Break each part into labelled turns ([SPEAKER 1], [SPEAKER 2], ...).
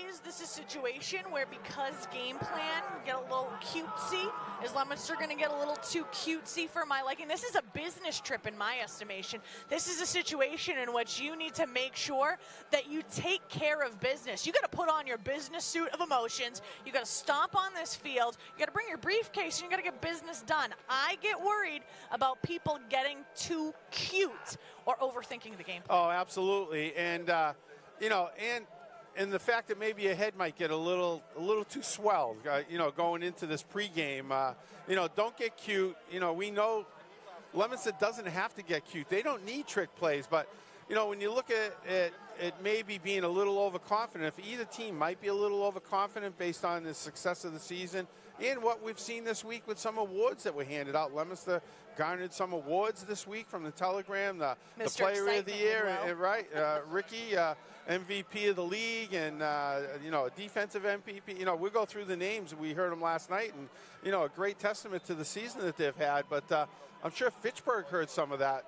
[SPEAKER 1] is this a situation where because game plan get a little cutesy? Is Leominster going to get a little too cutesy for my liking? This is a business trip in my estimation. This is a situation in which you need to make sure that you take care of business. You got to put on your business suit of emotions. You got to stomp on this field. You got to bring your briefcase and you got to get business done. I get worried about people getting too cute or overthinking the game plan.
[SPEAKER 2] Oh, absolutely. And, and the fact that maybe a head might get a little too swelled, going into this pregame. Don't get cute. We know Leominster doesn't have to get cute. They don't need trick plays. But, when you look at it maybe being a little overconfident, if either team might be a little overconfident based on the success of the season and what we've seen this week with some awards that were handed out. Leominster garnered some awards this week from the Telegram, the Player of the Year, right? Ricky, MVP of the league, and defensive MVP. We'll go through the names. We heard them last night, and a great testament to the season that they've had. But I'm sure Fitchburg heard some of that.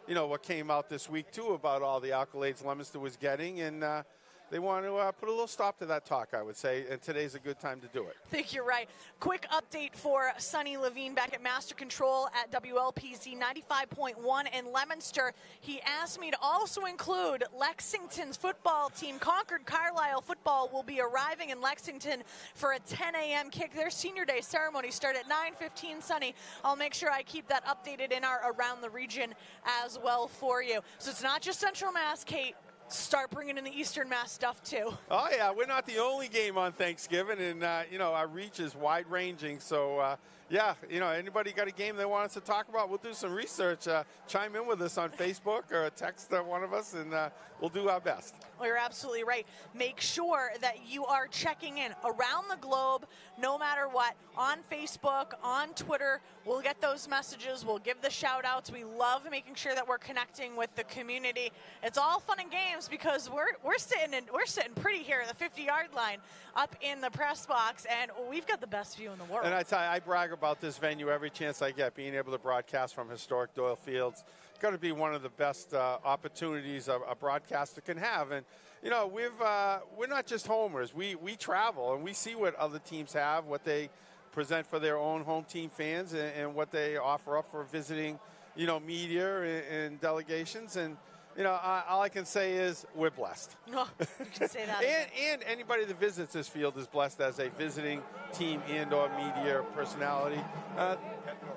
[SPEAKER 2] What came out this week too about all the accolades Leominster was getting, and they want to put a little stop to that talk, I would say, and today's a good time to do it.
[SPEAKER 1] I think you're right. Quick update for Sonny Levine back at Master Control at WLPC 95.1 in Leominster. He asked me to also include Lexington's football team. Concord Carlisle football will be arriving in Lexington for a 10 a.m. kick. Their senior day ceremony start at 9:15, Sonny. I'll make sure I keep that updated in our Around the Region as well for you. So it's not just Central Mass, Kate. Start bringing in the Eastern Mass stuff, too.
[SPEAKER 2] Oh, yeah, we're not the only game on Thanksgiving, and, our reach is wide-ranging. So, anybody got a game they want us to talk about, we'll do some research. Chime in with us on Facebook or text one of us, and we'll do our best.
[SPEAKER 1] Well, you're absolutely right. Make sure that you are checking in around the globe, no matter what, on Facebook, on Twitter. We'll get those messages. We'll give the shout-outs. We love making sure that we're connecting with the community. It's all fun and games because we're sitting pretty here at the 50-yard line up in the press box, and we've got the best view in the world.
[SPEAKER 2] And I tell you, I brag about this venue every chance I get, being able to broadcast from historic Doyle Fields. It's got to be one of the best opportunities a broadcaster can have. And, we're not just homers. We travel, and we see what other teams have, what they present for their own home team fans, and what they offer up for visiting, media and delegations. And, all I can say is we're blessed.
[SPEAKER 1] Oh, you can say that.
[SPEAKER 2] and anybody that visits this field is blessed as a visiting team and or media personality.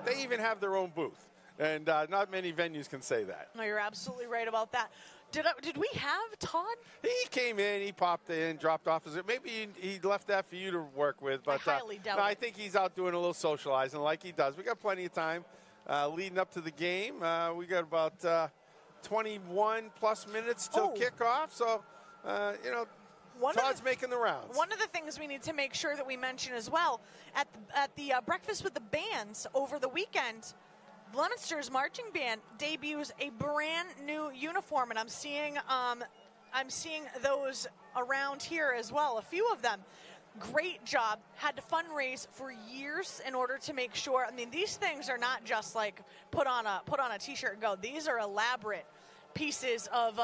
[SPEAKER 2] They even have their own booth. And not many venues can say that.
[SPEAKER 1] No, you're absolutely right about that. Did we have Todd?
[SPEAKER 2] He came in, he popped in, dropped off. Maybe he left that for you to work with. But
[SPEAKER 1] I highly doubt it.
[SPEAKER 2] I think he's out doing a little socializing like he does. We got plenty of time leading up to the game. We got about 21 plus minutes till kickoff. So, Todd's making the rounds.
[SPEAKER 1] One of the things we need to make sure that we mention as well, at the Breakfast with the Bands over the weekend, Leominster's marching band debuts a brand new uniform, and I'm seeing those around here as well, a few of them. Great job. Had to fundraise for years in order to make sure. I mean, these things are not just like put on a t-shirt and go. These are elaborate pieces of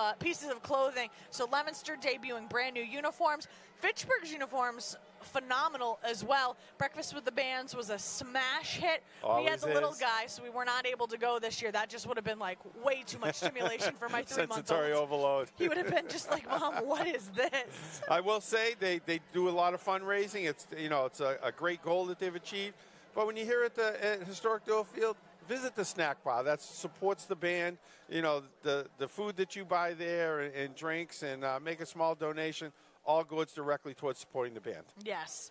[SPEAKER 1] clothing. So Leominster debuting brand new uniforms. Fitchburg's uniforms phenomenal as well. Breakfast with the Bands was a smash hit.
[SPEAKER 2] Always
[SPEAKER 1] we had the little guy, so we were not able to go this year. That just would have been like way too much stimulation for my 3-month-old.
[SPEAKER 2] Sensory overload.
[SPEAKER 1] He would have been just like, Mom, what is this?
[SPEAKER 2] I will say they do a lot of fundraising. It's a great goal that they've achieved. But when you hear at historic Doyle Field, visit the snack bar. That supports the band. The food that you buy there and drinks, and make a small donation. All goes directly towards supporting the band.
[SPEAKER 1] Yes.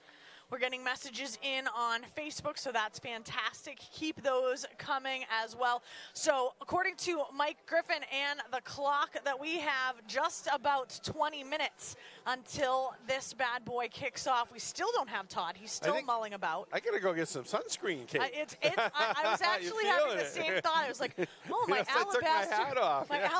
[SPEAKER 1] We're getting messages in on Facebook, so that's fantastic. Keep those coming as well. So according to Mike Griffin and the clock that we have, just about 20 minutes until this bad boy kicks off. We still don't have Todd. He's still mulling about.
[SPEAKER 2] I got to go get some sunscreen, Kate.
[SPEAKER 1] I was actually having the same thought. I was like, my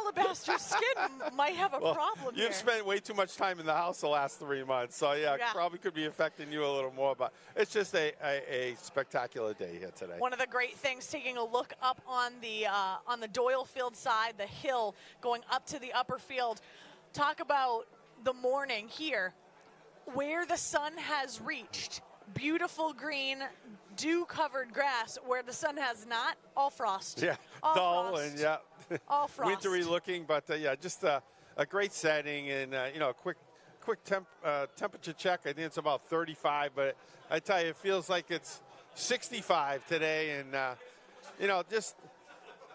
[SPEAKER 1] alabaster skin might have a problem here.
[SPEAKER 2] You've spent way too much time in the house the last 3 months. So, yeah, it probably could be affecting you a little more. But it's just a spectacular day here today.
[SPEAKER 1] One of the great things, taking a look up on the Doyle Field side, the hill going up to the upper field. Talk about the morning here. where the sun has reached, beautiful green, dew-covered grass. Where the sun has not, all frost.
[SPEAKER 2] Yeah,
[SPEAKER 1] all
[SPEAKER 2] dull
[SPEAKER 1] frost.
[SPEAKER 2] and
[SPEAKER 1] all frost.
[SPEAKER 2] Wintry looking, but yeah, just a great setting and a quick temperature check. I think it's about 35, but I tell you, it feels like it's 65 today, and just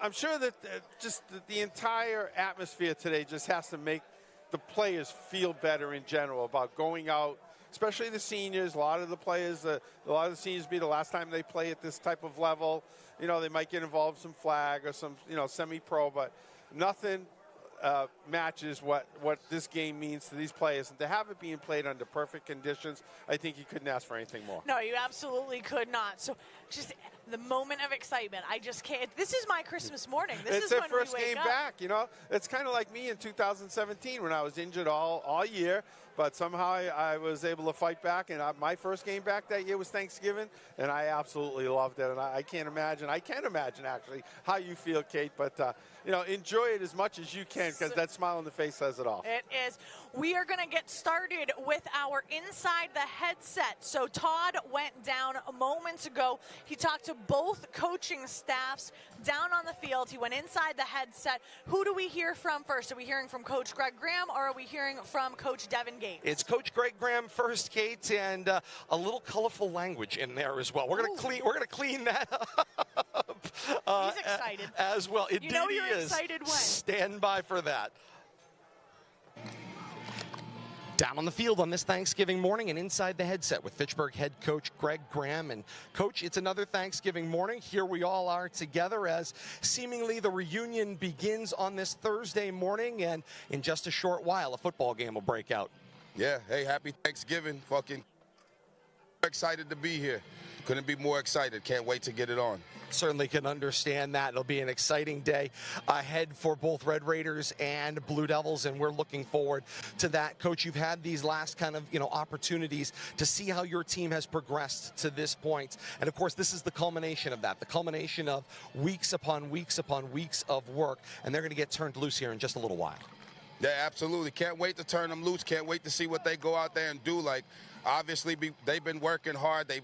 [SPEAKER 2] I'm sure that just the entire atmosphere today just has to make the players feel better in general about going out, especially the seniors. A lot of the players, a lot of the seniors be the last time they play at this type of level. They might get involved in some flag or some, semi-pro, but nothing matches what this game means to these players. And to have it being played under perfect conditions, I think you couldn't ask for anything more.
[SPEAKER 1] No, you absolutely could not. So just the moment of excitement. I just can't. This is my Christmas morning. This is when we wake up. It's their first game
[SPEAKER 2] back, It's kind of like me in 2017 when I was injured all year. But somehow I was able to fight back, and my first game back that year was Thanksgiving, and I absolutely loved it. And I can imagine actually how you feel, Kate. But enjoy it as much as you can, because that smile on the face says it all.
[SPEAKER 1] It is. We are going to get started with our Inside the Headset. So Todd went down moments ago. He talked to both coaching staffs down on the field. He went inside the headset. Who do we hear from first? Are we hearing from Coach Greg Graham, or are we hearing from Coach Devin Gates?
[SPEAKER 3] It's Coach Greg Graham first, Kate, and a little colorful language in there as well. We're going to clean that up.
[SPEAKER 1] He's excited
[SPEAKER 3] as well.
[SPEAKER 1] You know you're excited when.
[SPEAKER 3] Stand by for that. Down on the field on this Thanksgiving morning and inside the headset with Fitchburg head coach Greg Graham. And Coach, it's another Thanksgiving morning. Here we all are together as seemingly the reunion begins on this Thursday morning, and in just a short while a football game will break out.
[SPEAKER 4] Yeah, hey, happy Thanksgiving. Fucking excited to be here. Couldn't be more excited. Can't wait to get it on.
[SPEAKER 3] Certainly can understand that. It'll be an exciting day ahead for both Red Raiders and Blue Devils, and we're looking forward to that. Coach, you've had these last kind of, opportunities to see how your team has progressed to this point. And of course, this is the culmination of that, the culmination of weeks upon weeks upon weeks of work, and they're going to get turned loose here in just a little while.
[SPEAKER 4] Yeah, absolutely. Can't wait to turn them loose. Can't wait to see what they go out there and do. Like, obviously, they've been working hard. They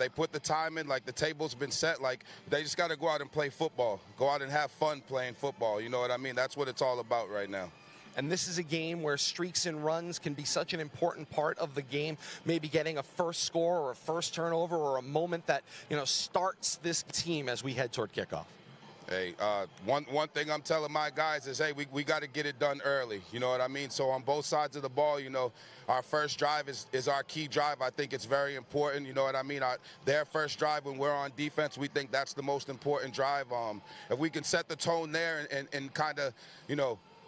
[SPEAKER 4] put the time in. Like, the table's been set. Like, they just got to go out and play football. Go out and have fun playing football. You know what I mean? That's what it's all about right now.
[SPEAKER 3] And this is a game where streaks and runs can be such an important part of the game. Maybe getting a first score or a first turnover or a moment that, starts this team as we head toward kickoff.
[SPEAKER 4] Hey, one thing I'm telling my guys is, hey, we got to get it done early. You know what I mean? So on both sides of the ball, our first drive is our key drive. I think it's very important. You know what I mean? Their first drive when we're on defense, we think that's the most important drive. If we can set the tone there and kind of,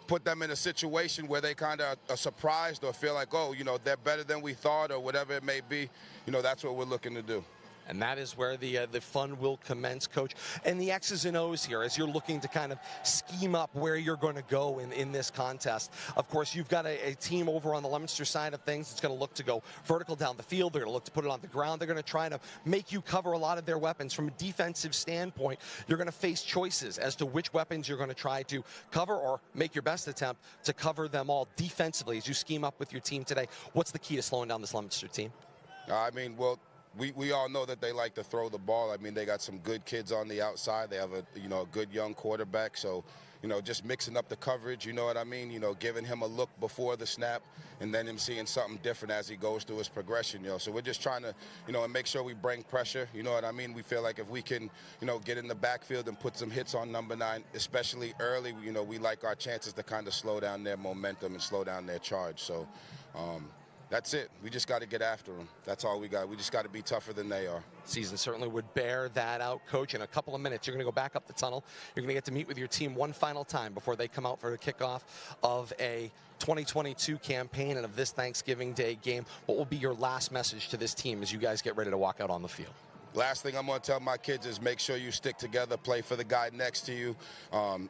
[SPEAKER 4] put them in a situation where they kind of are surprised or feel like, oh, they're better than we thought or whatever it may be, that's what we're looking to do.
[SPEAKER 3] And that is where the fun will commence, Coach. And the X's and O's here, as you're looking to kind of scheme up where you're going to go in this contest. Of course, you've got a team over on the Leominster side of things that's going to look to go vertical down the field. They're going to look to put it on the ground. They're going to try to make you cover a lot of their weapons. From a defensive standpoint, you're going to face choices as to which weapons you're going to try to cover or make your best attempt to cover them all defensively as you scheme up with your team today. What's the key to slowing down this Leominster team?
[SPEAKER 4] We all know that they like to throw the ball. I mean, they got some good kids on the outside. They have a good young quarterback. So, just mixing up the coverage, you know what I mean? Giving him a look before the snap and then him seeing something different as he goes through his progression, So we're just trying to, and make sure we bring pressure. You know what I mean? We feel like if we can, get in the backfield and put some hits on number 9, especially early, we like our chances to kind of slow down their momentum and slow down their charge. So, that's it. We just got to get after them. That's all we got. We just got to be tougher than they are.
[SPEAKER 3] Season certainly would bear that out, Coach. In a couple of minutes, you're going to go back up the tunnel. You're going to get to meet with your team one final time before they come out for the kickoff of a 2022 campaign and of this Thanksgiving Day game. What will be your last message to this team as you guys get ready to walk out on the field?
[SPEAKER 4] last thing I'm going to tell my kids is make sure you stick together, play for the guy next to you.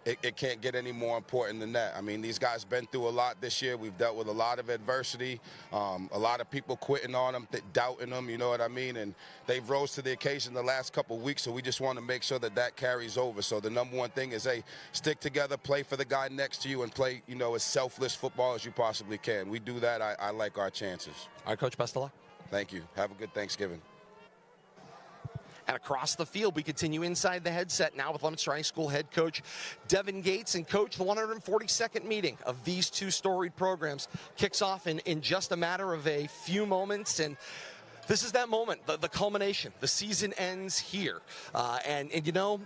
[SPEAKER 4] It can't get any more important than that. I mean, these guys been through a lot this year. We've dealt with a lot of adversity, a lot of people quitting on them, doubting them, you know what I mean? And they've rose to the occasion the last couple of weeks, so we just want to make sure that that carries over. So the number one thing is, hey, stick together, play for the guy next to you, and play, you know, as selfless football as you possibly can. We do that, I like our chances.
[SPEAKER 3] All right, Coach, best of luck.
[SPEAKER 4] Thank you. Have a good Thanksgiving.
[SPEAKER 3] And across the field, we continue inside the headset now with Leominster High School head coach Devin Gates. And coach, the 142nd meeting of these two storied programs kicks off in just a matter of a few moments. And this is that moment, the culmination. The season ends here. And you know,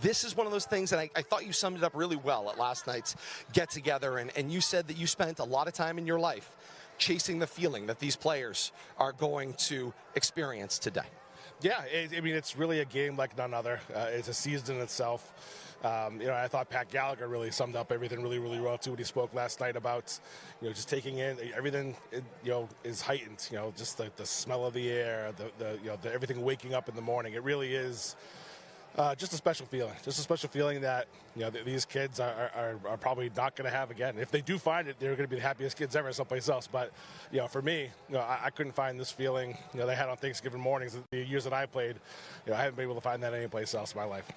[SPEAKER 3] this is one of those things that I thought you summed it up really well at last night's get-together. And you said that you spent a lot of time in your life chasing the feeling that these players are going to experience today.
[SPEAKER 5] Yeah, I mean, it's really a game like none other. It's a season in itself. You know, I thought Pat Gallagher really summed up everything really, really well, too, when he spoke last night about, you know, just taking in everything, you know, is heightened. You know, just the smell of the air, everything waking up in the morning. It really is just a special feeling. Just a special feeling that, you know, these kids are probably not going to have again. If they do find it, they're going to be the happiest kids ever someplace else. But, you know, for me, you know, I couldn't find this feeling, you know, they had on Thanksgiving mornings the years that I played. You know, I haven't been able to find that anyplace else in my life.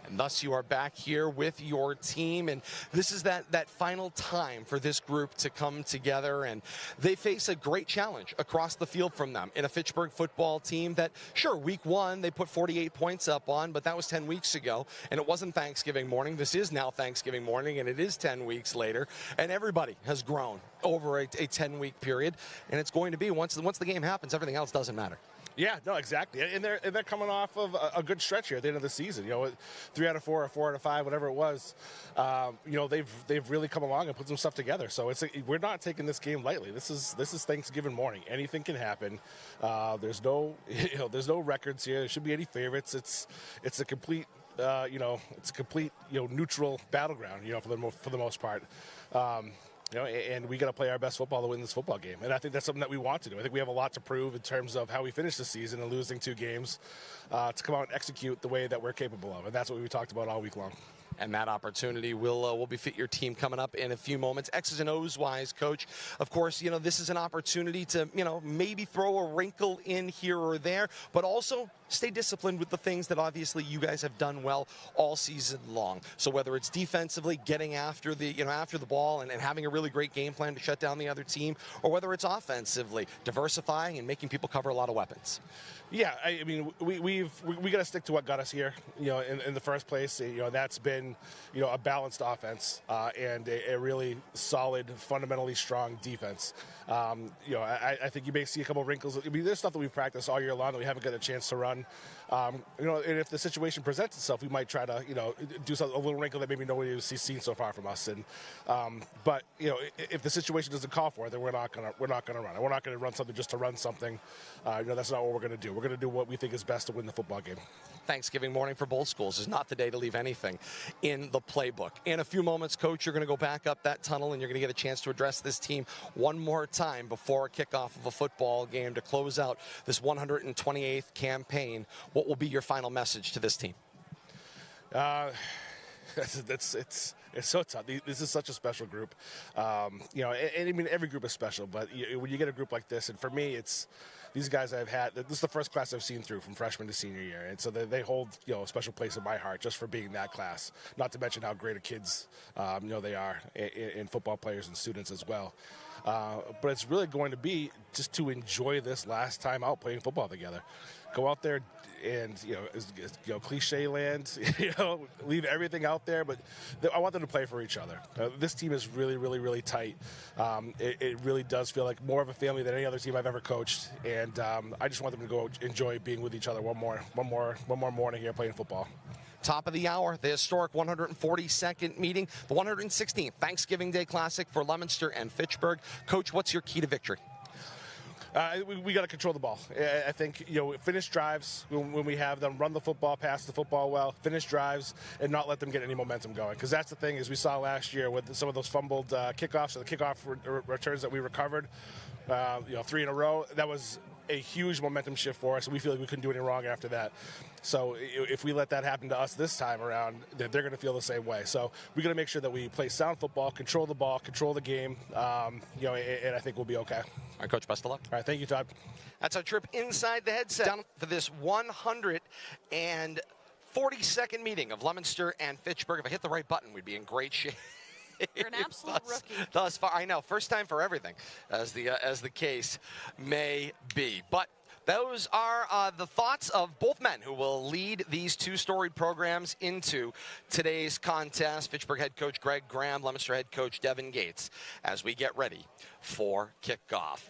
[SPEAKER 3] And thus you are back here with your team, and this is that final time for this group to come together, and they face a great challenge across the field from them in a Fitchburg football team that, sure, week one they put 48 points up on, but that was 10 weeks ago, and it wasn't Thanksgiving morning. This is now Thanksgiving morning, and it is 10 weeks later, and everybody has grown over a 10-week period, and it's going to be, once the game happens, everything else doesn't matter.
[SPEAKER 5] Yeah, no, exactly, and they're coming off of a good stretch here at the end of the season. You know, 3 out of 4 or 4 out of 5, whatever it was. You know, they've really come along and put some stuff together. So we're not taking this game lightly. This is Thanksgiving morning. Anything can happen. There's no records here. There shouldn't be any favorites. It's a complete neutral battleground. You know, for the most part. You know, and we got to play our best football to win this football game. And I think that's something that we want to do. I think we have a lot to prove in terms of how we finish the season and losing 2 games to come out and execute the way that we're capable of. And that's what we talked about all week long.
[SPEAKER 3] And that opportunity will befit your team coming up in a few moments. X's and O's wise, Coach, of course, you know, this is an opportunity to, you know, maybe throw a wrinkle in here or there, but also stay disciplined with the things that obviously you guys have done well all season long. So whether it's defensively getting after the ball and having a really great game plan to shut down the other team, or whether it's offensively diversifying and making people cover a lot of weapons.
[SPEAKER 5] Yeah, I mean, we got to stick to what got us here, you know, in the first place. You know, that's been, you know, a balanced offense and a really solid, fundamentally strong defense. You know, I think you may see a couple of wrinkles. I mean, there's stuff that we've practiced all year long that we haven't got a chance to run. You know, and if the situation presents itself, we might try to, you know, do a little wrinkle that maybe nobody has seen so far from us. And but you know, if the situation doesn't call for it, then we're not gonna run. We're not gonna run something just to run something. You know, that's not what we're gonna do. We're gonna do what we think is best to win the football game.
[SPEAKER 3] Thanksgiving morning for both schools is not the day to leave anything in the playbook. In a few moments, Coach, you're going to go back up that tunnel and you're going to get a chance to address this team one more time before a kickoff of a football game to close out this 128th campaign. What will be your final message to this team?
[SPEAKER 5] It's so tough. This is such a special group. You know, and I mean, every group is special, but when you get a group like this, and for me, it's these guys I've had. This is the first class I've seen through from freshman to senior year, and so they hold, you know, a special place in my heart just for being that class. Not to mention how great of kids, you know, they are in football players and students as well. But it's really going to be just to enjoy this last time out playing football together. Go out there and, you know, cliche land, you know, leave everything out there. But I want them to play for each other. This team is really, really, really tight. It really does feel like more of a family than any other team I've ever coached. And I just want them to go enjoy being with each other one more morning here playing football.
[SPEAKER 3] Top of the hour, the historic 142nd meeting, the 116th Thanksgiving Day Classic for Leominster and Fitchburg. Coach, what's your key to victory?
[SPEAKER 5] We got to control the ball. I think, you know, finish drives when we have them, run the football, pass the football well, finish drives, and not let them get any momentum going. Because that's the thing, as we saw last year with some of those fumbled kickoffs or the kickoff returns that we recovered, you know, 3 in a row. That was a huge momentum shift for us, and we feel like we couldn't do any wrong after that. So if we let that happen to us this time around, they're going to feel the same way. So we got to make sure that we play sound football, control the ball, control the game, and I think we'll be okay.
[SPEAKER 3] All right, Coach, best of luck.
[SPEAKER 5] All right, thank you, Todd.
[SPEAKER 3] That's our trip inside the headset down for this 142nd meeting of Leominster and Fitchburg. If I hit the right button, we'd be in great shape.
[SPEAKER 1] You're an absolute rookie.
[SPEAKER 3] Thus far, I know, first time for everything, as the case may be. But those are the thoughts of both men who will lead these two storied programs into today's contest. Fitchburg head coach Greg Graham, Leominster head coach Devin Gates, as we get ready for kickoff.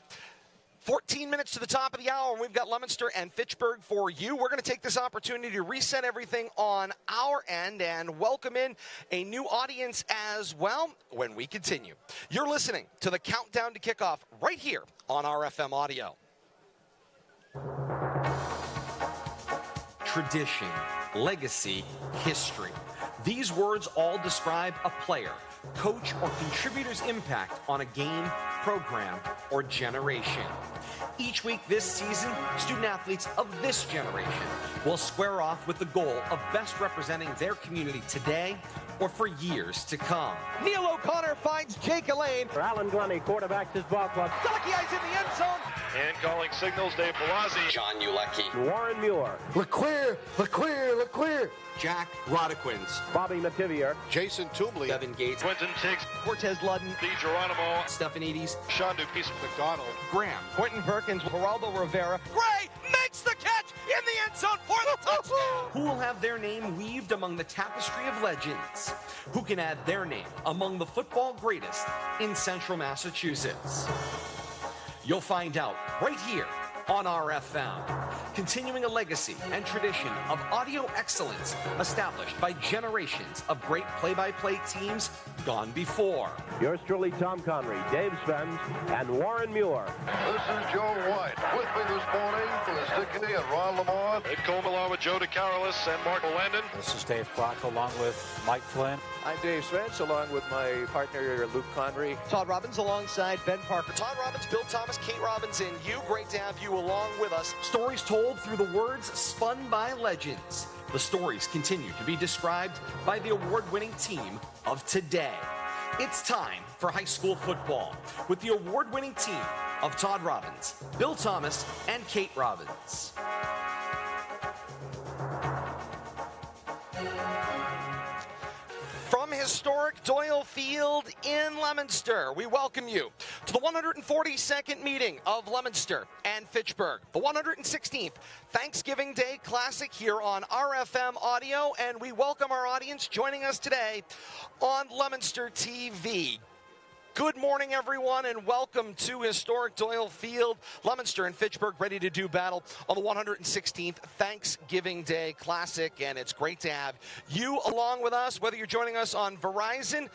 [SPEAKER 3] 14 minutes to the top of the hour, and we've got Leominster and Fitchburg for you. We're going to take this opportunity to reset everything on our end and welcome in a new audience as well when we continue. You're listening to the Countdown to Kickoff right here on RFM Audio. Tradition, legacy, history. These words all describe a player, coach, or contributor's impact on a game, program, or generation. Each week this season, student-athletes of this generation will square off with the goal of best representing their community today or for years to come. Neil O'Connor finds Jake Elaine.
[SPEAKER 6] Alan Glennie quarterbacks his ball club.
[SPEAKER 3] Ducky Ice in the end zone.
[SPEAKER 7] And calling signals, Dave Palazzi.
[SPEAKER 3] John Ulecki.
[SPEAKER 6] Warren Muir.
[SPEAKER 8] LeClaire.
[SPEAKER 3] Jack Rodequins.
[SPEAKER 6] Bobby Mativier.
[SPEAKER 8] Jason Tumbley.
[SPEAKER 3] Devin Gates.
[SPEAKER 7] Quentin Tiggs.
[SPEAKER 3] Cortez Ludden.
[SPEAKER 7] Di Geronimo.
[SPEAKER 3] Stephanides.
[SPEAKER 7] Sean Dupuis.
[SPEAKER 8] McDonald.
[SPEAKER 3] Graham. Quentin Perkins. Geraldo Rivera. Gray makes the catch in the end zone for the touchdown. Who will have their name weaved among the tapestry of legends? Who can add their name among the football greatest in Central Massachusetts? You'll find out right here on RFM, continuing a legacy and tradition of audio excellence established by generations of great play-by-play teams gone before.
[SPEAKER 6] Yours truly, Tom Connery, Dave Spence, and Warren Muir.
[SPEAKER 9] This is Joe White. With me this morning is Dickey and Ron Lamont.
[SPEAKER 7] Ed Coleman along with Joe DeCarolis and Mark Landon.
[SPEAKER 10] This is Dave Clark along with Mike Flynn.
[SPEAKER 11] I'm Dave Spence along with my partner Luke Connery.
[SPEAKER 3] Todd Robbins alongside Ben Parker. Todd Robbins, Bill Thomas, Kate Robbins, and you. Great to have you along with us. Stories told through the words spun by legends. The stories continue to be described by the award-winning team of today. It's time for high school football with the award-winning team of Todd Robbins, Bill Thomas, and Kate Robbins. From historic Doyle Field in Leominster, we welcome you to the 142nd meeting of Leominster and Fitchburg, the 116th Thanksgiving Day Classic here on RFM Audio, and we welcome our audience joining us today on Leominster TV. Good morning, everyone, and welcome to historic Doyle Field. Leominster and Fitchburg ready to do battle on the 116th Thanksgiving Day Classic, and it's great to have you along with us, whether you're joining us on Verizon,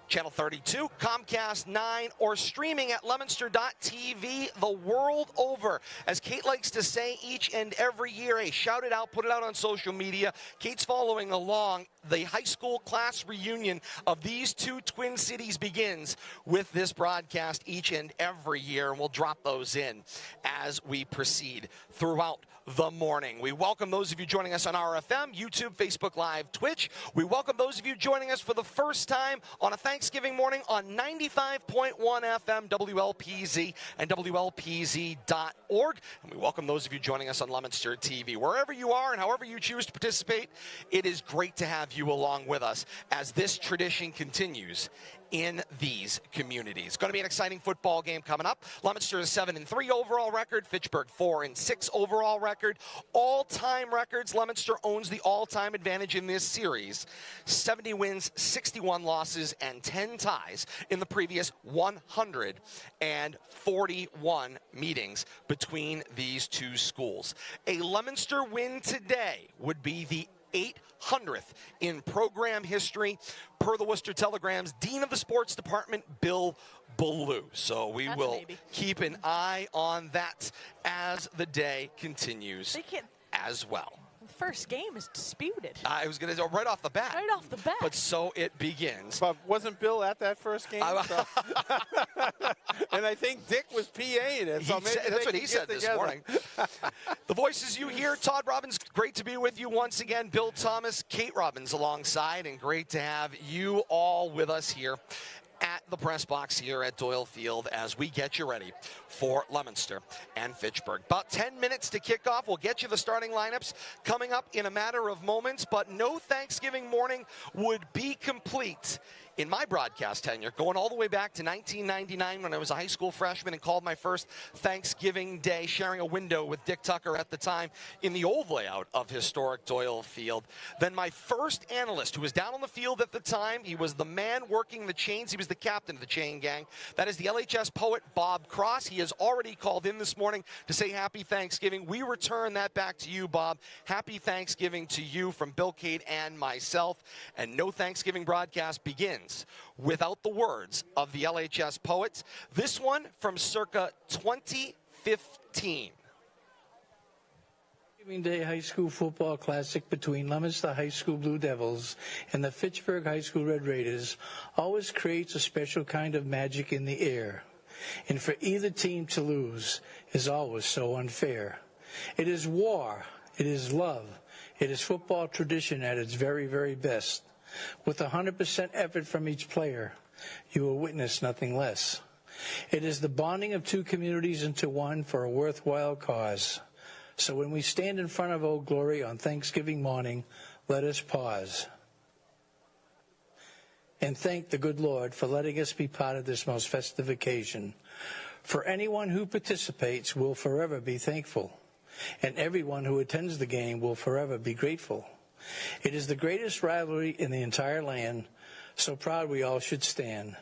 [SPEAKER 3] Channel 32, Comcast 9, or streaming at Leominster.tv the world over. As Kate likes to say each and every year, hey, shout it out, put it out on social media. Kate's following along. The high school class reunion of these two Twin Cities begins with this broadcast each and every year, and we'll drop those in as we proceed throughout the morning. We welcome those of you joining us on RFM, YouTube, Facebook Live, Twitch. We welcome those of you joining us for the first time on a Thanksgiving morning on 95.1 FM, WLPZ, and WLPZ.org. And we welcome those of you joining us on Leominster TV. Wherever you are and however you choose to participate, it is great to have you along with us as this tradition continues in these communities. It's going to be an exciting football game coming up. Leominster is 7-3 overall record. Fitchburg 4-6 overall record. All-time records. Leominster owns the all-time advantage in this series. 70 wins, 61 losses, and 10 ties in the previous 141 meetings between these two schools. A Leominster win today would be the 800th in program history, per the Worcester Telegram's Dean of the Sports Department, Bill Ballou. So we will keep an eye on that as the day continues as well.
[SPEAKER 1] The first game is disputed.
[SPEAKER 3] I was going to right off the bat.
[SPEAKER 1] Right off the bat.
[SPEAKER 3] But so it begins.
[SPEAKER 2] But wasn't Bill at that first game? So. And I think Dick was PAing it. So
[SPEAKER 3] That's what he said this morning. The voices you hear, Todd Robbins, great to be with you once again. Bill Thomas, Kate Robbins alongside, and great to have you all with us here at the press box here at Doyle Field as we get you ready for Leominster and Fitchburg. About 10 minutes to kick off. We'll get you the starting lineups coming up in a matter of moments, but no Thanksgiving morning would be complete in my broadcast tenure, going all the way back to 1999 when I was a high school freshman and called my first Thanksgiving Day, sharing a window with Dick Tucker at the time in the old layout of historic Doyle Field. Then my first analyst, who was down on the field at the time, he was the man working the chains. He was the captain of the chain gang. That is the LHS poet, Bob Cross. He has already called in this morning to say happy Thanksgiving. We return that back to you, Bob. Happy Thanksgiving to you from Bill, Kate, and myself. And no Thanksgiving broadcast begins without the words of the LHS poets. This one from circa 2015.
[SPEAKER 8] Thanksgiving Day High School Football Classic between Leominster High School Blue Devils and the Fitchburg High School Red Raiders always creates a special kind of magic in the air. And for either team to lose is always so unfair. It is war. It is love. It is football tradition at its very, very best. With 100% effort from each player, you will witness nothing less. It is the bonding of two communities into one for a worthwhile cause. So when we stand in front of Old Glory on Thanksgiving morning, let us pause and thank the good Lord for letting us be part of this most festive occasion. For anyone who participates will forever be thankful, and everyone who attends the game will forever be grateful. It is the greatest rivalry in the entire land, so proud we all should stand.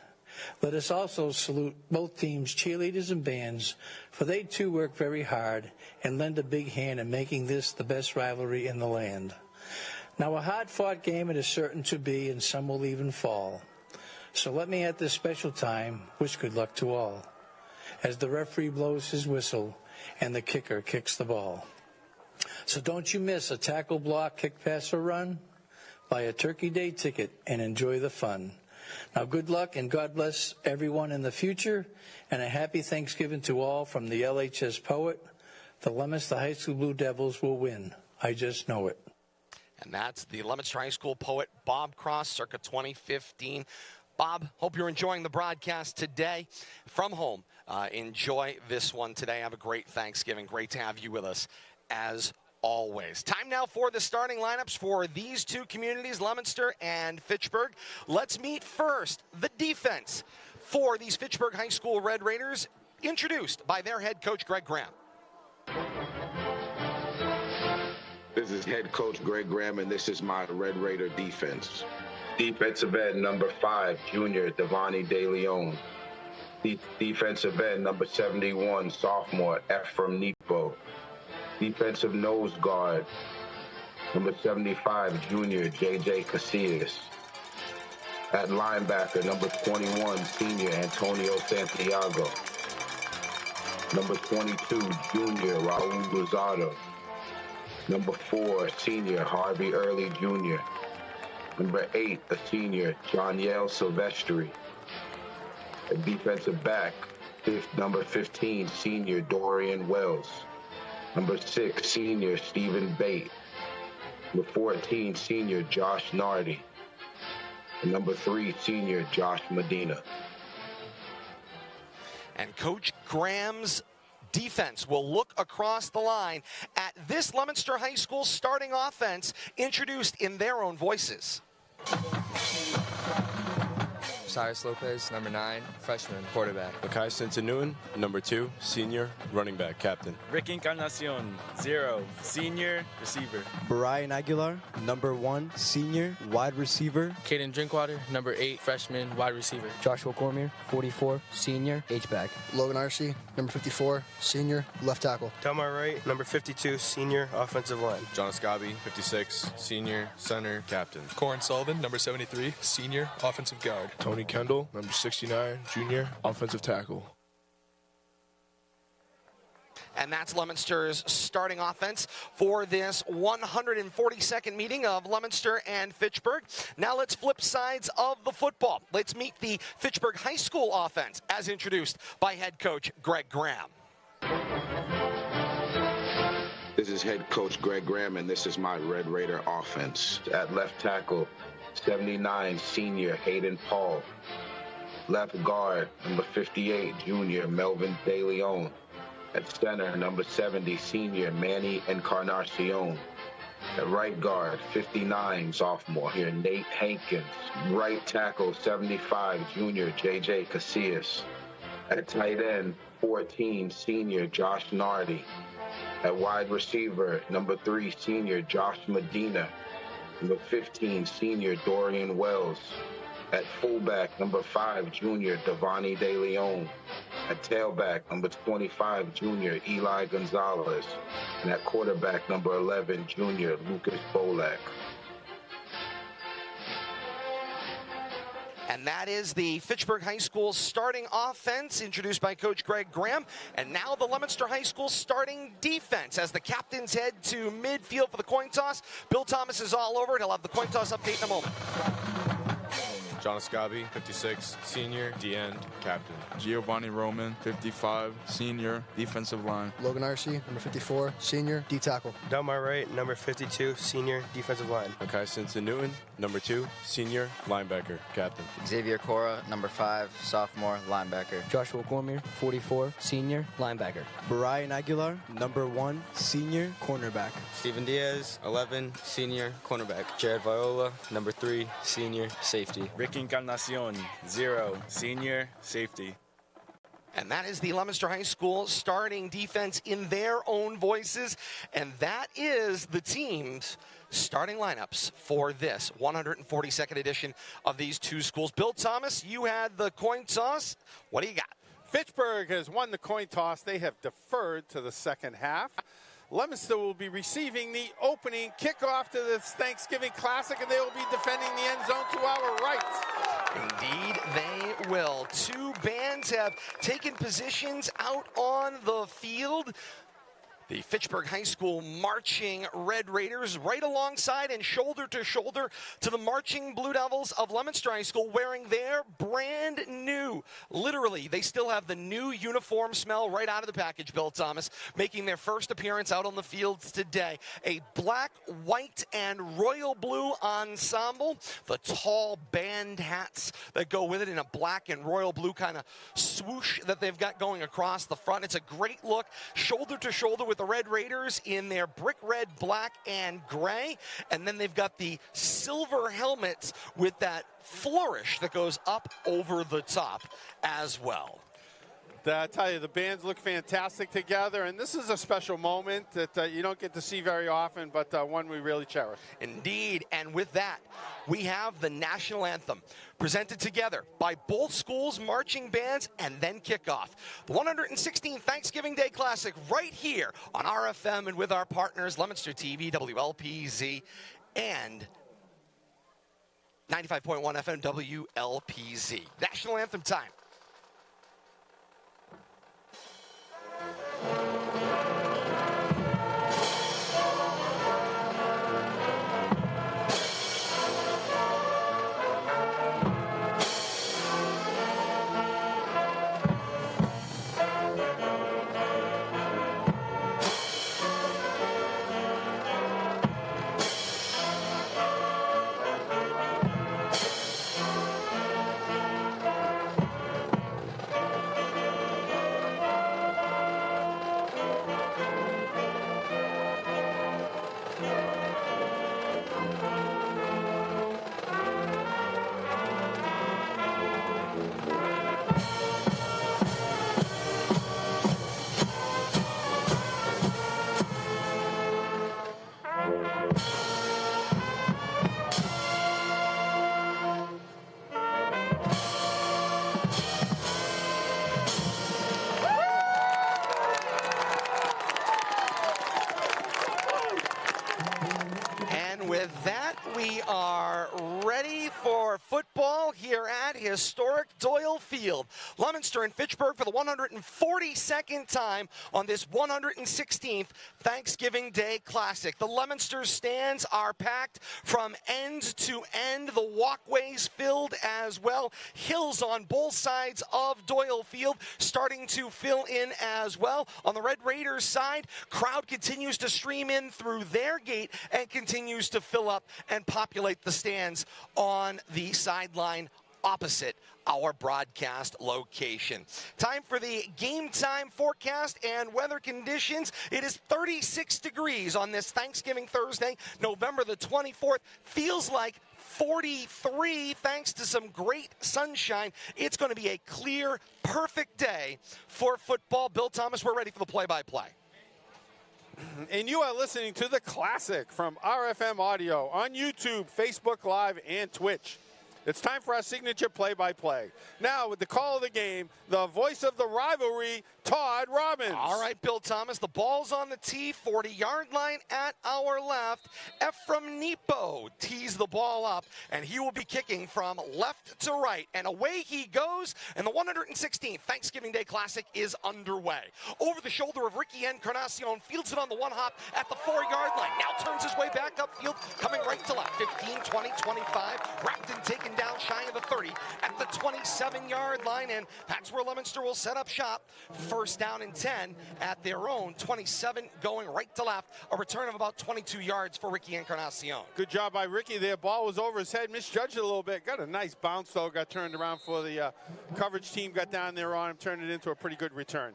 [SPEAKER 8] Let us also salute both teams' cheerleaders and bands, for they too work very hard and lend a big hand in making this the best rivalry in the land. Now, a hard-fought game it is certain to be, and some will even fall. So let me at this special time wish good luck to all, as the referee blows his whistle and the kicker kicks the ball. So don't you miss a tackle, block, kick, pass, or run. Buy a Turkey Day ticket and enjoy the fun. Now, good luck and God bless everyone in the future, and a happy Thanksgiving to all from the LHS poet. The Leominster High School Blue Devils will win. I just know it.
[SPEAKER 3] And that's the Leominster High School poet, Bob Cross, circa 2015. Bob, hope you're enjoying the broadcast today from home. Enjoy this one today. Have a great Thanksgiving. Great to have you with us as always. Time now for the starting lineups for these two communities, Leominster and Fitchburg. Let's meet first the defense for these Fitchburg High School Red Raiders, introduced by their head coach, Greg Graham.
[SPEAKER 4] This is head coach Greg Graham, and this is my Red Raider defense. Defensive end number 5, junior Devani De Leon. Defensive end number 71, sophomore Ephraim Nepo. Defensive nose guard number 75, junior J.J. Casillas. At linebacker, number 21, senior Antonio Santiago. Number 22, junior Raul Rosado. Number 4, senior Harvey Early Jr. Number 8, a senior Joniel Silvestri. A defensive back, number 15, senior Dorian Wells. Number 6, senior Stephen Bate. Number 14, senior Josh Nardi. And number 3, senior Josh Medina.
[SPEAKER 3] And Coach Graham's defense will look across the line at this Leominster High School starting offense, introduced in their own voices.
[SPEAKER 12] Cyrus Lopez, number 9, freshman, quarterback.
[SPEAKER 13] Makai Centinuen, number 2, senior, running back, captain.
[SPEAKER 14] Rick Encarnacion, 0, senior, receiver.
[SPEAKER 15] Brian Aguilar, number 1, senior, wide receiver.
[SPEAKER 16] Caden Drinkwater, number 8, freshman, wide receiver.
[SPEAKER 17] Joshua Cormier, 44, senior, H-back.
[SPEAKER 18] Logan Arcee, number 54, senior, left tackle.
[SPEAKER 19] Delmar Wright, number 52, senior, offensive line.
[SPEAKER 13] John Escabi, 56, senior, center, captain.
[SPEAKER 20] Corin Sullivan, number 73, senior, offensive guard.
[SPEAKER 21] Tony Kendall, number 69, junior, offensive tackle.
[SPEAKER 3] And that's Leominster's starting offense for this 142nd meeting of Leominster and Fitchburg. Now let's flip sides of the football. Let's meet the Fitchburg High School offense as introduced by head coach Greg Graham.
[SPEAKER 21] This is head coach Greg Graham, and this is my Red Raider offense. At left tackle, 79 senior Hayden Paul. Left guard, number 58 junior Melvin De Leon. At center, number 70 senior Manny Encarnacion. At right guard, 59 sophomore here Nate Hankins. Right tackle, 75 junior JJ Casillas. At tight end, 14 senior Josh Nardi. At wide receiver, number 3 senior Josh Medina. Number 15 senior Dorian Wells. At fullback, number 5 junior Devani De Leon. At tailback, number 25 junior Eli Gonzalez. And at quarterback, number 11 junior Lucas Bolak.
[SPEAKER 3] And that is the Fitchburg High School starting offense introduced by Coach Greg Graham. And now the Leominster High School starting defense as the captains head to midfield for the coin toss. Bill Thomas is all over it. He'll have the coin toss update in a moment.
[SPEAKER 13] John Escabi, 56, senior, D-end, captain. Giovanni Roman, 55, senior, defensive line.
[SPEAKER 18] Logan Arcee, number 54, senior, D-tackle.
[SPEAKER 19] Down my right, number 52, senior, defensive line.
[SPEAKER 13] Makai Simpson-Newton, number 2, senior, linebacker, captain.
[SPEAKER 22] Xavier Cora, number 5, sophomore, linebacker.
[SPEAKER 17] Joshua Cormier, 44, senior, linebacker.
[SPEAKER 15] Brian Aguilar, number 1, senior, cornerback.
[SPEAKER 16] Steven Diaz, 11, senior, cornerback. Jared Viola, number 3, senior, safety.
[SPEAKER 14] Ricky Encarnacion, 0, senior, safety.
[SPEAKER 3] And that is the Leominster High School starting defense in their own voices. And that is the team's starting lineups for this 142nd edition of these two schools. Bill Thomas, you had the coin toss. What do you got?
[SPEAKER 2] Fitchburg has won the coin toss. They have deferred to the second half. Leominster will be receiving the opening kickoff to this Thanksgiving Classic, and they will be defending the end zone to our right.
[SPEAKER 3] Indeed, they will. Two bands have taken positions out on the field. The Fitchburg High School marching Red Raiders right alongside and shoulder to shoulder to the marching Blue Devils of Leominster High School wearing their brand new, literally, they still have the new uniform smell right out of the package, Bill Thomas, making their first appearance out on the fields today. A black, white, and royal blue ensemble. The tall band hats that go with it in a black and royal blue kind of swoosh that they've got going across the front. It's a great look, shoulder to shoulder with the Red Raiders in their brick red, black, and gray. And then they've got the silver helmets with that flourish that goes up over the top as well.
[SPEAKER 2] I tell you, the bands look fantastic together, and this is a special moment that you don't get to see very often, but one we really cherish.
[SPEAKER 3] Indeed, and with that, we have the national anthem presented together by both schools' marching bands and then kickoff. The 116th Thanksgiving Day Classic right here on RFM and with our partners, Leominster TV, WLPZ, and 95.1 FM WLPZ. National anthem time. We are ready for football here at historic Doyle Field. Leominster and Fitchburg for the 142nd time on this 116th Thanksgiving Day Classic. The Leominster stands are packed from end to end. The walkways filled as well. Hills on both sides of Doyle Field starting to fill in as well. On the Red Raiders side, crowd continues to stream in through their gate and continues to fill up and populate the stands on the sideline opposite our broadcast location. Time for the game time forecast and weather conditions. It is 36 degrees on this Thanksgiving Thursday, November the 24th. Feels like 43 thanks to some great sunshine. It's going to be a clear, perfect day for football. Bill Thomas, we're ready for the play-by-play.
[SPEAKER 2] And you are listening to The Classic from RFM Audio on YouTube, Facebook Live, and Twitch. It's time for our signature play-by-play. Now, with the call of the game, the voice of the rivalry, Todd Robbins.
[SPEAKER 3] All right, Bill Thomas, the ball's on the tee, 40-yard line at our left. Ephraim Nepo tees the ball up, and he will be kicking from left to right. And away he goes, and the 116th Thanksgiving Day Classic is underway. Over the shoulder of Ricky Encarnacion, fields it on the one hop at the 4-yard line. Now turns his way back upfield, coming right to left. 15, 20, 25, wrapped and taken down shy of the 30 at the 27-yard line, and that's where Leominster will set up shop. First down and 10 at their own 27, going right to left. A return of about 22 yards for Ricky Encarnacion.
[SPEAKER 2] Good job by Ricky there. Ball was over his head, misjudged it a little bit. Got a nice bounce, though. Got turned around for the coverage team. Got down there on him, turned it into a pretty good return.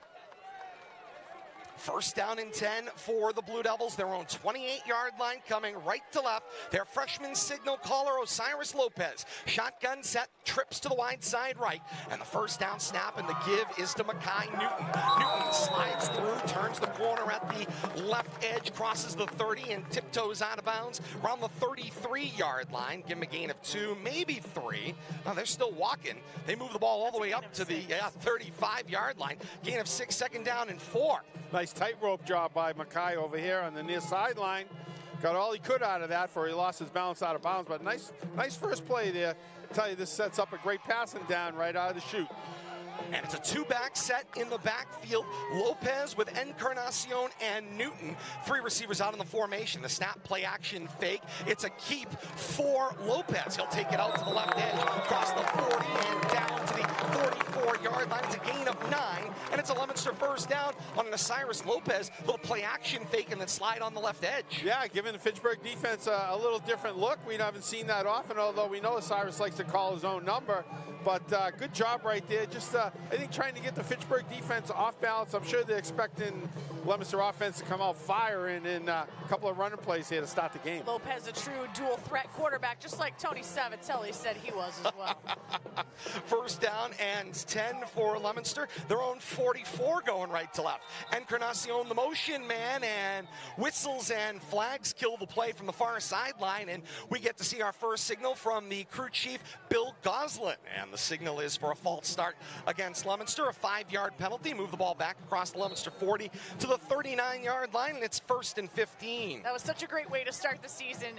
[SPEAKER 3] First down and 10 for the Blue Devils. Their own 28-yard line coming right to left. Their freshman signal caller, Osiris Lopez. Shotgun set, trips to the wide side right. And the first down snap and the give is to Makai Newton. Newton slides through, turns the corner at the left edge, crosses the 30 and tiptoes out of bounds around the 33-yard line. Give him a gain of 2, maybe 3. No, they're still walking. They move the ball all the way up to the 35-yard line. Gain of 6, second down and 4.
[SPEAKER 2] Nice tightrope job by Mackay over here on the near sideline. Got all he could out of that before he lost his balance out of bounds. But nice first play there. I tell you, this sets up a great passing down right out of the chute.
[SPEAKER 3] And it's a two-back set in the backfield. Lopez with Encarnacion and Newton. 3 receivers out in the formation. The snap, play, action, fake. It's a keep for Lopez. He'll take it out to the left edge, across the 40 and down to the 44-yard line. It's a gain of 9, and it's a Leominster first down on an Osiris Lopez. Little play, action, fake, and then slide on the left edge.
[SPEAKER 2] Yeah, giving the Fitchburg defense a little different look. We haven't seen that often, although we know Osiris likes to call his own number. But good job right there. Just, I think, trying to get the Fitchburg defense off balance. I'm sure they're expecting Leominster offense to come out firing in a couple of running plays here to start the game.
[SPEAKER 1] Lopez, a true dual threat quarterback, just like Tony Savatelli said he was as well.
[SPEAKER 3] First down and 10 for Leominster. Their own 44 going right to left. Encarnacion, the motion man, and whistles and flags kill the play from the far sideline. And we get to see our first signal from the crew chief, Bill Goslin. And the signal is for a false start against Leominster, a 5-yard penalty. Move the ball back across the Leominster 40 to the 39-yard line, and it's 1st and 15.
[SPEAKER 1] That was such a great way to start the season.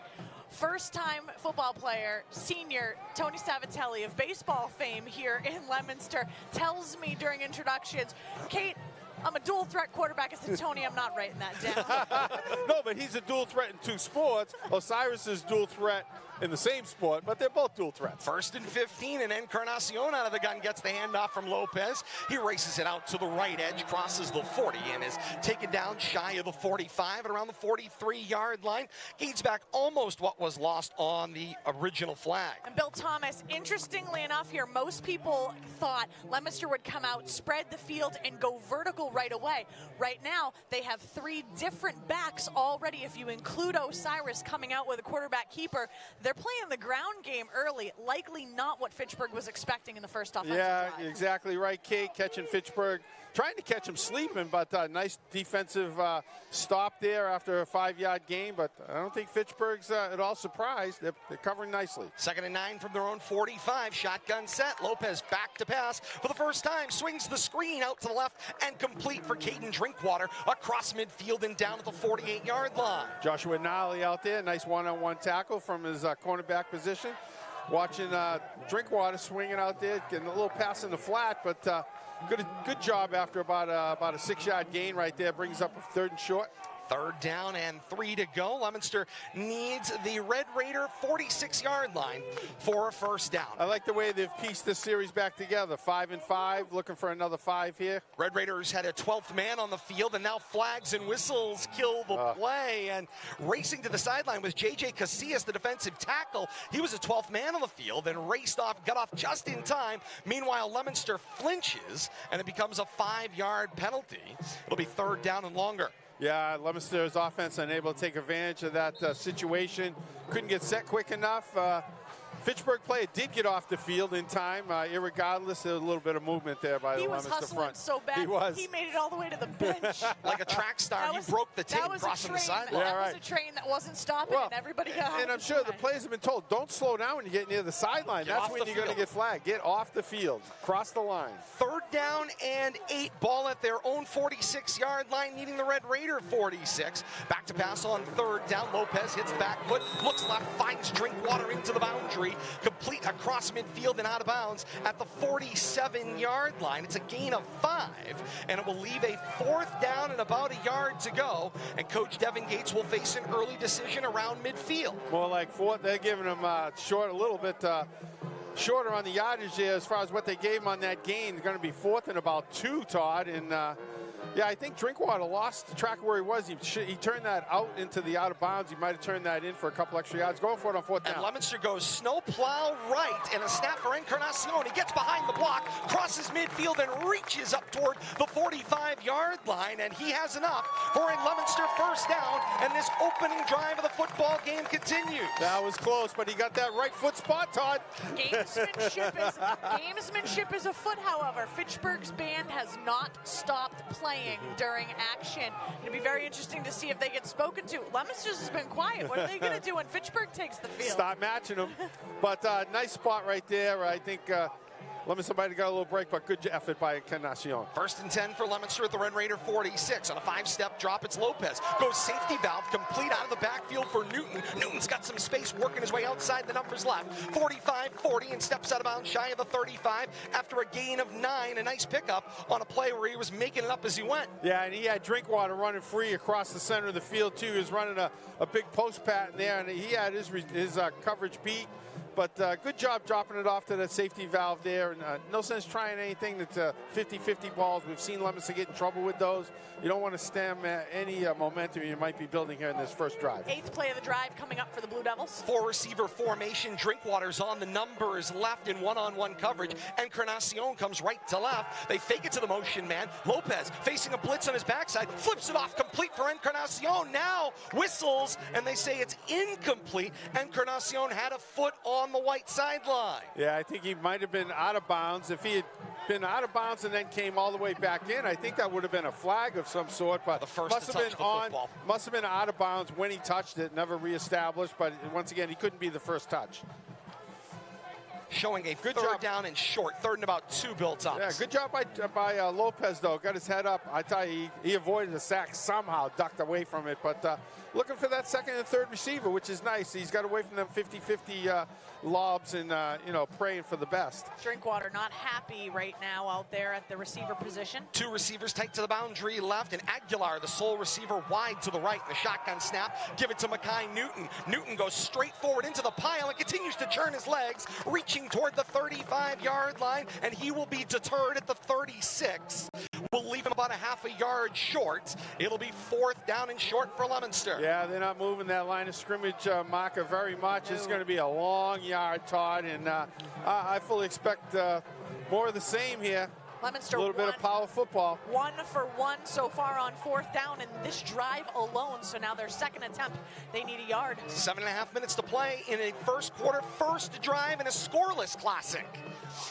[SPEAKER 1] First-time football player, senior Tony Savatelli of baseball fame here in Leominster tells me during introductions, Kate, I'm a dual threat quarterback. I said, Tony, I'm not writing that down.
[SPEAKER 2] No, but he's a dual threat in 2 sports. Osiris is dual threat in the same sport, but they're both dual threats.
[SPEAKER 3] 1st and 15, and Encarnacion out of the gun gets the handoff from Lopez. He races it out to the right edge, crosses the 40, and is taken down shy of the 45 at around the 43-yard line. Gains back almost what was lost on the original flag.
[SPEAKER 1] And Bill Thomas, interestingly enough here, most people thought Leominster would come out, spread the field, and go vertical right away. Right now, they have 3 different backs already. If you include Osiris coming out with a quarterback keeper, they're playing the ground game early, likely not what Fitchburg was expecting in the first offensive drive.
[SPEAKER 2] Yeah, exactly right, Kate. Catching Fitchburg, trying to catch him sleeping, but nice defensive stop there after a 5-yard gain. But I don't think Fitchburg's at all surprised. They're covering nicely.
[SPEAKER 3] 2nd and 9 from their own 45. Shotgun set. Lopez back to pass for the first time. Swings the screen out to the left and complete for Caden Drinkwater across midfield and down to the 48-yard line.
[SPEAKER 2] Joshua Nolly out there. Nice one-on-one tackle from his cornerback position. Watching Drinkwater swinging out there, getting a little pass in the flat, but good job after about a 6-yard gain right there. Brings up a 3rd and short.
[SPEAKER 3] 3rd down and 3 to go. Leominster needs the Red Raider 46-yard line for a 1st down.
[SPEAKER 2] I like the way they've pieced this series back together. 5 and 5, looking for another 5 here.
[SPEAKER 3] Red Raiders had a 12th man on the field, and now flags and whistles kill the play. And racing to the sideline was J.J. Casillas, the defensive tackle. He was a 12th man on the field and raced off, got off just in time. Meanwhile, Leominster flinches, and it becomes a 5-yard penalty. It'll be 3rd down and longer.
[SPEAKER 2] Yeah, Leominster's offense unable to take advantage of that situation. Couldn't get set quick enough. Fitchburg player did get off the field in time. Irregardless, there was a little bit of movement there by the Leominster front.
[SPEAKER 1] He was hustling so bad.
[SPEAKER 2] He was.
[SPEAKER 1] He made it all the way to the bench.
[SPEAKER 3] Like a track star, he broke the tape crossing the sideline.
[SPEAKER 1] That was a train that wasn't stopping, and everybody got off.
[SPEAKER 2] And I'm sure the players have been told, don't slow down when you get near the sideline. That's when you're going to get flagged. Get off the field. Cross the line.
[SPEAKER 3] 3rd down and 8. Ball at their own 46-yard line, needing the Red Raider 46. Back to pass on 3rd down. Lopez hits the back foot, looks left, finds Drinkwater into the boundary. Complete across midfield and out of bounds at the 47-yard line. It's a gain of 5, and it will leave a 4th down and about a yard to go. And Coach Devin Gates will face an early decision around midfield.
[SPEAKER 2] More like 4th. They're giving them short, a little bit shorter on the yardage there as far as what they gave him on that gain. They're going to be 4th and about 2, Todd. And yeah, I think Drinkwater lost the track where he was. He turned that out into the out of bounds. He might have turned that in for a couple extra yards. Going for it on 4th down.
[SPEAKER 3] And Leominster goes snowplow right, and a snap for Encarnacion. He gets behind the block, crosses midfield, and reaches up toward the 45-yard line, and he has enough for a Leominster 1st down, and this opening drive of the football game continues.
[SPEAKER 2] That was close, but he got that right foot spot, Todd.
[SPEAKER 1] Gamesmanship is afoot, however. Fitchburg's band has not stopped playing during action. It'll be very interesting to see if they get spoken to. Leominster's has been quiet. What are they going to do when Fitchburg takes the field?
[SPEAKER 2] Start matching them. But nice spot right there. I think Leominster might have got a little break, but good effort by Encarnacion.
[SPEAKER 3] 1st and 10 for Leominster at the Red Raider 46. On a 5-step drop, it's Lopez. Goes safety valve, complete out of the backfield for Newton. Newton's got some space, working his way outside the numbers left. 45-40, and steps out of bounds shy of the 35 after a gain of 9. A nice pickup on a play where he was making it up as he went.
[SPEAKER 2] Yeah, and he had Drinkwater running free across the center of the field, too. He was running a big post pattern there, and he had his coverage beat. But good job dropping it off to the safety valve there. And no sense trying anything that's 50-50 balls. We've seen Leominster get in trouble with those. You don't want to stem any momentum you might be building here in this 1st drive.
[SPEAKER 1] 8th play of the drive coming up for the Blue Devils.
[SPEAKER 3] 4-receiver formation. Drinkwater's on the numbers left in one-on-one coverage. Encarnacion comes right to left. They fake it to the motion man. Lopez facing a blitz on his backside. Flips it off complete for Encarnacion. Now whistles, and they say it's incomplete. Encarnacion had a foot on the white sideline.
[SPEAKER 2] Yeah, I think he might have been out of bounds. If he had been out of bounds and then came all the way back in, I think that would have been a flag of some sort. But
[SPEAKER 3] the first must
[SPEAKER 2] have been out of bounds when he touched it, never reestablished. But once again, he couldn't be the first touch.
[SPEAKER 3] Showing a good 3rd down and short. 3rd and about 2, Bill Thomas.
[SPEAKER 2] Yeah, good job by Lopez, though. Got his head up. I tell you, he avoided a sack somehow, ducked away from it. But looking for that 2nd and 3rd receiver, which is nice. He's got away from them 50-50 lobs and, praying for the best.
[SPEAKER 1] Drinkwater not happy right now out there at the receiver position.
[SPEAKER 3] 2 receivers tight to the boundary left, and Aguilar, the sole receiver, wide to the right. The shotgun snap, give it to Makai Newton. Newton goes straight forward into the pile and continues to churn his legs, reaching toward the 35-yard line, and he will be deterred at the 36. We'll leave him about a half a yard short. It'll be 4th down and short for Leominster.
[SPEAKER 2] Yeah, they're not moving that line of scrimmage marker very much. It's going to be a long yard, Todd, and I fully expect more of the same here.
[SPEAKER 1] Leominster
[SPEAKER 2] a little bit of power football.
[SPEAKER 1] 1 for 1 so far on 4th down in this drive alone. So now their 2nd attempt, they need a yard.
[SPEAKER 3] 7.5 minutes to play in a 1st quarter, 1st drive in a scoreless classic.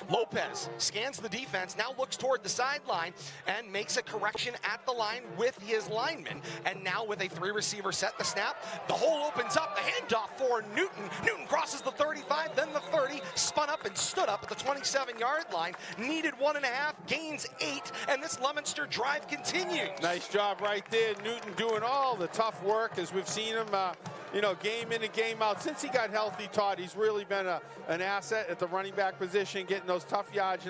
[SPEAKER 3] Lopez scans the defense, now looks toward the sideline and makes a correction at the line with his lineman. And now with a 3-receiver set, the snap, the hole opens up, the handoff for Newton. Newton crosses the 35, then the 30, spun up and stood up at the 27-yard line. Needed 1.5, gains 8, and this Leominster drive continues.
[SPEAKER 2] Nice job right there. Newton doing all the tough work as we've seen him, game in and game out. Since he got healthy, Todd, he's really been an asset at the running back position, getting those tough yards.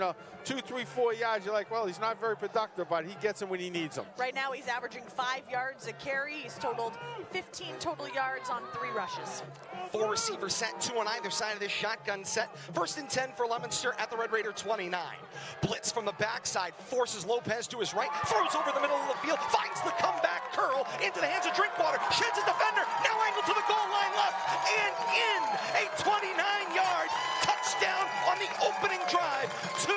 [SPEAKER 2] 2, 3, 4 yards. You're like, well, he's not very productive, but he gets them when he needs them.
[SPEAKER 1] Right now, he's averaging 5 yards a carry. He's totaled 15 total yards on 3 rushes.
[SPEAKER 3] 4 receivers set, 2 on either side of this shotgun set. 1st and 10 for Leominster at the Red Raider 29. Blitz from the backside, forces Lopez to his right, throws over the middle of the field, finds the comeback curl into the hands of Drinkwater, sheds a defender, now angled to the goal line left, and in a 29-yard touchdown on the opening drive. 2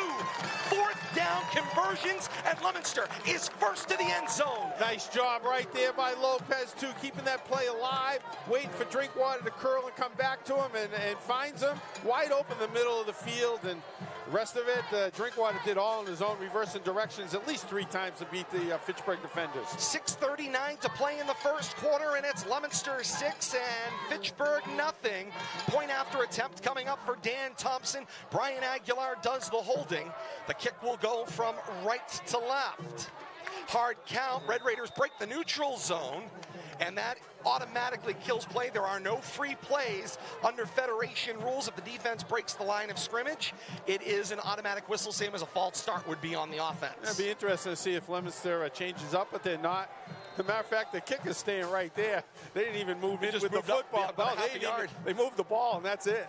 [SPEAKER 3] 4th down conversions, and Leominster is first to the end zone.
[SPEAKER 2] Nice job right there by Lopez, too, keeping that play alive, waiting for Drinkwater to curl and come back to him, and finds him wide open in the middle of the field. And the rest of it, Drinkwater did all in his own reversing directions at least 3 times to beat the Fitchburg defenders.
[SPEAKER 3] 6:39 to play in the first quarter, and it's Leominster 6 and Fitchburg nothing. Point after attempt coming up for Dan Thompson. Brian Aguilar does the holding. The kick will go from right to left. Hard count. Red Raiders break the neutral zone, and that automatically kills play. There are no free plays under Federation rules. If the defense breaks the line of scrimmage, it is an automatic whistle, same as a false start would be on the offense.
[SPEAKER 2] It'd be interesting to see if Leominster changes up, but they're not. As a matter of fact, the kick is staying right there. They didn't even move in with the football. No, they moved the ball, and that's it.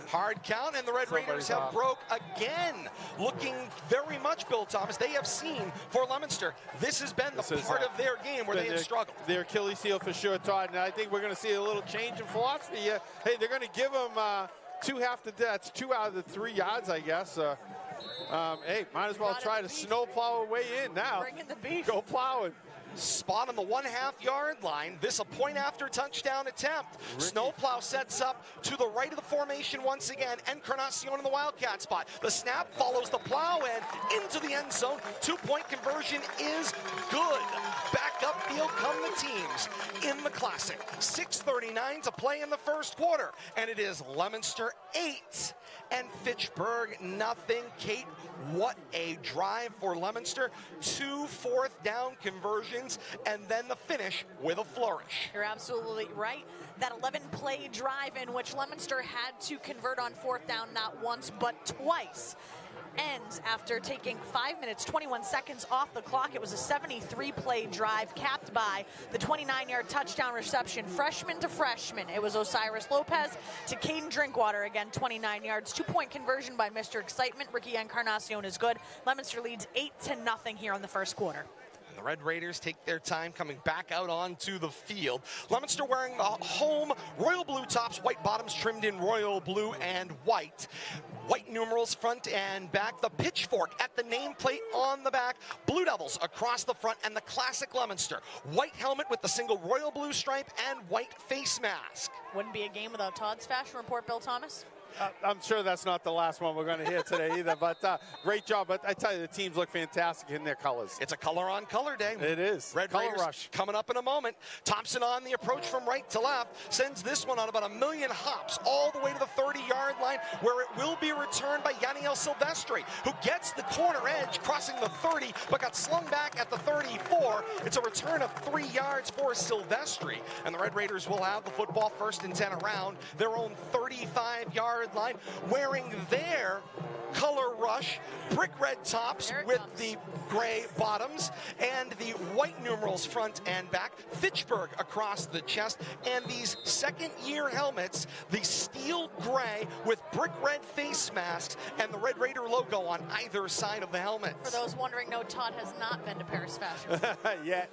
[SPEAKER 3] Hard count, and the Red Raiders have broke again. Looking very much, Bill Thomas, they have seen for Leominster, this has been the part of their game where they have struggled.
[SPEAKER 2] Their Achilles heel for sure, Todd, and I think we're going to see a little change in philosophy. Hey, they're going to give them 2 that's 2 out of the 3 yards, I guess. Hey, might as well try to snowplow our way in now.
[SPEAKER 1] Bring in the beef.
[SPEAKER 2] Go plowing.
[SPEAKER 3] Spot on the 1/2 yard line. This a point after touchdown attempt. Snowplow sets up to the right of the formation once again. Encarnacion in the Wildcat spot. The snap follows the plow and into the end zone. 2-point conversion is good. Back upfield come the teams in the Classic. 6:39 to play in the first quarter. And it is Leominster 8 and Fitchburg nothing. Kate, what a drive for Leominster. 2 4th down conversions, and then the finish with a flourish.
[SPEAKER 1] You're absolutely right. That 11-play drive in which Leominster had to convert on 4th down not once but twice ends after taking 5 minutes, 21 seconds off the clock. It was a 73-play drive capped by the 29-yard touchdown reception, freshman to freshman. It was Osiris Lopez to Caden Drinkwater, again 29 yards. 2-point conversion by Mr. Excitement. Ricky Encarnacion is good. Leominster leads 8-0 here in the first quarter.
[SPEAKER 3] The Red Raiders take their time coming back out onto the field. Leominster wearing the home royal blue tops, white bottoms trimmed in royal blue and white. White numerals front and back. The pitchfork at the nameplate on the back. Blue Devils across the front, and the classic Leominster. White helmet with the single royal blue stripe and white face mask.
[SPEAKER 1] Wouldn't be a game without Todd's fashion report, Bill Thomas.
[SPEAKER 2] I'm sure that's not the last one we're going to hear today either, but great job. But I tell you, the teams look fantastic in their colors.
[SPEAKER 3] It's a color-on-color day.
[SPEAKER 2] It is.
[SPEAKER 3] Red
[SPEAKER 2] Color
[SPEAKER 3] Raiders
[SPEAKER 2] rush.
[SPEAKER 3] coming up in a moment. Thompson on the approach from right to left. Sends this one on about 1,000,000 hops all the way to the 30-yard line, where it will be returned by Yaniel Silvestri, who gets the corner edge crossing the 30, but got slung back at the 34. It's a return of 3 yards for Silvestri, and the Red Raiders will have the football 1st and 10 around their own 35-yard line, wearing their color rush brick red tops with the gray bottoms and the white numerals front and back. Fitchburg across the chest, and these second-year helmets, the steel gray with brick red face masks and the Red Raider logo on either side of the helmet.
[SPEAKER 1] For those wondering, no, Todd has not been to Paris Fashion.
[SPEAKER 2] Yet.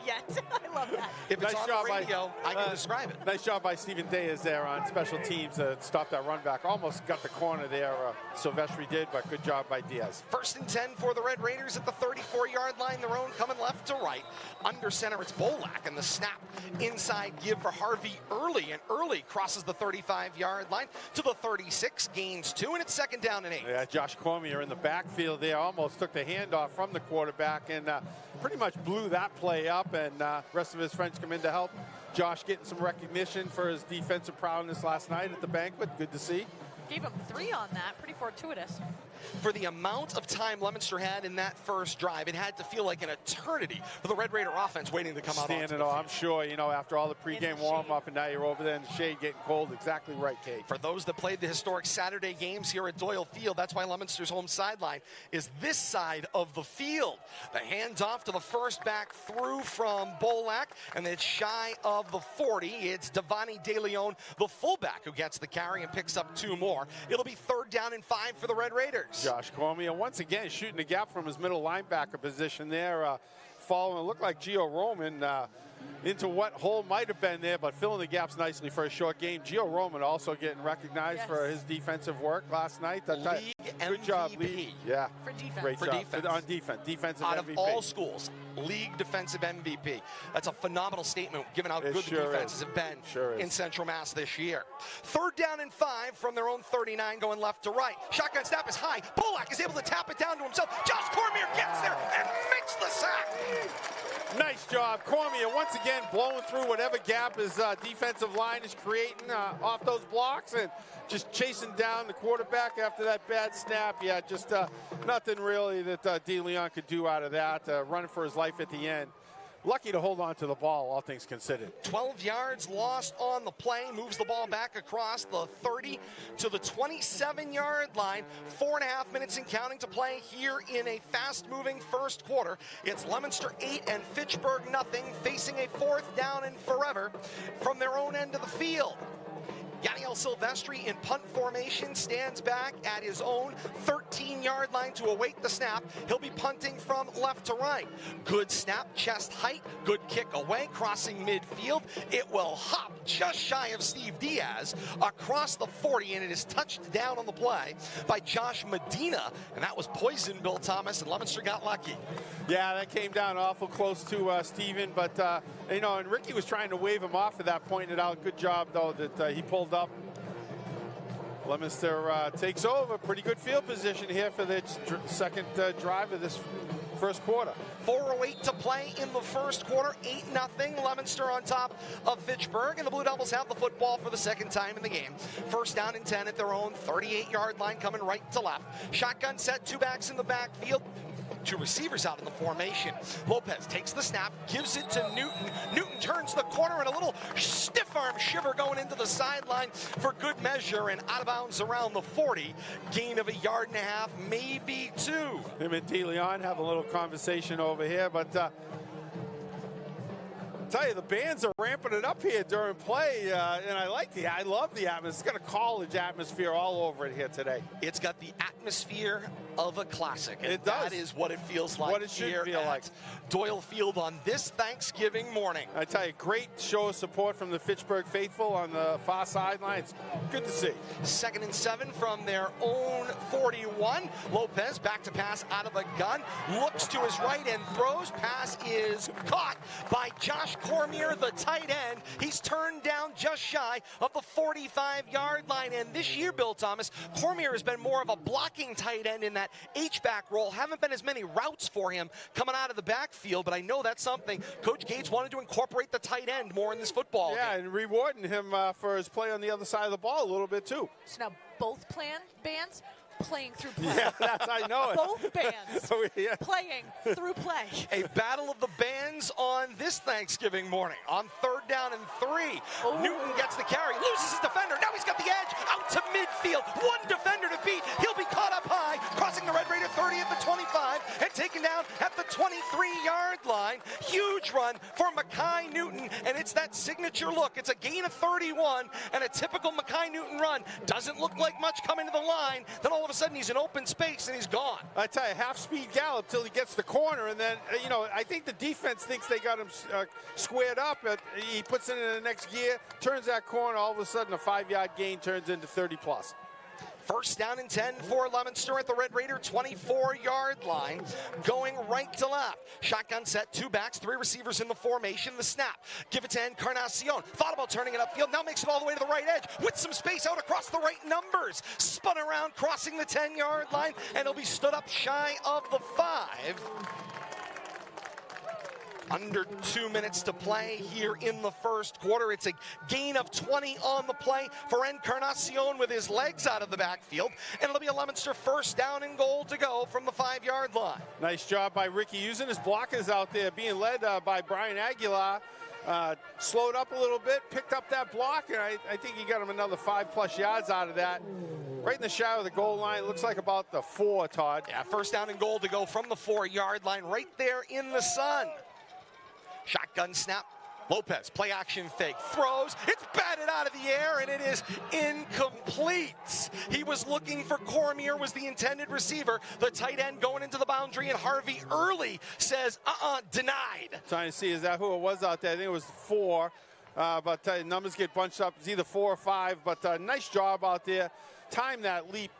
[SPEAKER 1] Yet. I love that.
[SPEAKER 3] If it's on the radio, I can describe it.
[SPEAKER 2] Nice job by Stephen Diaz there on special teams to stop that run back. Almost got the corner there. Silvestri did, but good job by Diaz.
[SPEAKER 3] 1st and 10 for the Red Raiders at the 34-yard line. Their own coming left to right. Under center, it's Bolak, and the snap inside give for Harvey Early, and Early crosses the 35-yard line to the 36, gains 2, and it's 2nd down and 8.
[SPEAKER 2] Yeah, Josh Cormier in the backfield there almost took the handoff from the quarterback and pretty much blew that play up, and rest of his friends come in to help. Josh getting some recognition for his defensive prowess last night at the banquet. Good to see.
[SPEAKER 1] Gave him 3 on that. Pretty fortuitous.
[SPEAKER 3] for the amount of time Leominster had in that first drive, it had to feel like an eternity for the Red Raider offense waiting to come out onto the field.
[SPEAKER 2] I'm sure, after all the pregame warm-up, and now you're over there in the shade getting cold. Exactly right, Kate.
[SPEAKER 3] For those that played the historic Saturday games here at Doyle Field, that's why Leominster's home sideline is this side of the field. The handoff to the first back through from Bolak, and it's shy of the 40. It's Devani De Leon, the fullback, who gets the carry and picks up 2 more. It'll be 3rd down and 5 for the Red Raiders.
[SPEAKER 2] Josh Cormier once again shooting the gap from his middle linebacker position there, following, looked like Gio Roman into what hole might have been there, but filling the gaps nicely for a short game. Gio Roman also getting recognized for his defensive work last night.
[SPEAKER 3] League
[SPEAKER 2] good
[SPEAKER 3] MVP.
[SPEAKER 2] job, League. Yeah.
[SPEAKER 1] For defense.
[SPEAKER 2] Great
[SPEAKER 3] for
[SPEAKER 2] job.
[SPEAKER 3] defense.
[SPEAKER 2] On defense. Defensive
[SPEAKER 3] Out
[SPEAKER 2] MVP.
[SPEAKER 3] of all schools, league defensive MVP. That's a phenomenal statement given how good the defenses have been in Central Mass this year. 3rd down and 5 from their own 39 going left to right. Shotgun snap is high. Bolak is able to tap it down to himself. Josh Cormier gets there and makes the sack.
[SPEAKER 2] Nice job. Cormier once again blowing through whatever gap his defensive line is creating off those blocks and just chasing down the quarterback after that bad snap. Yeah, just nothing really that De Leon could do out of that. Running for his life at the end. Lucky to hold on to the ball, all things considered.
[SPEAKER 3] 12 yards lost on the play. Moves the ball back across the 30 to the 27-yard line. 4.5 minutes and counting to play here in a fast-moving first quarter. It's Leominster 8 and Fitchburg 0, facing a 4th down and forever from their own end of the field. Yaniel Silvestri in punt formation stands back at his own 13-yard line to await the snap. He'll be punting from left to right. Good snap, chest height, good kick away, crossing midfield. It will hop just shy of Steve Diaz across the 40, and it is touched down on the play by Josh Medina, and that was poison, Bill Thomas, and Leominster got lucky.
[SPEAKER 2] Yeah, that came down awful close to Steven, but, and Ricky was trying to wave him off at that, pointed out. Good job, though, that he pulled up. Leominster takes over. Pretty good field position here for the second drive of this first quarter.
[SPEAKER 3] 4:08 to play in the first quarter. 8-0. Leominster on top of Fitchburg, and the Blue Devils have the football for the second time in the game. 1st down and 10 at their own 38-yard line, coming right to left. Shotgun set, 2 backs in the backfield. 2 receivers out in the formation. Lopez takes the snap, gives it to Newton. Newton turns the corner, and a little stiff arm shiver going into the sideline for good measure, and out of bounds around the 40. Gain of 1.5 yards, maybe 2.
[SPEAKER 2] Him and De Leon have a little conversation over here, but tell you, the bands are ramping it up here during play, and I love the atmosphere. It's got a college atmosphere all over it here today.
[SPEAKER 3] It's got the atmosphere of a classic, and
[SPEAKER 2] it does.
[SPEAKER 3] That is what it feels like.
[SPEAKER 2] What it should feel like.
[SPEAKER 3] Doyle Field on this Thanksgiving morning.
[SPEAKER 2] I tell you, great show of support from the Fitchburg faithful on the far sideline. It's good to see.
[SPEAKER 3] 2nd and 7 from their own 41. Lopez back to pass out of the gun, looks to his right and throws. Pass is caught by Josh Cormier, the tight end. He's turned down just shy of the 45-yard line, and this year, Bill Thomas, Cormier has been more of a blocking tight end in that H-back role. Haven't been as many routes for him coming out of the backfield, but I know that's something Coach Gates wanted to incorporate the tight end more in this football game.
[SPEAKER 2] And rewarding him for his play on the other side of the ball a little bit too.
[SPEAKER 1] So now both bands playing through play.
[SPEAKER 2] Yeah, I know it.
[SPEAKER 1] Both bands playing through play.
[SPEAKER 3] A battle of the bands on this Thanksgiving morning. On 3rd down and 3. Ooh. Newton gets the carry, loses his defender. Now he's got the edge out to midfield. 1 defender to beat. He'll be caught up high, crossing the Red Raider 30 at the 25 and taken down at the 23-yard line. Huge run for Mackay Newton, and it's that signature look. It's a gain of 31 and a typical Mackay Newton run. Doesn't look like much coming to the line. Then all of a sudden he's in open space and he's gone.
[SPEAKER 2] I tell you, half-speed gallop till he gets the corner, and then, I think the defense thinks they got him squared up. He puts it in the next gear, turns that corner, all of a sudden a 5-yard gain turns into 30-plus.
[SPEAKER 3] 1st down and 10 for Leominster at the Red Raider 24-yard line, going right to left. Shotgun set, 2 backs, 3 receivers in the formation. The snap, give it to Encarnacion. Thought about turning it upfield, now makes it all the way to the right edge with some space out across the right numbers. Spun around, crossing the 10-yard line, and he'll be stood up shy of the 5. Under 2 minutes to play here in the first quarter. It's a gain of 20 on the play for Encarnacion with his legs out of the backfield. And it'll be a Leominster first down and goal to go from the 5-yard line.
[SPEAKER 2] Nice job by Ricky using his blockers out there, being led by Brian Aguilar. Slowed up a little bit, picked up that block, and I think he got him another 5+ yards out of that. Right in the shadow of the goal line. It looks like about the 4, Todd.
[SPEAKER 3] Yeah, first down and goal to go from the 4-yard line, right there in the sun. Shotgun snap. Lopez, play action fake, throws, it's batted out of the air, and it is incomplete. He was looking for Cormier, was the intended receiver. The tight end going into the boundary, and Harvey early says, denied.
[SPEAKER 2] Trying to see, is that who it was out there? I think it was 4, but numbers get bunched up. It's either 4 or 5, but nice job out there. Time that leap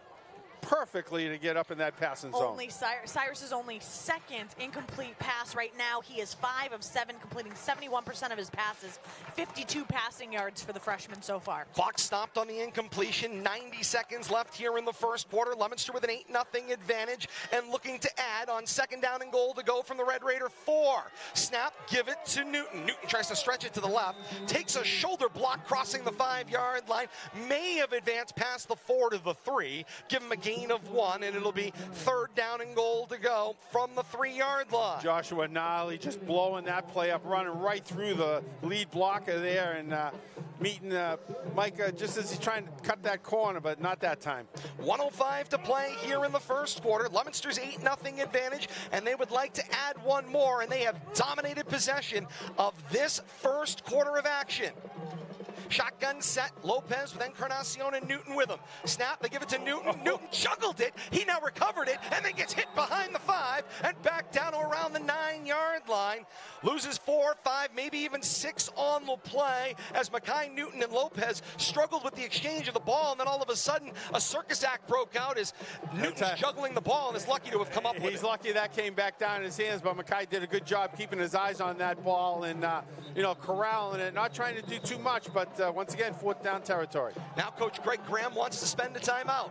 [SPEAKER 2] perfectly to get up in that passing zone.
[SPEAKER 1] Cyrus's only second incomplete pass right now. He is 5 of 7, completing 71% of his passes. 52 passing yards for the freshman so far.
[SPEAKER 3] Clock stopped on the incompletion. 90 seconds left here in the first quarter. Leominster with an 8-0 advantage and looking to add on second down and goal to go from the Red Raider 4. Snap, give it to Newton. Newton tries to stretch it to the left. Takes a shoulder block crossing the 5-yard line. May have advanced past the 4 to the 3. Give him a gain of 1, and it'll be third down and goal to go from the 3-yard line.
[SPEAKER 2] Joshua Nolly just blowing that play up, running right through the lead blocker there, and meeting Micah just as he's trying to cut that corner, but not that time.
[SPEAKER 3] 1:05 to play here in the first quarter. Leominster's 8-0 advantage, and they would like to add one more, and they have dominated possession of this first quarter of action. Shotgun set, Lopez with Encarnacion and Newton with him. Snap, they give it to Newton. Newton juggled it. He now recovered it and then gets hit behind the 5 and back down to around the 9-yard line. Loses 4, 5, maybe even 6 on the play as Mackay, Newton, and Lopez struggled with the exchange of the ball, and then all of a sudden a circus act broke out as Newton's juggling the ball and is lucky to have come up with it.
[SPEAKER 2] He's lucky that came back down in his hands, but Mackay did a good job keeping his eyes on that ball and, corralling it, not trying to do too much, but once again, 4th down territory.
[SPEAKER 3] Now Coach Greg Graham wants to spend a timeout.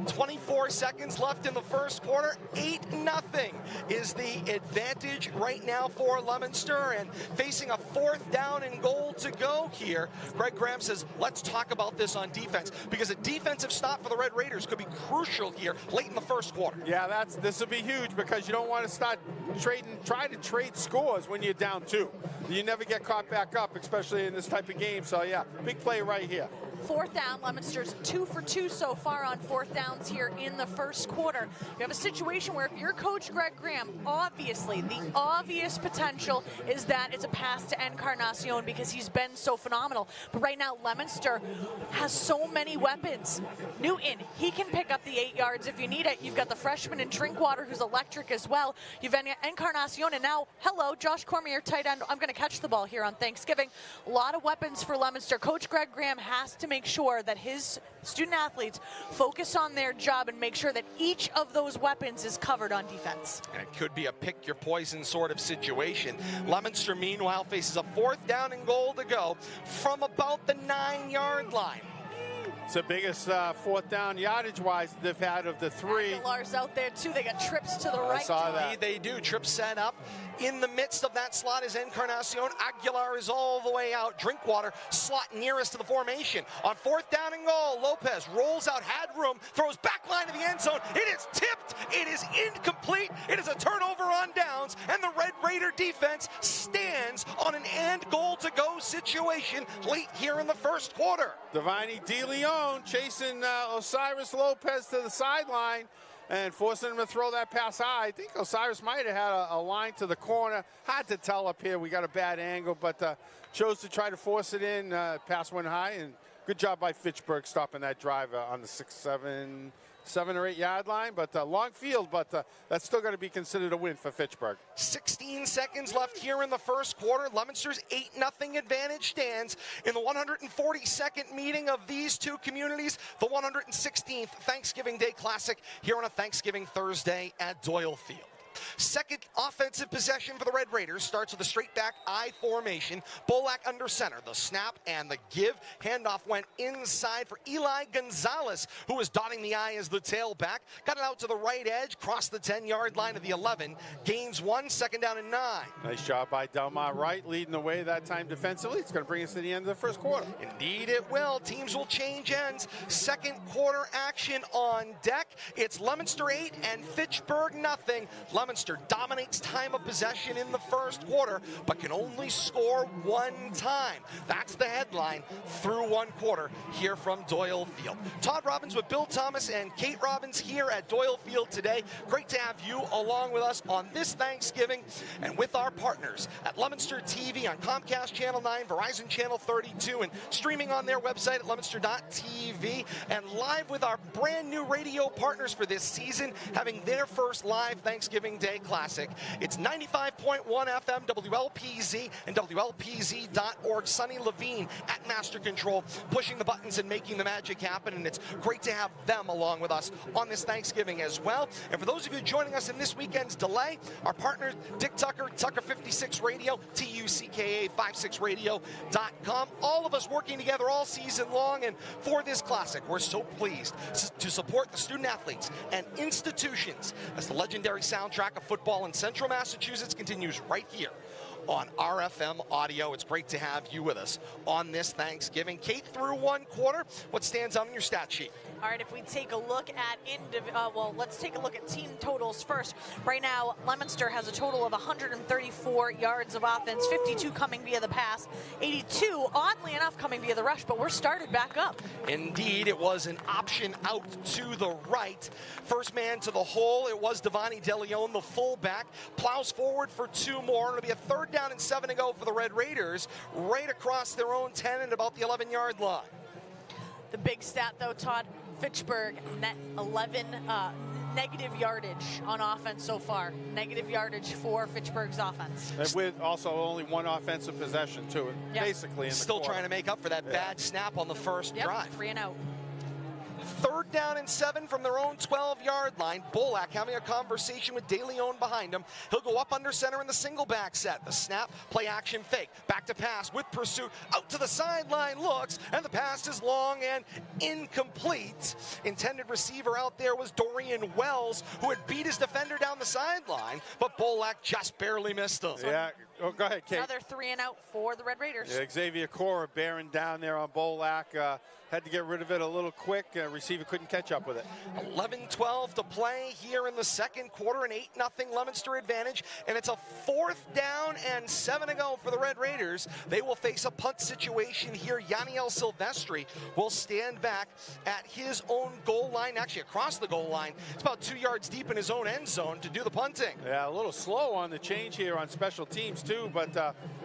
[SPEAKER 3] 24 seconds left in the first quarter. 8-0 is the advantage right now for Leominster, and facing a 4th down and goal to go here. Greg Graham says, let's talk about this on defense, because a defensive stop for the Red Raiders could be crucial here late in the first quarter.
[SPEAKER 2] Yeah, this will be huge, because you don't want to start try to trade scores when you're down 2. You never get caught back up, especially in this type of game. So yeah, big play right here.
[SPEAKER 1] 4th down, Leominster's 2 for 2 so far on 4th downs here in the first quarter. You have a situation where if you're Coach Greg Graham, obviously the obvious potential is that it's a pass to Encarnacion because he's been so phenomenal. But right now, Leominster has so many weapons. Newton, he can pick up the 8 yards if you need it. You've got the freshman in Drinkwater who's electric as well. You've Encarnacion, and now, hello, Josh Cormier, tight end. I'm going to catch the ball here on Thanksgiving. A lot of weapons for Leominster. Coach Greg Graham has to make sure that his student athletes focus on their job and make sure that each of those weapons is covered on defense.
[SPEAKER 3] And it could be a pick your poison sort of situation. Leominster, meanwhile, faces a 4th down and goal to go from about the 9-yard line.
[SPEAKER 2] It's the biggest 4th down yardage-wise they've had of the 3.
[SPEAKER 1] Aguilar's out there, too. They got trips to the right.
[SPEAKER 2] I saw that.
[SPEAKER 3] They do. Trip set up. In the midst of that slot is Encarnacion. Aguilar is all the way out. Drinkwater, slot nearest to the formation. On 4th down and goal, Lopez rolls out, had room, throws back line to the end zone. It is tipped. It is incomplete. It is a turnover on downs, and the Red Raider defense stands on an and goal to go situation late here in the first quarter.
[SPEAKER 2] Devine De Leon chasing Osiris Lopez to the sideline and forcing him to throw that pass high. I think Osiris might have had a line to the corner. Hard to tell up here. We got a bad angle, but chose to try to force it in. Pass went high, and good job by Fitchburg stopping that drive on the 7 or 8 yard line, but long field, but that's still going to be considered a win for Fitchburg.
[SPEAKER 3] 16 seconds left here in the first quarter. Leominster's 8-0 advantage stands in the 142nd meeting of these two communities, the 116th Thanksgiving Day Classic here on a Thanksgiving Thursday at Doyle Field. Second offensive possession for the Red Raiders starts with a straight back I formation. Bolak under center. The snap and the give. Handoff went inside for Eli Gonzalez, who was dotting the I as the tailback. Got it out to the right edge, crossed the 10-yard line of the 11. Gains 1, second down and 9.
[SPEAKER 2] Nice job by Delmont Wright, leading the way that time defensively. It's going to bring us to the end of the first quarter.
[SPEAKER 3] Indeed it will. Teams will change ends. Second quarter action on deck. It's Leominster 8 and Fitchburg nothing. Leominster dominates time of possession in the first quarter, but can only score one time. That's the headline through one quarter here from Doyle Field. Todd Robbins with Bill Thomas and Kate Robbins here at Doyle Field today. Great to have you along with us on this Thanksgiving and with our partners at Leominster TV on Comcast Channel 9, Verizon Channel 32, and streaming on their website at leominster.tv, and live with our brand new radio partners for this season, having their first live Thanksgiving Day Classic. It's 95.1 FM WLPZ and WLPZ.org. Sonny Levine at Master Control, pushing the buttons and making the magic happen, and it's great to have them along with us on this Thanksgiving as well. And for those of you joining us in this weekend's delay, our partner Dick Tucker, Tucker 56 Radio, TUCKA56radio.com, all of us working together all season long, and for this classic, we're so pleased to support the student athletes and institutions as the legendary soundtrack of football in Central Massachusetts continues right here on RFM Audio. It's great to have you with us on this Thanksgiving. Kate, through one quarter, what stands out on your stat sheet?
[SPEAKER 1] All right, if we take a look at let's take a look at team totals first. Right now, Leominster has a total of 134 yards of offense, 52 coming via the pass, 82, oddly enough, coming via the rush, but we're started back up.
[SPEAKER 3] Indeed, it was an option out to the right. First man to the hole, it was Devani DeLeon, the fullback, plows forward for two more. It'll be a third down and 7 to go for the Red Raiders, right across their own 10 at about the 11-yard line.
[SPEAKER 1] The big stat, though, Todd, Fitchburg, net 11 negative yardage on offense so far. Negative yardage for Fitchburg's offense.
[SPEAKER 2] And with also only one offensive possession, too, basically in the
[SPEAKER 3] Still
[SPEAKER 2] quarter.
[SPEAKER 3] trying to make up for that bad snap on the first drive.
[SPEAKER 1] 3 and out.
[SPEAKER 3] Third down and 7 from their own 12-yard line. Bolak having a conversation with DeLeon behind him. He'll go up under center in the single back set. The snap, play action fake. Back to pass with pursuit. Out to the sideline looks, and the pass is long and incomplete. Intended receiver out there was Dorian Wells, who had beat his defender down the sideline, but Bolak just barely missed him.
[SPEAKER 2] Yeah. Oh, go ahead, Kate.
[SPEAKER 1] Another 3 and out for the Red Raiders.
[SPEAKER 2] Yeah, Xavier Cora bearing down there on Bolak. Had to get rid of it a little quick. Receiver couldn't catch up with it.
[SPEAKER 3] 11-12 to play here in the second quarter, an 8-0 Leominster advantage, and it's a fourth down and 7 to go for the Red Raiders. They will face a punt situation here. Yaniel Silvestri will stand back at his own goal line, actually across the goal line. It's about 2 yards deep in his own end zone to do the punting.
[SPEAKER 2] Yeah, a little slow on the change here on special teams too, but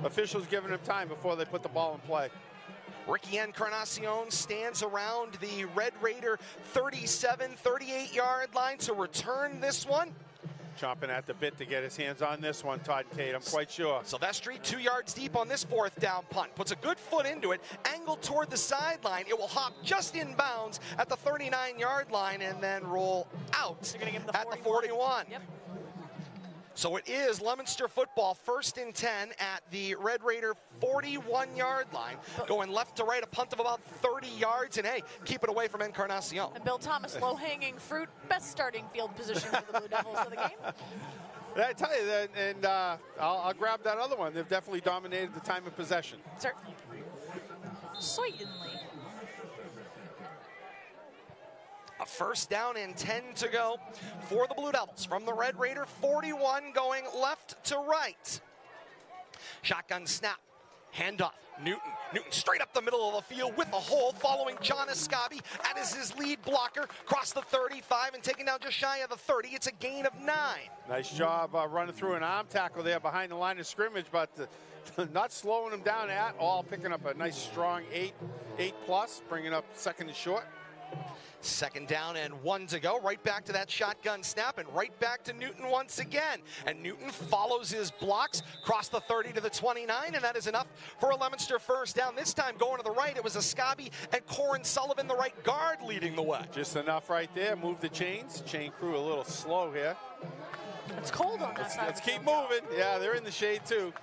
[SPEAKER 2] officials giving him time before they put the ball in play.
[SPEAKER 3] Ricky Encarnacion stands around the Red Raider 37, 38-yard line to return this one.
[SPEAKER 2] Chomping at the bit to get his hands on this one, Todd and Kate, I'm quite sure.
[SPEAKER 3] Silvestri 2 yards deep on this fourth down punt. Puts a good foot into it, angled toward the sideline. It will hop just in bounds at the 39-yard line and then roll out at the 41.
[SPEAKER 1] Yep.
[SPEAKER 3] So it is Leominster football, 1st and 10 at the Red Raider 41-yard line. Going left to right, a punt of about 30 yards, and hey, keep it away from Encarnacion.
[SPEAKER 1] And Bill Thomas, low-hanging fruit, best starting field position for the Blue Devils of the game.
[SPEAKER 2] I tell you that, and I'll grab that other one. They've definitely dominated the time of possession.
[SPEAKER 1] Certainly.
[SPEAKER 3] A first down and 10 to go for the Blue Devils from the Red Raider 41, going left to right. Shotgun snap, handoff. Newton straight up the middle of the field with a hole, following John Escabi as his lead blocker, across the 35 and taking down just shy of the 30. It's a gain of 9.
[SPEAKER 2] Nice job running through an arm tackle there behind the line of scrimmage, but not slowing him down at all, picking up a nice strong 8+, bringing up second and short.
[SPEAKER 3] Second down and 1 to go. Right back to that shotgun snap and right back to Newton once again. And Newton follows his blocks, across the 30 to the 29, and that is enough for a Leominster first down. This time going to the right, it was Escabi and Corin Sullivan, the right guard, leading the way.
[SPEAKER 2] Just enough right there. Move the chains. Chain crew a little slow here.
[SPEAKER 1] It's cold on that side.
[SPEAKER 2] Let's keep moving. Yeah, they're in the shade too.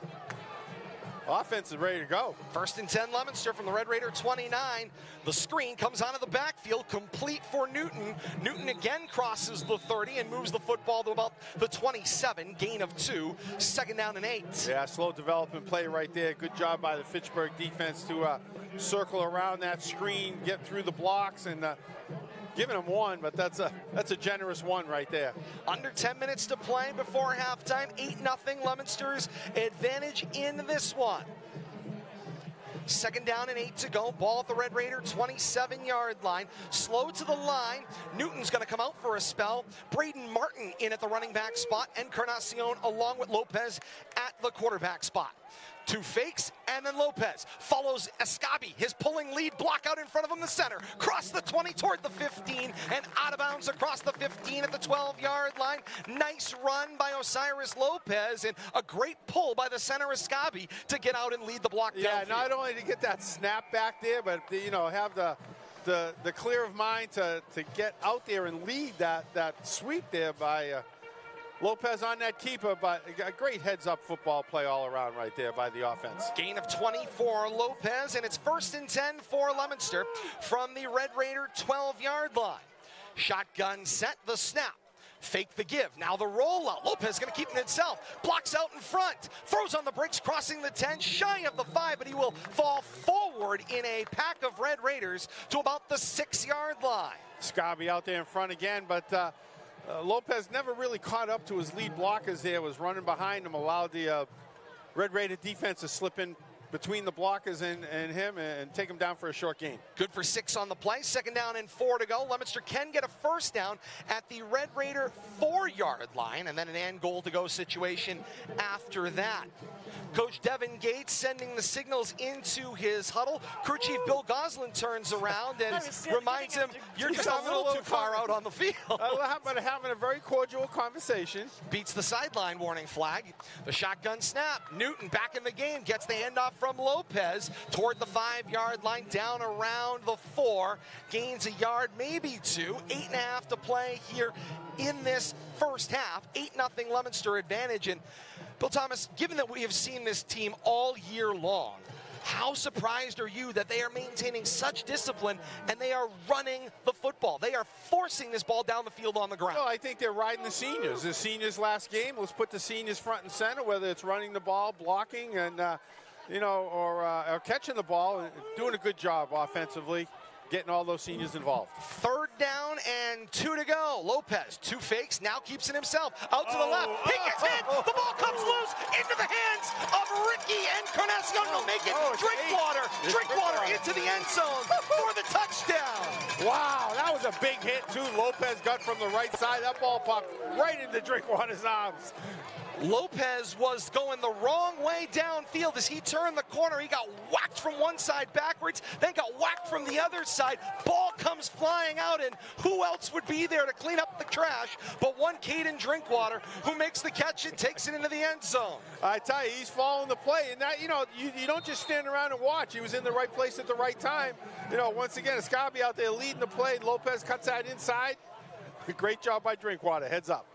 [SPEAKER 2] Offense is ready to go.
[SPEAKER 3] 1st and 10, Leominster from the Red Raider 29. The screen comes onto the backfield, complete for Newton. Newton again crosses the 30 and moves the football to about the 27, gain of 2, 2nd down and 8.
[SPEAKER 2] Yeah, slow development play right there. Good job by the Fitchburg defense to circle around that screen, get through the blocks, and giving them 1, but that's a generous 1 right there.
[SPEAKER 3] Under 10 minutes to play before halftime. 8-0 Leominster's advantage in this one. 2nd down and 8 to go. Ball at the Red Raider 27-yard line. Slow to the line. Newton's going to come out for a spell. Braden Martin in at the running back spot. Encarnacion along with Lopez at the quarterback spot. 2 fakes, and then Lopez follows Escabi, his pulling lead block out in front of him, the center. Cross the 20 toward the 15, and out of bounds across the 15 at the 12-yard line. Nice run by Osiris Lopez, and a great pull by the center Escabi to get out and lead the block downfield.
[SPEAKER 2] Yeah, not only to get that snap back there, but have the clear of mind to get out there and lead that sweep there by Lopez on that keeper, but a great heads-up football play all around right there by the offense.
[SPEAKER 3] Gain of 20 for Lopez, and it's 1st and 10 for Leominster from the Red Raider 12-yard line. Shotgun set, the snap. Fake the give. Now the rollout. Lopez going to keep it himself. Blocks out in front. Throws on the brakes, crossing the 10, shy of the 5, but he will fall forward in a pack of Red Raiders to about the 6-yard line.
[SPEAKER 2] Scabi out there in front again, but Lopez never really caught up to his lead blockers there, was running behind him, allowed the Red Raider defense to slip in between the blockers and him and take him down for a short gain.
[SPEAKER 3] Good for 6 on the play. 2nd down and 4 to go. Leominster can get a 1st down at the Red Raider 4-yard line, and then an end goal to go situation after that. Coach Devin Gates sending the signals into his huddle. Crew Chief Bill Goslin turns around and reminds him, you're just a little too far out on the field.
[SPEAKER 2] But having a very cordial conversation.
[SPEAKER 3] Beats the sideline warning flag. The shotgun snap. Newton back in the game, gets the handoff from Lopez toward the 5-yard line, down around the 4. Gains a yard, maybe 2. 8.5 to play here in this first half. 8-0 Leominster advantage. And Bill Thomas, given that we have seen this team all year long, how surprised are you that they are maintaining such discipline and they are running the football? They are forcing this ball down the field on the ground.
[SPEAKER 2] No, I think they're riding the seniors. The seniors last game, let's put the seniors front and center, whether it's running the ball, blocking, and or catching the ball, doing a good job offensively, getting all those seniors involved.
[SPEAKER 3] 3rd down and 2 to go. Lopez, 2 fakes, now keeps it himself. Out to the left. He gets hit. The ball comes loose into the hands of Ricky Encarnacion. Will make it. Drinkwater into the end zone for the touchdown.
[SPEAKER 2] Wow, that was a big hit, too. Lopez got from the right side. That ball popped right into Drinkwater's arms.
[SPEAKER 3] Lopez was going the wrong way downfield. As he turned the corner, he got whacked from one side backwards, then got whacked from the other side. Ball comes flying out, and who else would be there to clean up the trash but one Caden Drinkwater, who makes the catch and takes it into the end zone.
[SPEAKER 2] I tell you, he's following the play, and that, you don't just stand around and watch. He was in the right place at the right time. Once again, Escabi out there leading the play. Lopez cuts that inside. Great job by Drinkwater. Heads up.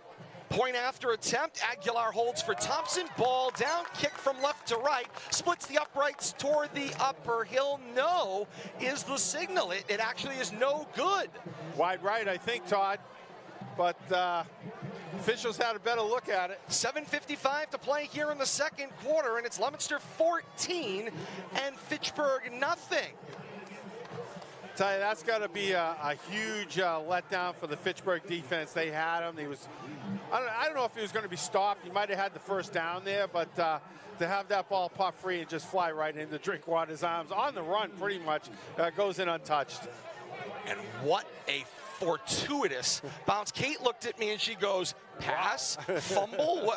[SPEAKER 3] Point after attempt. Aguilar holds for Thompson. Ball down, kick from left to right. Splits the uprights toward the upper hill. No is the signal. It actually is no good.
[SPEAKER 2] Wide right, I think, Todd. But officials had a better look at it.
[SPEAKER 3] 7:55 to play here in the second quarter, and it's Leominster 14 and Fitchburg nothing.
[SPEAKER 2] Tell you, that's got to be a huge letdown for the Fitchburg defense. They had him. I don't know if he was going to be stopped. He might have had the 1st down there, but to have that ball pop free and just fly right into Drinkwater's arms on the run, pretty much goes in untouched.
[SPEAKER 3] And what a fortuitous bounce. Kate looked at me and she goes, pass, fumble.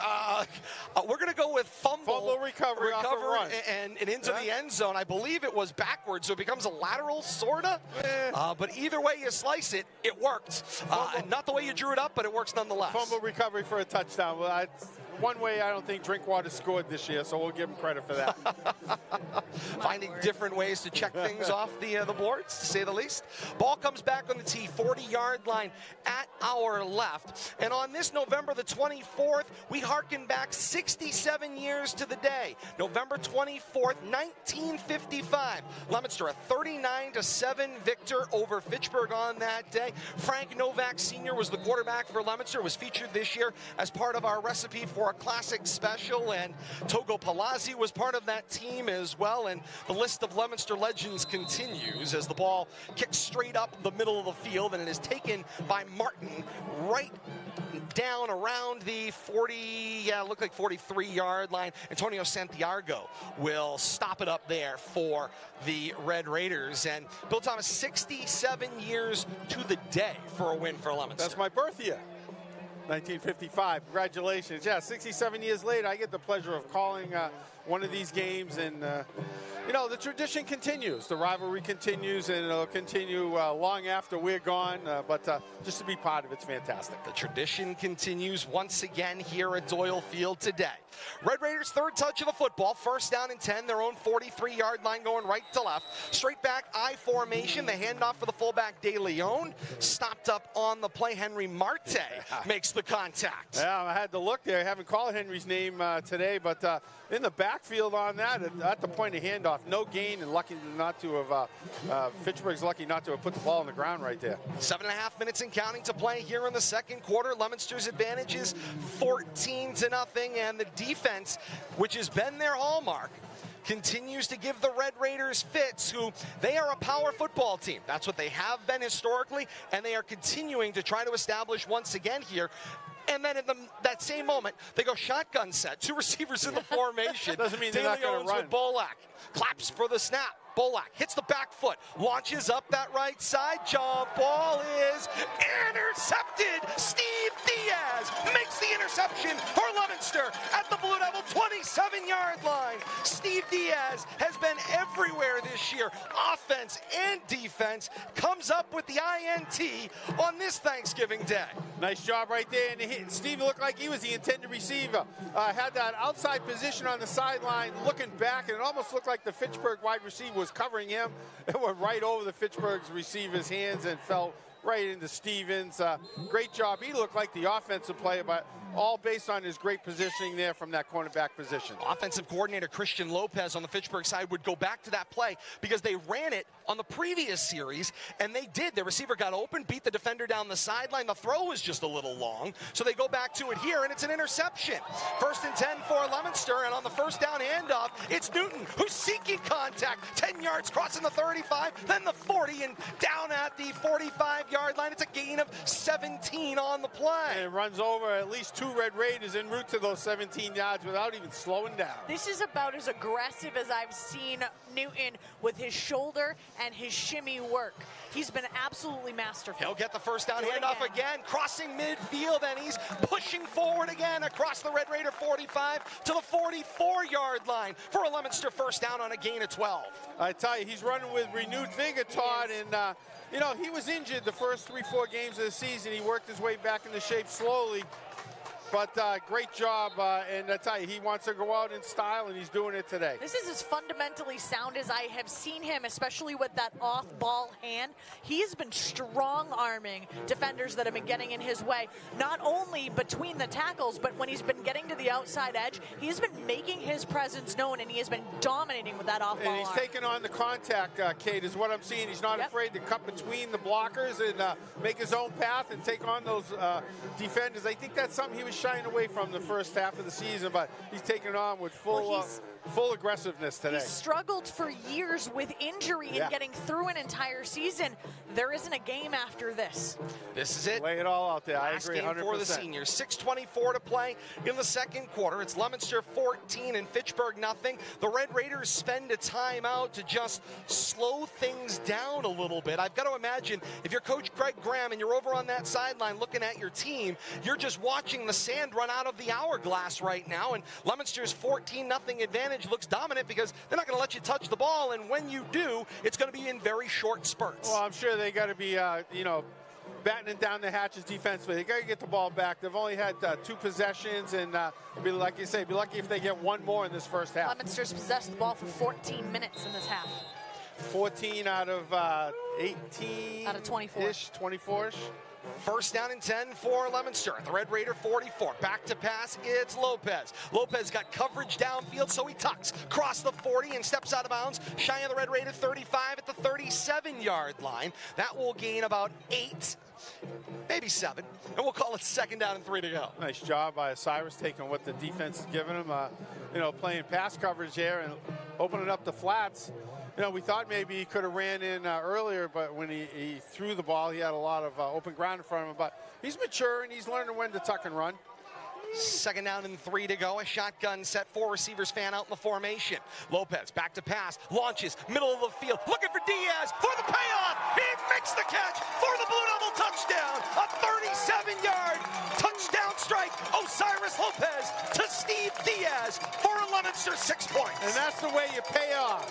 [SPEAKER 3] We're going to go with fumble
[SPEAKER 2] recovery off a run.
[SPEAKER 3] and into the end zone. I believe it was backwards, so it becomes a lateral, sort of. But either way you slice it, it worked. Not the way you drew it up, but it works nonetheless.
[SPEAKER 2] Fumble recovery for a touchdown. Well, one way I don't think Drinkwater scored this year, so we'll give him credit for that.
[SPEAKER 3] Finding different ways to check things off the boards, to say the least. Ball comes back on the tee, 40-yard line at our left. And on this November the 24th, we harken back 67 years to the day. November 24th, 1955. Leominster, a 39-7 victor over Fitchburg on that day. Frank Novak Sr. was the quarterback for Leominster, was featured this year as part of our recipe for a classic special, and Togo Palazzi was part of that team as well. And the list of Leominster legends continues as the ball kicks straight up the middle of the field, and it is taken by Martin right down around the 43-yard line. Antonio Santiago will stop it up there for the Red Raiders. And Bill Thomas, 67 years to the day for a win for Leominster.
[SPEAKER 2] That's my birth year. 1955. Congratulations. Yeah, 67 years later, I get the pleasure of calling one of these games, and you know, the tradition continues. The rivalry continues, and it'll continue long after we're gone, but just to be part of it's fantastic.
[SPEAKER 3] The tradition continues once again here at Doyle Field today. Red Raiders' third touch of the football, first down and 10, their own 43-yard line going right to left. Straight back I formation, the handoff for the fullback De Leon. Stopped up on the play, Henry Marte makes the contact.
[SPEAKER 2] Yeah, I had to look there. I haven't called Henry's name today, but in the backfield on that, at the point of handoff, no gain, and lucky not to have, Fitchburg's lucky not to have put the ball on the ground right there.
[SPEAKER 3] 7.5 minutes and counting to play here in the second quarter. Leominster's advantage is 14-0, and the defense, which has been their hallmark, continues to give the Red Raiders fits, who they are a power football team. That's what they have been historically, and they are continuing to try to establish once again here. And then in that same moment, they go shotgun set. Two receivers in the formation.
[SPEAKER 2] Doesn't mean they're not going to run.
[SPEAKER 3] With Bolak. Claps for the snap. Bolak hits the back foot, launches up that right side. Jump ball is intercepted. Steve Diaz makes the interception for Leominster at the Blue Devil 27-yard line. Steve Diaz has been everywhere this year. Offense and defense, comes up with the INT on this Thanksgiving Day.
[SPEAKER 2] Nice job right there. And Steve looked like he was the intended receiver. Had that outside position on the sideline, looking back, and it almost looked like the Fitchburg wide receiver was covering him. It went right over the Fitchburg's receiver's hands and fell right into Stevens. Great job. He looked like the offensive player, but all based on his great positioning there from that cornerback position.
[SPEAKER 3] Offensive coordinator Christian Lopez on the Fitchburg side would go back to that play because they ran it on the previous series, and they did. The receiver got open, beat the defender down the sideline. The throw was just a little long, so they go back to it here, and it's an interception. 1st and 10 for Leominster, and on the first down handoff, it's Newton who's seeking contact. 10 yards, crossing the 35, then the 40, and down at the 45-yard line. It's a gain of 17 on the play.
[SPEAKER 2] And it runs over at least 2 Red Raiders en route to those 17 yards without even slowing down.
[SPEAKER 1] This is about as aggressive as I've seen Newton with his shoulder and his shimmy work. He's been absolutely masterful.
[SPEAKER 3] He'll get the first down handoff again, crossing midfield, and he's pushing forward again across the Red Raider 45 to the 44-yard line for a Leominster first down on a gain of 12.
[SPEAKER 2] I tell you, he's running with renewed vigor, Todd, and you know, he was injured the first 3-4 games of the season. He worked his way back into shape slowly. But great job, and I tell you, he wants to go out in style, and he's doing it today.
[SPEAKER 1] This is as fundamentally sound as I have seen him, especially with that off-ball hand. He's been strong-arming defenders that have been getting in his way, not only between the tackles, but when he's been getting to the outside edge, he's been making his presence known, and he has been dominating with that off-ball
[SPEAKER 2] And he's taking on the contact, Kate, is what I'm seeing. He's not afraid to cut between the blockers and make his own path and take on those defenders. I think that's something he was shying away from the first half of the season, but he's taking on with full aggressiveness today.
[SPEAKER 1] He struggled for years with injury and getting through an entire season. There isn't a game after this.
[SPEAKER 3] This is it.
[SPEAKER 2] Lay it all out there. I agree 100%.
[SPEAKER 3] Last game for the seniors. 6:24 to play in the second quarter. It's Leominster 14 and Fitchburg nothing. The Red Raiders spend a timeout to just slow things down a little bit. I've got to imagine if you're Coach Greg Graham and you're over on that sideline looking at your team, you're just watching the sand run out of the hourglass right now, and Leominster's 14-0 advantage looks dominant because they're not going to let you touch the ball, and when you do, it's going to be in very short spurts.
[SPEAKER 2] Well, I'm sure they got to be, you know, battening down the hatches defensively. They got to get the ball back. They've only had 2 possessions, and be like you say, be lucky if they get 1 more in this first half.
[SPEAKER 1] Leominster's possessed the ball for 14 minutes in this half.
[SPEAKER 2] 14 out of 18.
[SPEAKER 1] Out of 24-ish.
[SPEAKER 2] 24-ish.
[SPEAKER 3] First down and 10 for Leominster. The Red Raider 44. Back to pass, it's Lopez. Lopez got coverage downfield, so he tucks. Cross the 40 and steps out of bounds. Shy of the Red Raider 35 at the 37-yard line. That will gain about 8, maybe 7. And we'll call it second down and 3 to go.
[SPEAKER 2] Nice job by Osiris taking what the defense is giving him. Playing pass coverage there and opening up the flats. We thought maybe he could have ran in earlier, but when he threw the ball, he had a lot of open ground in front of him. But he's mature, and he's learning when to tuck and run.
[SPEAKER 3] Second down and 3 to go. A shotgun set, 4 receivers fan out in the formation. Lopez back to pass, launches, middle of the field, looking for Diaz for the payoff. He makes the catch for the Blue Devil touchdown. A 37-yard touchdown strike. Osiris Lopez to Steve Diaz for a Leominster 6 points.
[SPEAKER 2] And that's the way you pay off.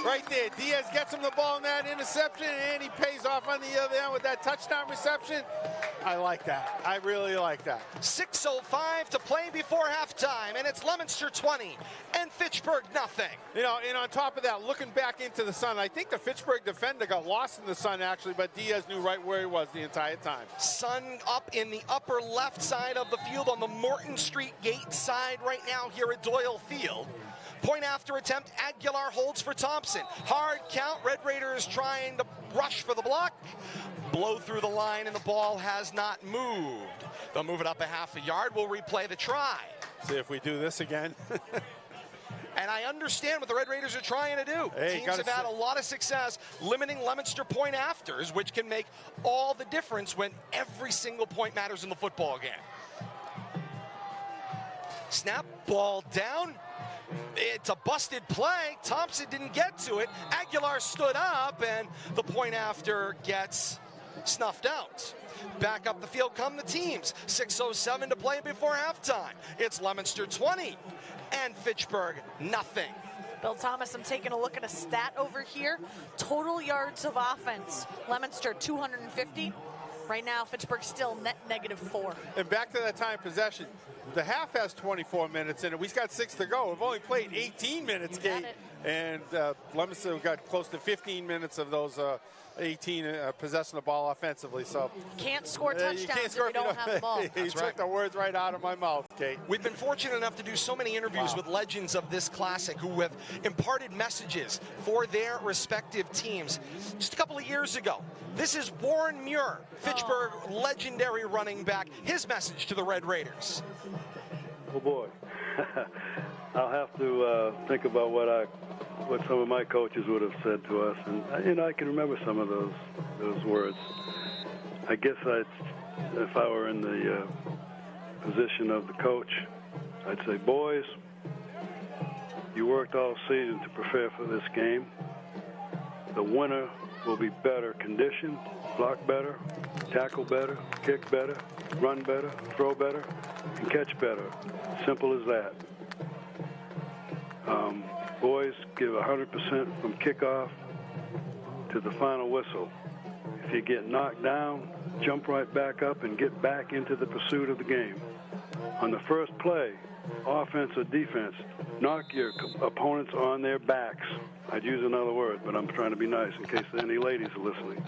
[SPEAKER 2] Right there. Diaz gets him the ball in that interception, and he pays off on the other end with that touchdown reception. I like that. I really like that.
[SPEAKER 3] 6:05 to play before halftime, and it's Leominster 20 and Fitchburg nothing.
[SPEAKER 2] And on top of that, looking back into the sun, I think the Fitchburg defender got lost in the sun, actually, but Diaz knew right where he was the entire time.
[SPEAKER 3] Sun up in the upper left side of the field on the Morton Street gate side right now here at Doyle Field. Point after attempt, Aguilar holds for Thompson. Hard count, Red Raiders trying to rush for the block. Blow through the line, and the ball has not moved. They'll move it up a half a yard. We'll replay the try.
[SPEAKER 2] See if we do this again.
[SPEAKER 3] And I understand what the Red Raiders are trying to do.
[SPEAKER 2] Hey,
[SPEAKER 3] teams have had a lot of success limiting Leominster point afters, which can make all the difference when every single point matters in the football game. Snap, ball down. It's a busted play. Thompson didn't get to it. Aguilar stood up, and the point after gets snuffed out. Back up the field come the teams. 6:07 to play before halftime. It's Leominster 20 and Fitchburg nothing.
[SPEAKER 1] Bill Thomas, I'm taking a look at a stat over here. Total yards of offense. Leominster 250. Right now, Fitchburg still net -4.
[SPEAKER 2] And back to that time possession. The half has 24 minutes in it. We've got 6 to go. We've only played 18 minutes, Kate. And Leominster got close to 15 minutes of those 18 possessing the ball offensively. So
[SPEAKER 1] can't score touchdowns if you don't have the ball.
[SPEAKER 2] You took the words right out of my mouth, Kate.
[SPEAKER 3] We've been fortunate enough to do so many interviews with legends of this classic who have imparted messages for their respective teams. Just a couple of years ago, this is Warren Muir, Fitchburg legendary running back. His message to the Red Raiders.
[SPEAKER 5] Oh boy, I'll have to think about what some of my coaches would have said to us, and I can remember some of those words. I guess if I were in the position of the coach, I'd say, boys, you worked all season to prepare for this game. The winner will be better conditioned, block better, tackle better, kick better, run better, throw better, and catch better. Simple as that. Boys, give 100% from kickoff to the final whistle. If you get knocked down, jump right back up and get back into the pursuit of the game. On the first play, offense or defense, knock your opponents on their backs. I'd use another word, but I'm trying to be nice in case any ladies are listening.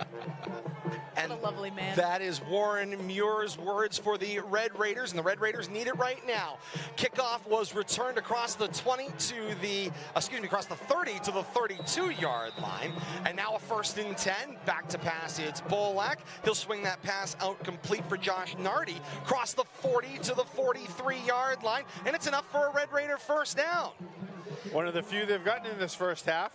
[SPEAKER 3] And
[SPEAKER 1] what a lovely man.
[SPEAKER 3] That is Warren Muir's words for the Red Raiders, and the Red Raiders need it right now. Kickoff was returned across the 20 to the, across the 30 to the 32-yard line, and now a 1st and 10. Back to pass, it's Bolak. He'll swing that pass out complete for Josh Nardi. Cross the 40 to the 43-yard line, and it's enough for a Red Raider first down.
[SPEAKER 2] One of the few they've gotten in this first half.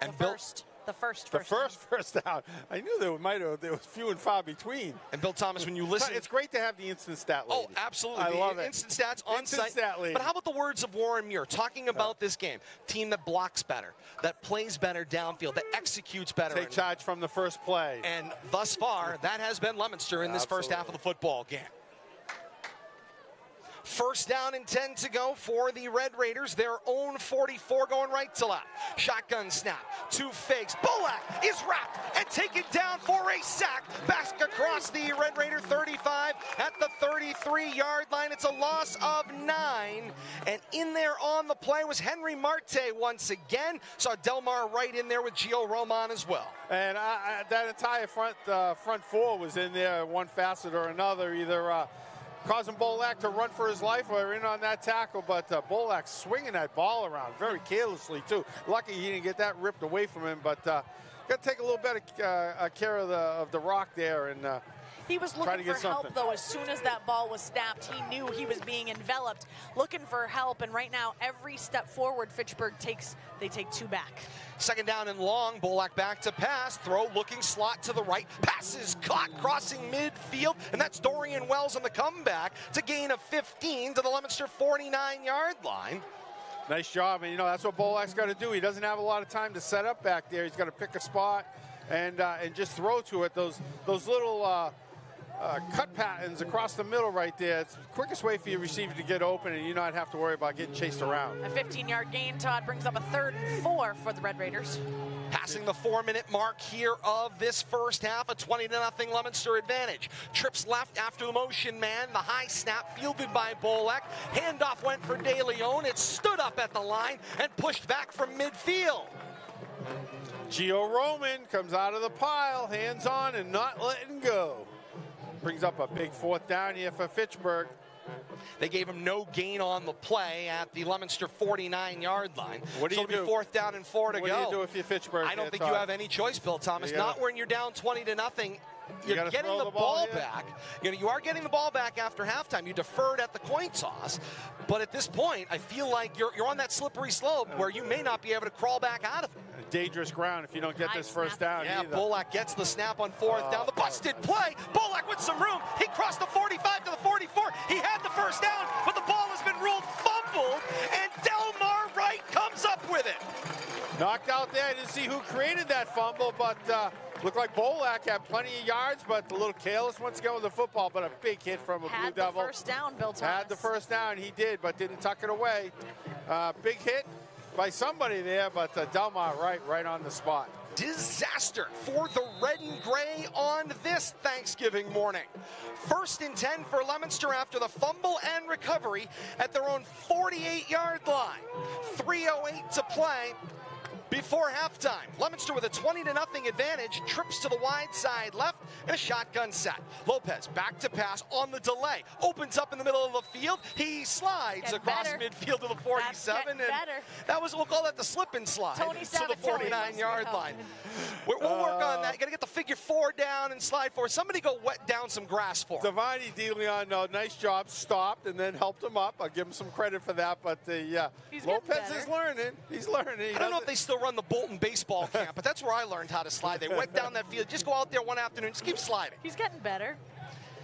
[SPEAKER 3] And
[SPEAKER 1] The first
[SPEAKER 2] down. I knew there was few and far between.
[SPEAKER 3] And Bill Thomas, when you listen,
[SPEAKER 2] it's great to have the instant stat lady.
[SPEAKER 3] Oh, absolutely.
[SPEAKER 2] I love it.
[SPEAKER 3] Instant stats on
[SPEAKER 2] instant
[SPEAKER 3] site.
[SPEAKER 2] Stat lady.
[SPEAKER 3] But how about the words of Warren Muir talking about this game? Team that blocks better, that plays better downfield, that executes better.
[SPEAKER 2] Take charge from the first play.
[SPEAKER 3] And thus far, that has been Leominster in this first half of the football game. First down and 10 to go for the Red Raiders. Their own 44 going right to left. Shotgun snap. 2 fakes. Bolak is wrapped and taken down for a sack. Back across the Red Raider 35 at the 33-yard line. It's a loss of 9. And in there on the play was Henry Marte once again. Saw Delmar right in there with Gio Roman as well.
[SPEAKER 2] And that entire front four was in there, one facet or another, either causing Bolak to run for his life or in on that tackle. But Bolak swinging that ball around very carelessly, too. Lucky he didn't get that ripped away from him, but got to take a little better care of the rock there and
[SPEAKER 1] he was looking for help, though. As soon as that ball was snapped, he knew he was being enveloped, looking for help. And right now, every step forward, Fitchburg they take 2 back.
[SPEAKER 3] Second down and long. Bolak back to pass. Throw looking slot to the right. Passes caught crossing midfield. And that's Dorian Wells on the comeback to gain a 15 to the Leominster 49-yard line.
[SPEAKER 2] Nice job. And, that's what Bolak's got to do. He doesn't have a lot of time to set up back there. He's got to pick a spot and just throw to it. Those little cut patterns across the middle right there. It's the quickest way for your receiver to get open and you not have to worry about getting chased around.
[SPEAKER 1] A 15-yard gain, Todd, brings up a 3rd and 4 for the Red Raiders.
[SPEAKER 3] Passing the 4-minute mark here of this first half, a 20-0 Leominster advantage. Trips left after the motion man. The high snap fielded by Bolak. Handoff went for De Leon. It stood up at the line and pushed back from midfield.
[SPEAKER 2] Gio Roman comes out of the pile, hands on and not letting go. Brings up a big 4th down here for Fitchburg.
[SPEAKER 3] They gave him no gain on the play at the Leominster 49-yard line.
[SPEAKER 2] What do you do?
[SPEAKER 3] It'll be 4th down and 4 to go.
[SPEAKER 2] What do you do if you're Fitchburg?
[SPEAKER 3] I don't think you have any choice, Bill Thomas. Not when you're down 20-0. You're getting the ball back. You are getting the ball back after halftime. You deferred at the coin toss. But at this point, I feel like you're on that slippery slope where you may not be able to crawl back out of it.
[SPEAKER 2] Dangerous ground if you don't get this first down.
[SPEAKER 3] Yeah,
[SPEAKER 2] either.
[SPEAKER 3] Bolak gets the snap on 4th down. The busted play. Bolak with some room. He crossed the 45 to the 44. He had the first down, but the ball has been ruled fumbled, and Delmar Wright comes up with it.
[SPEAKER 2] Knocked out there. I didn't see who created that fumble, but looked like Bolak had plenty of yards, but a little careless once again with the football, but a big hit from a Blue Devil.
[SPEAKER 1] Had the first down, Bill Thomas.
[SPEAKER 2] Had the first down, he did, but didn't tuck it away. Big hit by somebody there, but Delmar right on the spot.
[SPEAKER 3] Disaster for the red and gray on this Thanksgiving morning. 1st and 10 for Leominster after the fumble and recovery at their own 48-yard line. 3:08 to play before halftime. Leominster with a 20-0 advantage, trips to the wide side left, and a shotgun set. Lopez back to pass on the delay, opens up in the middle of the field. He slides across midfield to the 47, and that was, we'll call that the slip and slide to the 49-yard line. We'll work on that. You got to get the figure 4 down and slide forward. Somebody go wet down some grass for him.
[SPEAKER 2] Devine De Leon, nice job, stopped and then helped him up. I'll give him some credit for that, but Lopez is learning. He's learning.
[SPEAKER 3] I don't know if they still run the Bolton baseball camp, but that's where I learned how to slide. They went down that field. Just go out there one afternoon. Just keep sliding.
[SPEAKER 1] He's getting better.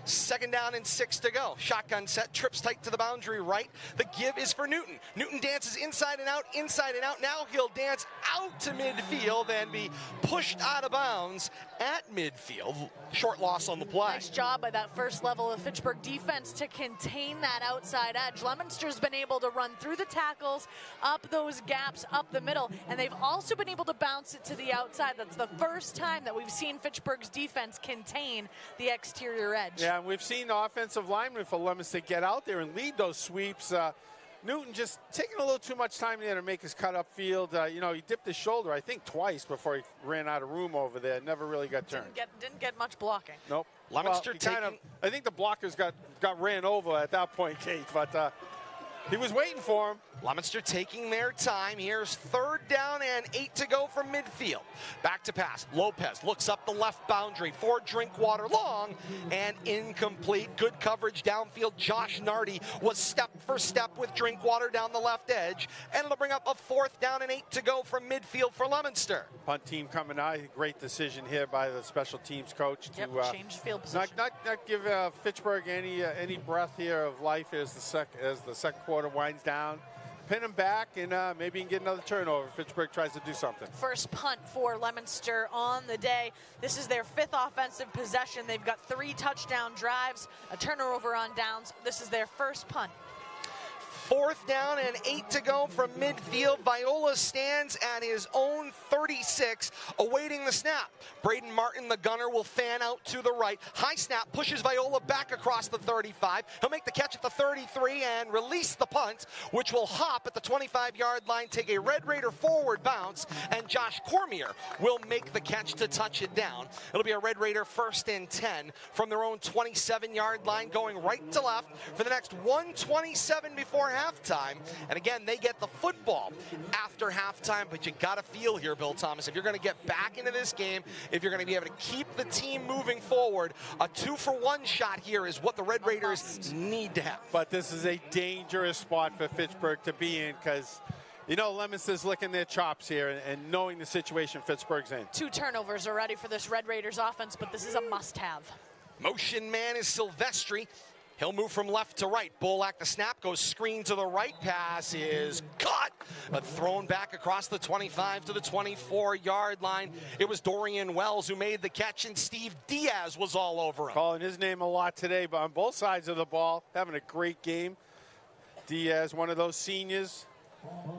[SPEAKER 3] 2nd down and 6 to go. Shotgun set, trips tight to the boundary right. The give is for Newton. Newton dances inside and out, inside and out. Now he'll dance out to midfield and be pushed out of bounds at midfield. Short loss on the play.
[SPEAKER 1] Nice job by that first level of Fitchburg defense to contain that outside edge. Leominster's been able to run through the tackles, up those gaps, up the middle, and they've also been able to bounce it to the outside. That's the first time that we've seen Fitchburg's defense contain the exterior edge.
[SPEAKER 2] Yeah, and we've seen the offensive linemen for Leominster get out there and lead those sweeps. Newton just taking a little too much time there to make his cut upfield. He dipped his shoulder, I think, twice before he ran out of room over there. Never really got turned.
[SPEAKER 1] Didn't get much blocking.
[SPEAKER 2] Nope.
[SPEAKER 3] Leominster
[SPEAKER 2] I think the blockers got ran over at that point, Kate, but he was waiting for him.
[SPEAKER 3] Leominster taking their time. Here's 3rd down and 8 to go from midfield. Back to pass. Lopez looks up the left boundary for Drinkwater. Long and incomplete. Good coverage downfield. Josh Nardi was step for step with Drinkwater down the left edge. And it'll bring up a 4th down and 8 to go from midfield for Leominster.
[SPEAKER 2] Punt team coming out. Great decision here by the special teams coach to
[SPEAKER 1] change field position.
[SPEAKER 2] Not give Fitchburg any breath here of life as the second quarter winds down. Pin him back, and maybe he can get another turnover if Fitchburg tries to do something.
[SPEAKER 1] First punt for Leominster on the day. This is their 5th offensive possession. They've got 3 touchdown drives, a turnover on downs. This is their first punt.
[SPEAKER 3] 4th down and 8 to go from midfield. Viola stands at his own 36, awaiting the snap. Braden Martin, the gunner, will fan out to the right. High snap pushes Viola back across the 35. He'll make the catch at the 33 and release the punt, which will hop at the 25-yard line, take a Red Raider forward bounce, and Josh Cormier will make the catch to touch it down. It'll be a Red Raider 1st and 10 from their own 27-yard line, going right to left for the next 1:27 before halftime. And again, they get the football after halftime, but you got to feel here, Bill Thomas, if you're going to get back into this game, if you're going to be able to keep the team moving forward, a 2-for-1 shot here is what the Red Raiders need to have.
[SPEAKER 2] But this is a dangerous spot for Fitchburg to be in, because you know Leominster's licking their chops here and knowing the situation Fitchburg's in. 2
[SPEAKER 1] turnovers already for this Red Raiders offense, but this is a must-have.
[SPEAKER 3] Motion man is Silvestri. He'll move from left to right. Bolak, the snap, goes screen to the right. Pass is caught, but thrown back across the 25 to the 24-yard line. It was Dorian Wells who made the catch, and Steve Diaz was all over him.
[SPEAKER 2] Calling his name a lot today, but on both sides of the ball, having a great game. Diaz, one of those seniors,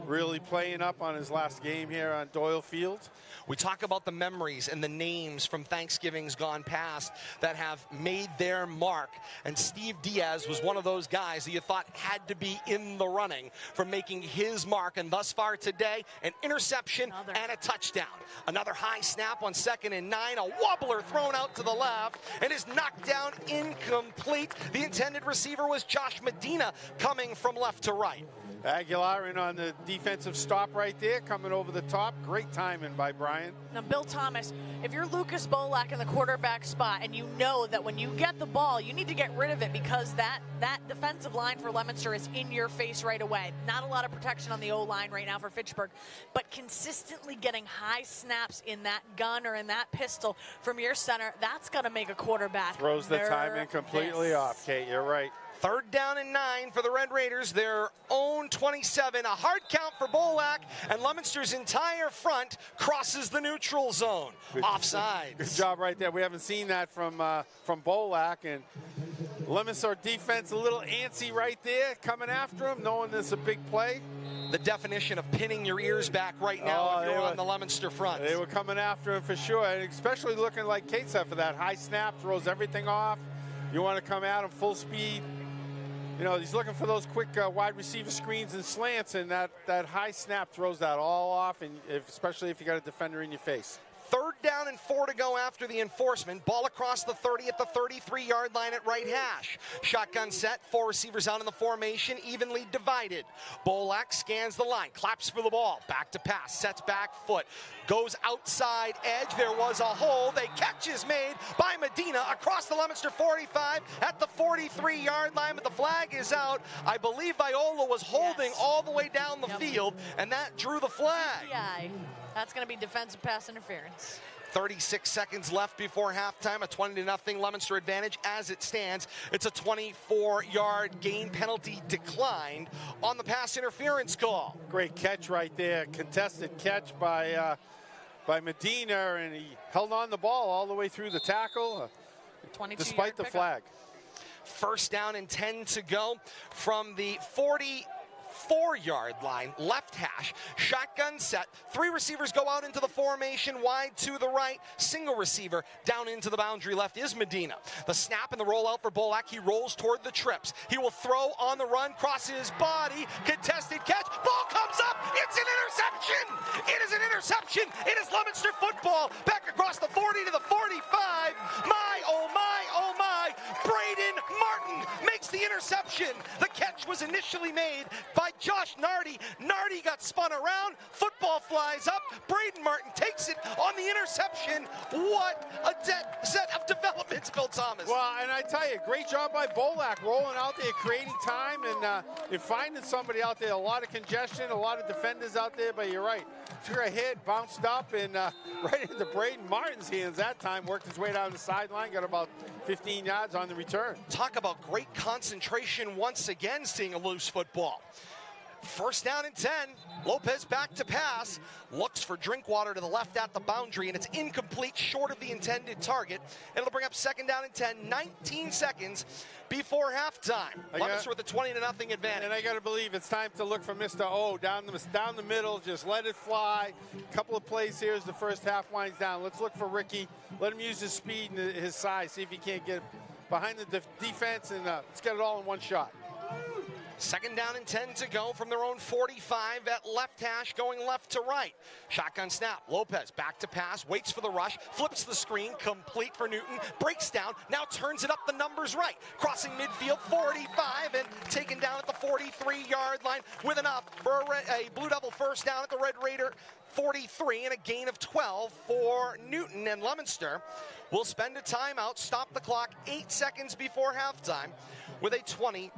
[SPEAKER 2] really playing up on his last game here on Doyle Field.
[SPEAKER 3] We talk about the memories and the names from Thanksgivings gone past that have made their mark. And Steve Diaz was one of those guys that you thought had to be in the running for making his mark. And thus far today, an interception and a touchdown. Another high snap on 2nd and 9. A wobbler thrown out to the left and is knocked down incomplete. The intended receiver was Josh Medina coming from left to right.
[SPEAKER 2] Aguilar in on the defensive stop right there, coming over the top. Great timing by Brian.
[SPEAKER 1] Now, Bill Thomas, if you're Lucas Bolak in the quarterback spot and you know that when you get the ball, you need to get rid of it because that defensive line for Leominster is in your face right away. Not a lot of protection on the O-line right now for Fitchburg, but consistently getting high snaps in that gun or in that pistol from your center, that's going to make a quarterback
[SPEAKER 2] throws the timing completely off, Kate. You're right.
[SPEAKER 3] 3rd down and 9 for the Red Raiders, their own 27. A hard count for Bolak, and Leominster's entire front crosses the neutral zone. Offsides.
[SPEAKER 2] Good job right there. We haven't seen that from Bolak, and Leominster defense a little antsy right there, coming after him, knowing this is a big play.
[SPEAKER 3] The definition of pinning your ears back right now if you're on the Leominster front.
[SPEAKER 2] They were coming after him for sure, and especially looking like Kate said for that high snap, throws everything off. You want to come at him full speed. You know, he's looking for those quick wide receiver screens and slants, and that high snap throws that all off, and especially if you got a defender in your face.
[SPEAKER 3] 3rd down and 4 to go after the enforcement. Ball across the 30 at the 33-yard line at right hash. Shotgun set, 4 receivers out in the formation, evenly divided. Bolak scans the line, claps for the ball, back to pass, sets back foot, goes outside edge. There was a hole. The catch is made by Medina across the Leominster 45 at the 43-yard line, but the flag is out. I believe Viola was holding all the way down the field, and that drew the flag.
[SPEAKER 1] That's going to be defensive pass interference.
[SPEAKER 3] 36 seconds left before halftime, a 20-0 Leominster advantage as it stands. It's a 24-yard gain, penalty declined on the pass interference call.
[SPEAKER 2] Great catch right there, contested catch by Medina, and he held on the ball all the way through the tackle, despite the flag.
[SPEAKER 3] 1st down and 10 to go from the 44-yard line, left hash, shotgun set. 3 receivers go out into the formation, wide to the right. Single receiver down into the boundary left is Medina. The snap and the rollout for Bolak. He rolls toward the trips. He will throw on the run, crosses his body, contested catch. Ball comes up. It's an interception. It is an interception. It is Leominster football. Back across the 40 to the 45. My, oh my, oh my. Braden Martin makes the interception. The catch was initially made by Josh Nardi. Nardi got spun around. Football flies up. Braden Martin takes it on the interception. What a set of developments, Bill Thomas.
[SPEAKER 2] Well, and I tell you, great job by Bolak, rolling out there, creating time, and finding somebody out there. A lot of congestion, a lot of defenders out there, but you're right. Took a hit, bounced up, and right into Braden Martin's hands that time. Worked his way down the sideline, got about 15 yards on the return.
[SPEAKER 3] Talk about great concentration once again, seeing a loose football. First down and 10. Lopez back to pass. Looks for Drinkwater to the left at the boundary, and it's incomplete, short of the intended target. And it'll bring up second down and 10, 19 seconds before halftime. Leominster with a 20-0 advantage.
[SPEAKER 2] And I got to believe it's time to look for Mr. O down the middle. Just let it fly. A couple of plays here as the first half winds down. Let's look for Ricky. Let him use his speed and his size. See if he can't get behind the defense, and let's get it all in one shot.
[SPEAKER 3] Second down and 10 to go from their own 45 at left hash, going left to right. Shotgun snap. Lopez back to pass, waits for the rush, flips the screen, complete for Newton, breaks down, now turns it up the numbers right. Crossing midfield, 45, and taken down at the 43-yard line with enough for a Blue Devil first down at the Red Raider 43 and a gain of 12 for Newton. And Leominster will spend a timeout, stop the clock 8 seconds before halftime with a 20-0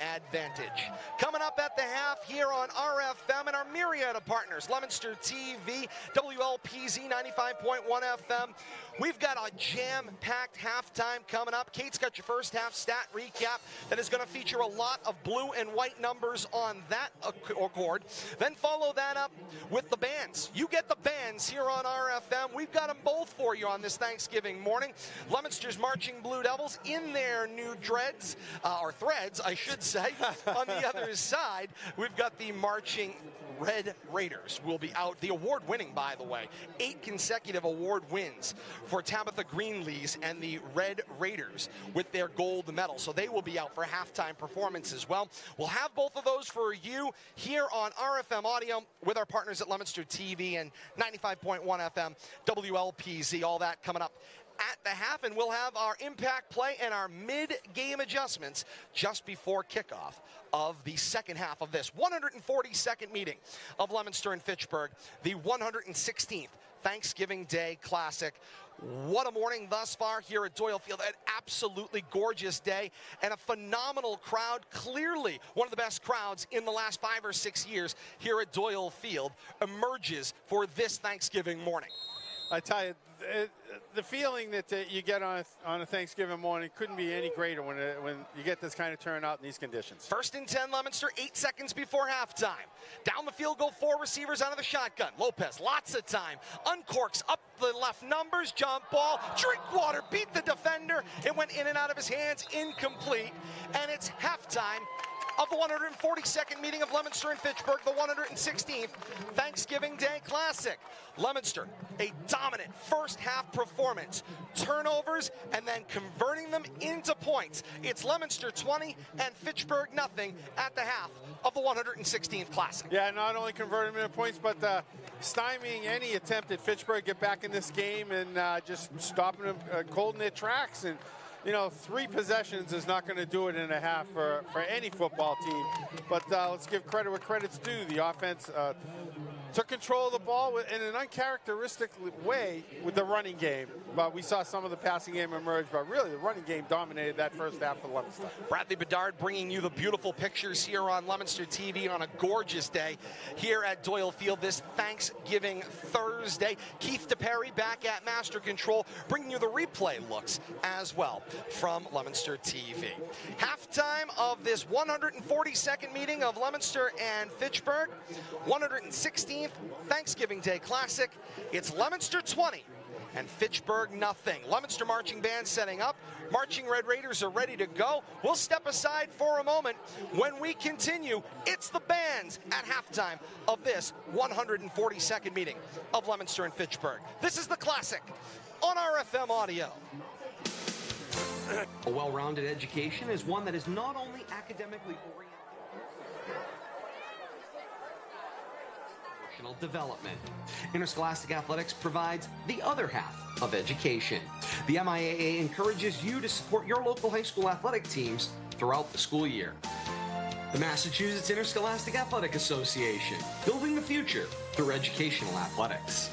[SPEAKER 3] advantage. Coming up at the half here on RFM and our myriad of partners, Leominster TV, WLPZ 95.1 FM. We've got a jam-packed halftime coming up. Kate's got your first half stat recap that is going to feature a lot of blue and white numbers on that accord. Then follow that up with the bands. You get the bands here on RFM. We've got them both for you on this Thanksgiving morning. Leominster's marching Blue Devils in their new dreads, or threads, I should say. On the other side, we've got the marching Red Raiders. Will be out. The award-winning, by the way, 8 consecutive award wins for Tabitha Greenlees and the Red Raiders with their gold medal. So they will be out for halftime performance as well. We'll have both of those for you here on RFM Audio with our partners at Leominster TV and 95.1 FM, WLPZ. All that coming up at the half, and we'll have our impact play and our mid-game adjustments just before kickoff of the second half of this 142nd meeting of Leominster and Fitchburg, the 116th Thanksgiving Day Classic. What a morning thus far here at Doyle Field. An absolutely gorgeous day and a phenomenal crowd. Clearly one of the best crowds in the last 5 or 6 years here at Doyle Field emerges for this Thanksgiving morning.
[SPEAKER 2] I tell you, the feeling that you get on a Thanksgiving morning couldn't be any greater when you get this kind of turnout in these conditions.
[SPEAKER 3] First and 10, Leominster, 8 seconds before halftime. Down the field go 4 receivers out of the shotgun. Lopez, lots of time, uncorks up the left numbers, jump ball. Drinkwater beat the defender. It went in and out of his hands, incomplete, and it's halftime of the 142nd meeting of Leominster and Fitchburg, the 116th Thanksgiving Day Classic. Leominster, a dominant first half performance, turnovers, and then converting them into points. It's Leominster 20 and Fitchburg nothing at the half of the 116th Classic.
[SPEAKER 2] Yeah, not only converting them into points, but stymieing any attempt at Fitchburg get back in this game and just stopping them cold in their tracks. And you know, 3 possessions is not going to do it in a half for any football team. But let's give credit where credit's due. The offense took control of the ball in an uncharacteristic way with the running game. But we saw some of the passing game emerge, but really the running game dominated that first half for Leominster.
[SPEAKER 3] Bradley Bedard bringing you the beautiful pictures here on Leominster TV on a gorgeous day here at Doyle Field this Thanksgiving Thursday. Keith DePerry back at Master Control, bringing you the replay looks as well from Leominster TV. Halftime of this 142nd meeting of Leominster and Fitchburg, 116th Thanksgiving Day Classic. It's Leominster 20 and Fitchburg nothing. Leominster marching band setting up. Marching Red Raiders are ready to go. We'll step aside for a moment. When we continue, it's the bands at halftime of this 142nd meeting of Leominster and Fitchburg. This is the Classic on RFM Audio.
[SPEAKER 6] A well-rounded education is one that is not only academically oriented, professional development. Interscholastic Athletics provides the other half of education. The MIAA encourages you to support your local high school athletic teams throughout the school year. The Massachusetts Interscholastic Athletic Association, building the future through educational athletics.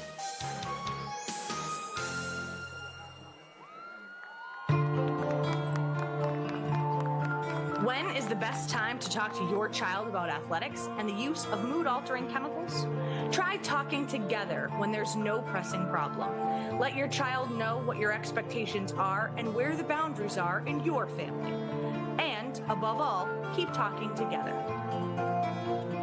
[SPEAKER 9] When is the best time to talk to your child about athletics and the use of mood-altering chemicals? Try talking together when there's no pressing problem. Let your child know what your expectations are and where the boundaries are in your family. And, above all, keep talking together.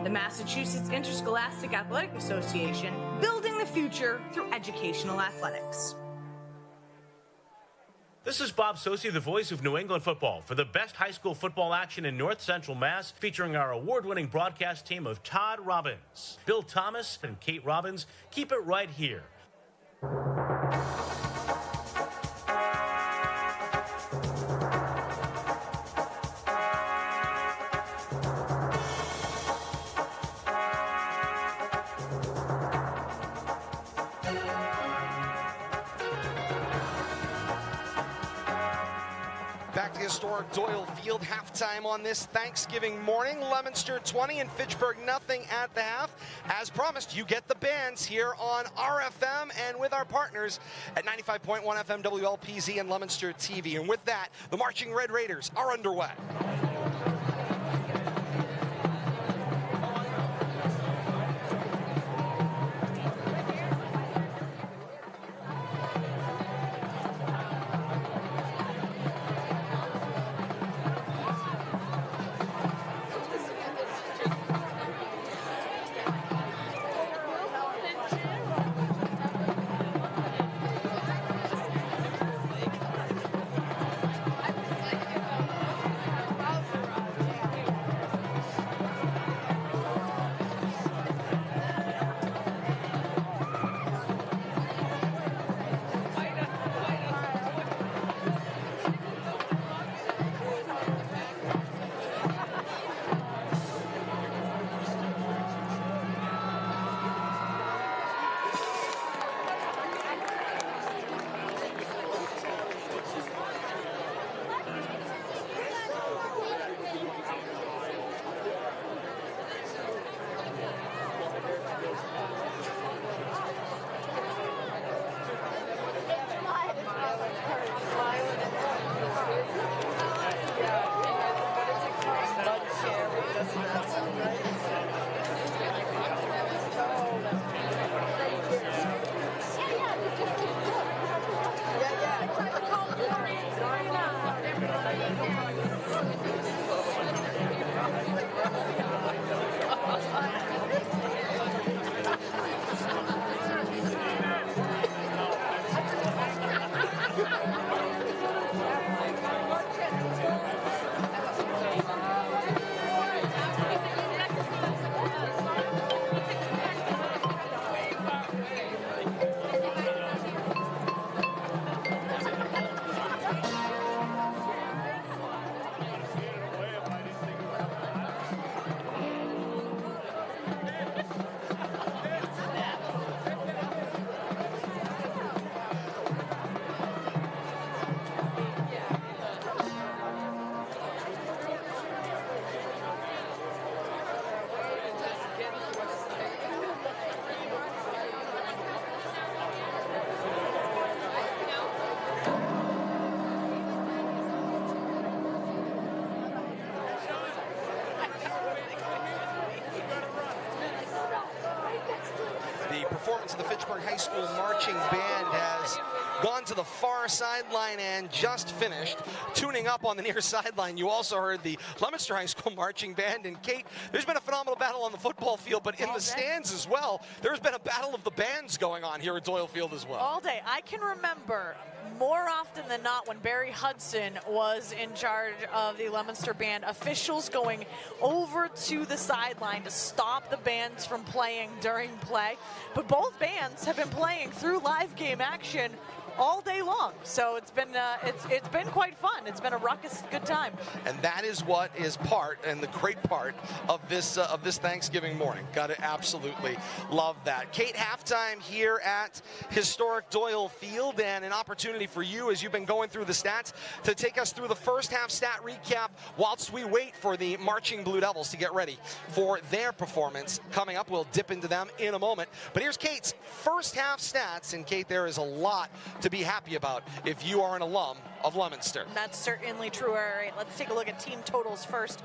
[SPEAKER 9] The Massachusetts Interscholastic Athletic Association, building the future through educational athletics.
[SPEAKER 7] This is Bob Sosi, the voice of New England football, for the best high school football action in North Central Mass, featuring our award-winning broadcast team of Todd Robbins, Bill Thomas, and Kate Robbins. Keep it right here.
[SPEAKER 3] Back to historic Doyle Field, halftime on this Thanksgiving morning. Leominster 20 and Fitchburg nothing at the half. As promised, you get the bands here on RFM and with our partners at 95.1 FM WLPZ and Leominster TV. And with that, the Marching Red Raiders are underway. Performance of the Fitchburg High School Marching Band has gone to the far sideline and just finished. Tuning up on the near sideline, you also heard the Leominster High School Marching Band. And Kate, there's been a phenomenal battle on the football field, but in the stands as well, there's been a battle of the bands going on here at Doyle Field as well.
[SPEAKER 1] All day. I can remember more often than not when Barry Hudson was in charge of the Leominster Band, officials going over to the sideline to stop the bands from playing during play. But both bands have been playing through live game action all day long, so it's been quite fun. It's been a ruckus good time,
[SPEAKER 3] and that is what is part and the great part of this Thanksgiving morning. Got to absolutely love that. Kate, halftime here at historic Doyle Field, and an opportunity for you as you've been going through the stats to take us through the first half stat recap whilst we wait for the Marching Blue Devils to get ready for their performance coming up. We'll dip into them in a moment, but here's Kate's first half stats. And Kate, there is a lot to be happy about if you are an alum of Leominster.
[SPEAKER 1] That's certainly true. All right, let's take a look at team totals first.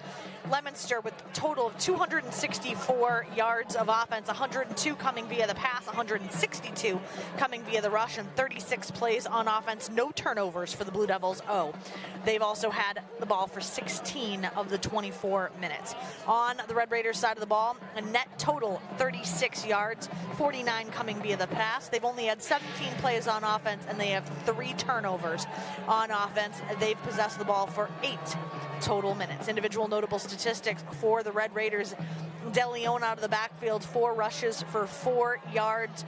[SPEAKER 1] Leominster with a total of 264 yards of offense, 102 coming via the pass, 162 coming via the rush, and 36 plays on offense. No turnovers for the Blue Devils. They've also had the ball for 16 of the 24 minutes. On the Red Raiders side of the ball, a net total 36 yards, 49 coming via the pass. They've only had 17 plays on offense, and they have 3 turnovers on offense. They've possessed the ball for 8 total minutes. Individual notable statistics for the Red Raiders: De Leon out of the backfield, 4 rushes for 4 yards.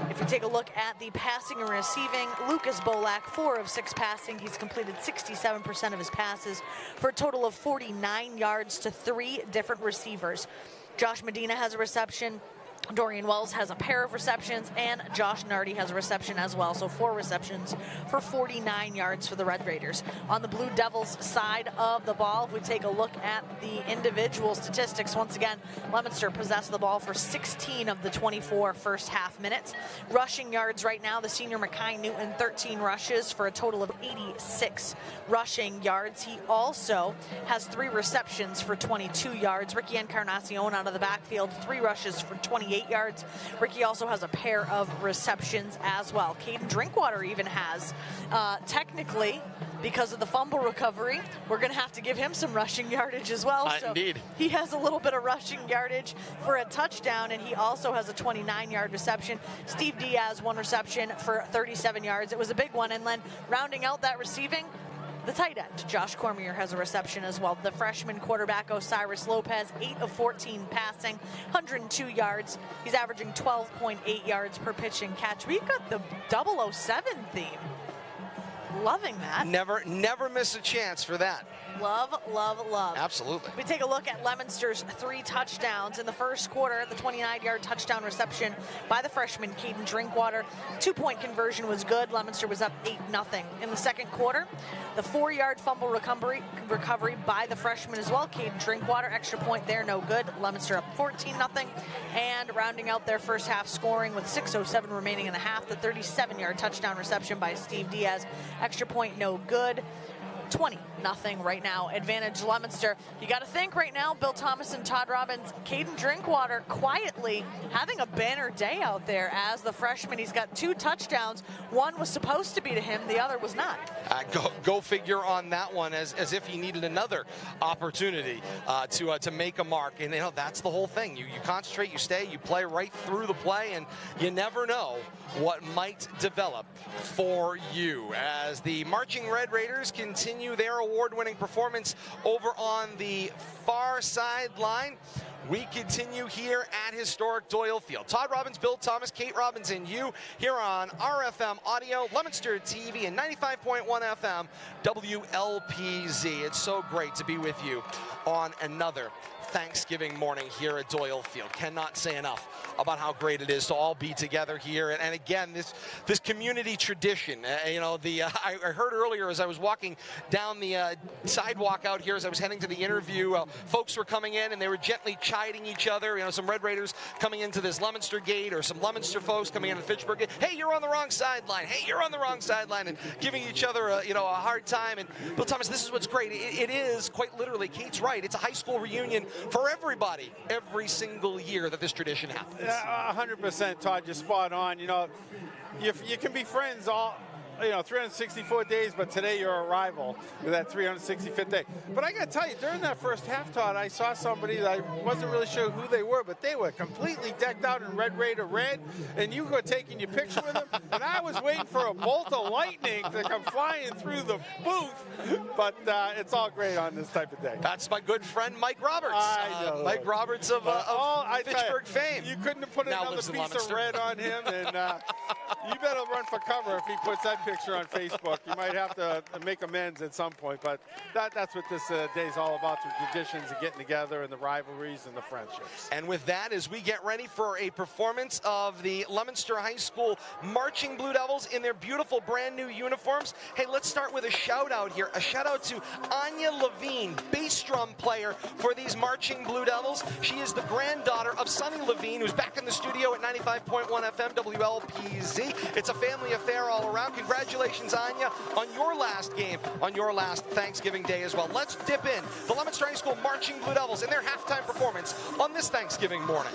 [SPEAKER 1] If you take a look at the passing and receiving, Lucas Bolak, 4 of 6 passing. He's completed 67% of his passes for a total of 49 yards to 3 different receivers. Josh Medina has a reception. Dorian Wells has a pair of receptions, and Josh Nardi has a reception as well. So 4 receptions for 49 yards for the Red Raiders. On the Blue Devils side of the ball, if we take a look at the individual statistics, once again, Leominster possessed the ball for 16 of the 24 first half minutes. Rushing yards right now, the senior Mackay Newton, 13 rushes for a total of 86 rushing yards. He also has 3 receptions for 22 yards. Ricky Encarnacion out of the backfield, 3 rushes for 28 yards. Ricky also has a pair of receptions as well. Caden Drinkwater even has, technically, because of the fumble recovery, we're going to have to give him some rushing yardage as well. So
[SPEAKER 3] indeed.
[SPEAKER 1] He has a little bit of rushing yardage for a touchdown, and he also has a 29-yard reception. Steve Diaz, 1 reception for 37 yards. It was a big one. And then rounding out that receiving, the tight end, Josh Cormier, has a reception as well. The freshman quarterback, Osiris Lopez, 8 of 14 passing, 102 yards. He's averaging 12.8 yards per pitch and catch. We've got the 007 theme. Loving that.
[SPEAKER 3] Never miss a chance for that.
[SPEAKER 1] Love, love, love.
[SPEAKER 3] Absolutely.
[SPEAKER 1] We take a look at Leominster's 3 touchdowns. In the first quarter, the 29-yard touchdown reception by the freshman, Caden Drinkwater. 2-point conversion was good. Leominster was up 8-0. In the second quarter, the 4-yard fumble recovery by the freshman as well, Caden Drinkwater. Extra point there, no good. Leominster up 14-0. And rounding out their first half scoring with 6:07 remaining in the half, the 37-yard touchdown reception by Steve Diaz. Extra point, no good. 20-0 right now. Advantage Leominster. You got to think right now, Bill Thomas and Todd Robbins, Caden Drinkwater quietly having a banner day out there as the freshman. He's got 2 touchdowns. One was supposed to be to him, the other was not.
[SPEAKER 3] Go figure on that one, as if he needed another opportunity to make a mark. And that's the whole thing. You concentrate, you stay, you play right through the play, and you never know what might develop for you as the Marching Red Raiders continue their award-winning performance over on the far sideline. We continue here at historic Doyle Field. Todd Robbins, Bill Thomas, Kate Robbins, and you here on RFM Audio, Leominster TV, and 95.1 FM WLPZ. It's so great to be with you on another Thanksgiving morning here at Doyle Field. Cannot say enough about how great it is to all be together here. And again, this community tradition. I heard earlier as I was walking down the sidewalk out here as I was heading to the interview, folks were coming in and they were gently chiding each other. Some Red Raiders coming into this Leominster gate, or some Leominster folks coming into the Fitchburg gate. Hey, you're on the wrong sideline. Hey, you're on the wrong sideline, and giving each other a hard time. And Bill Thomas, this is what's great. It is quite literally. Kate's right. It's a high school reunion for everybody every single year that this tradition happens.
[SPEAKER 2] 100%, Todd, you're spot on. You can be friends all 364 days, but today you're a rival with that 365th day. But I got to tell you, during that first half, Todd, I saw somebody that I wasn't really sure who they were, but they were completely decked out in Red Raider red, and you were taking your picture with them, and I was waiting for a bolt of lightning to come flying through the booth, but it's all great on this type of day.
[SPEAKER 3] That's my good friend Mike Roberts.
[SPEAKER 2] I know.
[SPEAKER 3] Mike Roberts of Fitchburg fame.
[SPEAKER 2] You couldn't have put another piece of red on him, and you better run for cover if he puts that picture on Facebook. You might have to make amends at some point, but that's what this day is all about, the traditions and getting together and the rivalries and the friendships.
[SPEAKER 3] And with that, as we get ready for a performance of the Leominster High School Marching Blue Blue Devils in their beautiful brand new uniforms. Hey, let's start with a shout out here. A shout out to Anya Levine, bass drum player for these marching Blue Devils. She is the granddaughter of Sonny Levine, who's back in the studio at 95.1 FM WLPZ. It's a family affair all around. Congratulations, Anya, on your last game, on your last Thanksgiving Day as well. Let's dip in the Leominster High School marching Blue Devils in their halftime performance on this Thanksgiving morning.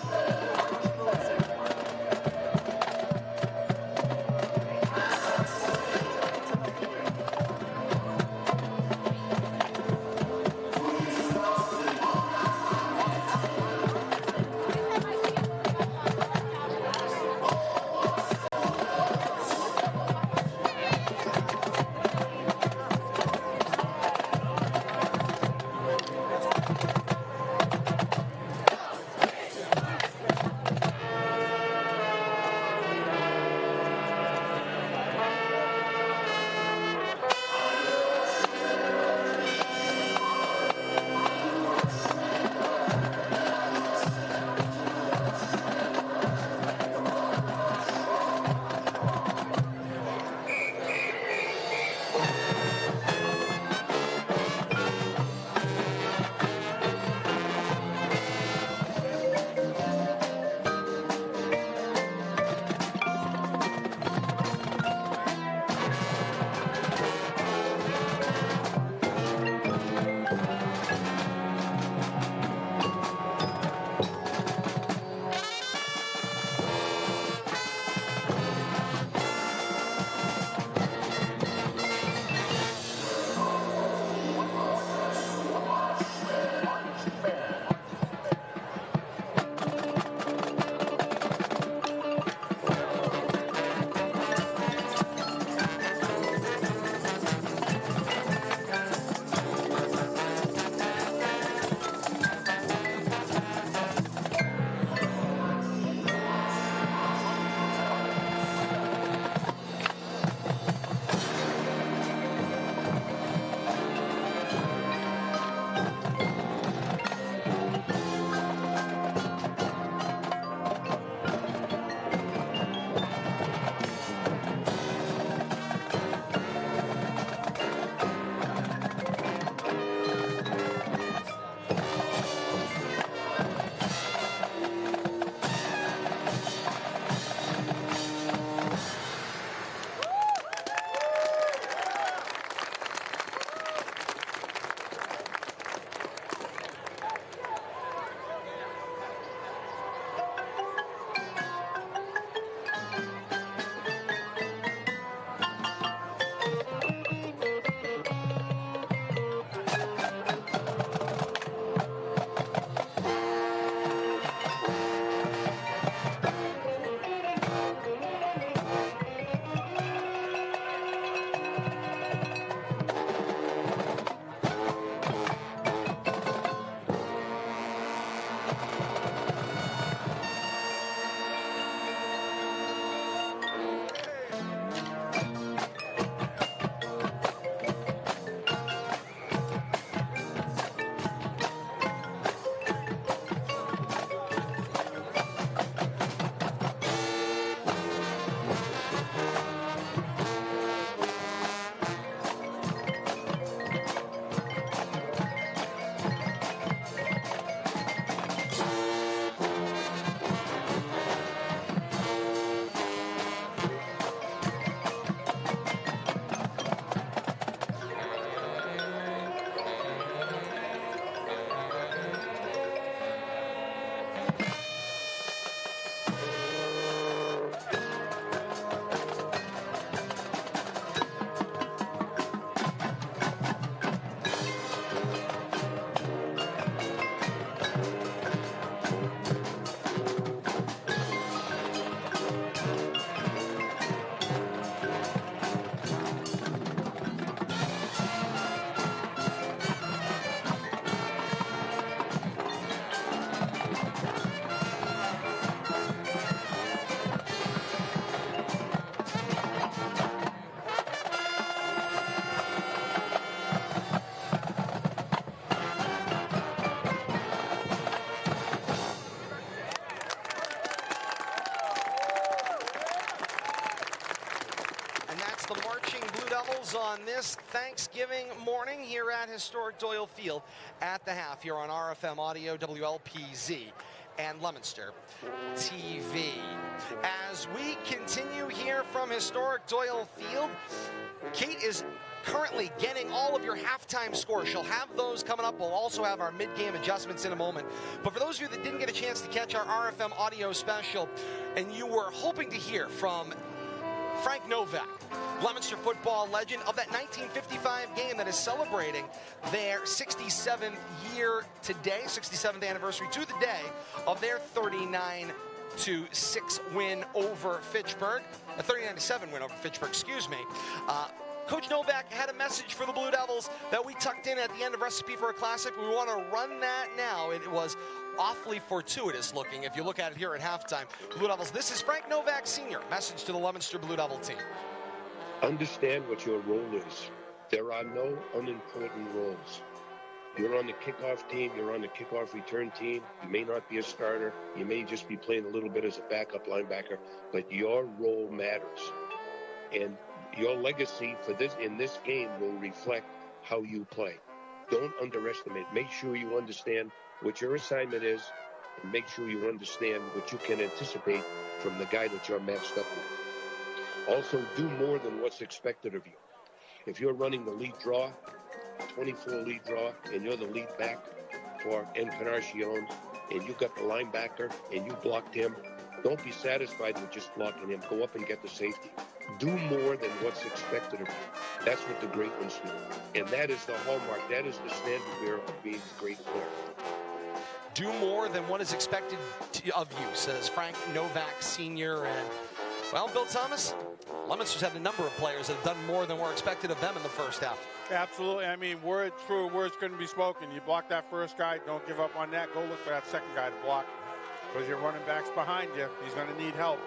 [SPEAKER 3] That's the marching Blue Devils on this Thanksgiving morning here at historic Doyle Field at the half here on RFM Audio, WLPZ, and Leominster TV. As we continue here from historic Doyle Field, Kate is currently getting all of your halftime scores. She'll have those coming up. We'll also have our mid-game adjustments in a moment. But for those of you that didn't get a chance to catch our RFM audio special, and you were hoping to hear from Frank Novak, Leominster football legend of that 1955 game that is celebrating their 67th year today, 67th anniversary to the day of their 39-6 win over Fitchburg, a 39-7 win over Fitchburg, excuse me. Coach Novak had a message for the Blue Devils that we tucked in at the end of Recipe for a Classic. We want to run that now. It was awfully fortuitous looking if you look at it here at halftime. Blue Devils, this is Frank Novak Sr. Message to the Leominster Blue Devil team.
[SPEAKER 10] Understand what your role is. There are no unimportant roles. You're on the kickoff team, you're on the kickoff return team. You may not be a starter. You may just be playing a little bit as a backup linebacker, but your role matters. And your legacy for this in this game will reflect how you play. Don't underestimate. Make sure you understand what your assignment is, and make sure you understand what you can anticipate from the guy that you're matched up with. Also, do more than what's expected of you. If you're running the lead draw, 24 lead draw, and you're the lead back for Encarnacion, and you got the linebacker, and you blocked him, don't be satisfied with just blocking him. Go up and get the safety. Do more than what's expected of you. That's what the great ones do. And that is the hallmark. That is the standard bearer of being a great player.
[SPEAKER 3] Do more than what is expected of you, says Frank Novak Sr. And, well, Bill Thomas, Leominster's had a number of players that have done more than were expected of them in the first half.
[SPEAKER 2] Absolutely. I mean, true words couldn't be spoken. You block that first guy, don't give up on that. Go look for that second guy to block. Because your running back's behind you. He's going to need help.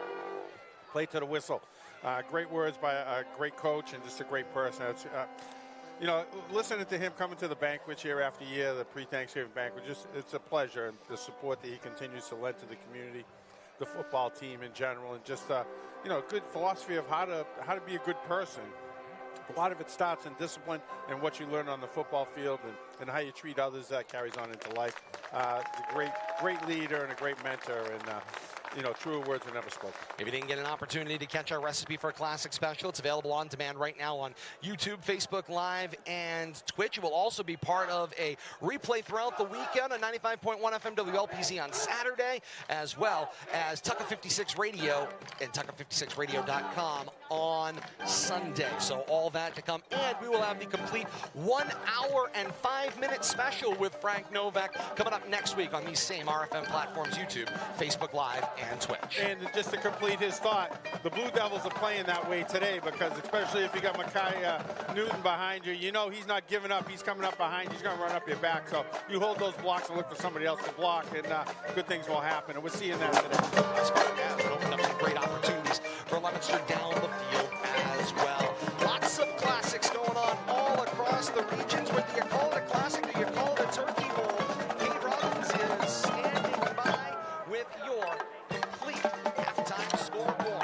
[SPEAKER 2] Play to the whistle. Great words by a great coach and just a great person. It's, you know, listening to him coming to the banquet year after year, the pre-Thanksgiving banquet, it's a pleasure. And the support that he continues to lend to the community, the football team in general, and just, you know, good philosophy of how to be a good person. A lot of it starts in discipline and what you learn on the football field and how you treat others. That carries on into life. A great leader and a great mentor, and you know, truer words were never spoken.
[SPEAKER 3] If you didn't get an opportunity to catch our Recipe for a Classic special, it's available on demand right now on YouTube, Facebook Live, and Twitch. It will also be part of a replay throughout the weekend on 95.1 FM WLPZ on Saturday, as well as Tucker 56 Radio and Tucker56radio.com on Sunday. So all that to come, and we will have the complete 1 hour and 5 minute special with Frank Novak coming up next week on these same RFM platforms, YouTube, Facebook Live, and Twitch.
[SPEAKER 2] And just to complete his thought, the Blue Devils are playing that way today, because especially if you got Mackay Newton behind you, you know he's not giving up. He's coming up behind you. He's going to run up your back. So you hold those blocks and look for somebody else to block, and good things will happen. And we're seeing that today.
[SPEAKER 3] That's fine. Yeah, it opened up some great opportunities for Leominster down the field as well. Lots of classics going on all across the regions. Whether you call it a classic or you call it a turkey bowl, Kate Robbins is standing by with your complete halftime scoreboard.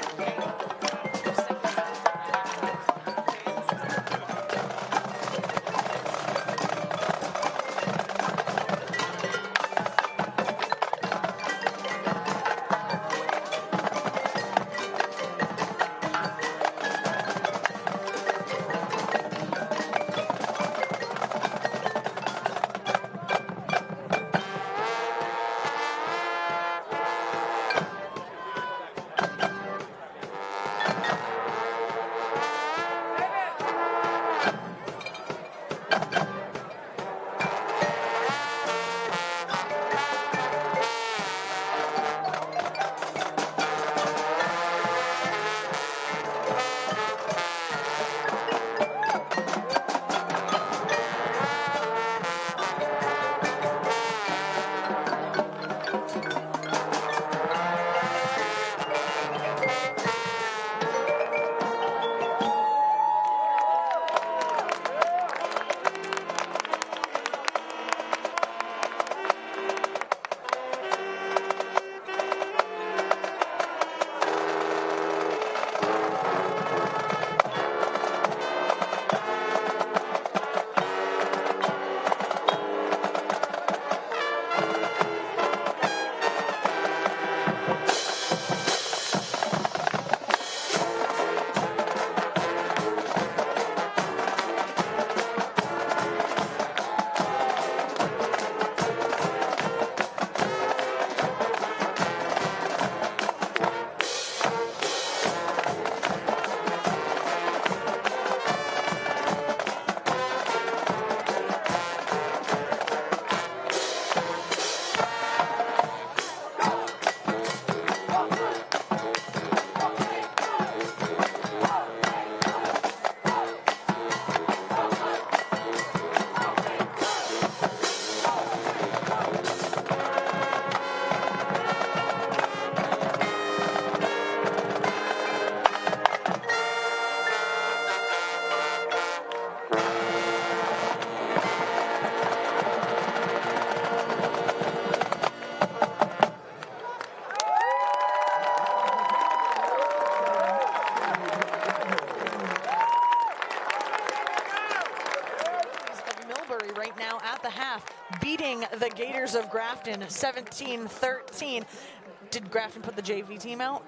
[SPEAKER 1] the half, beating the Gators of Grafton 17-13. Did Grafton put the JV team out?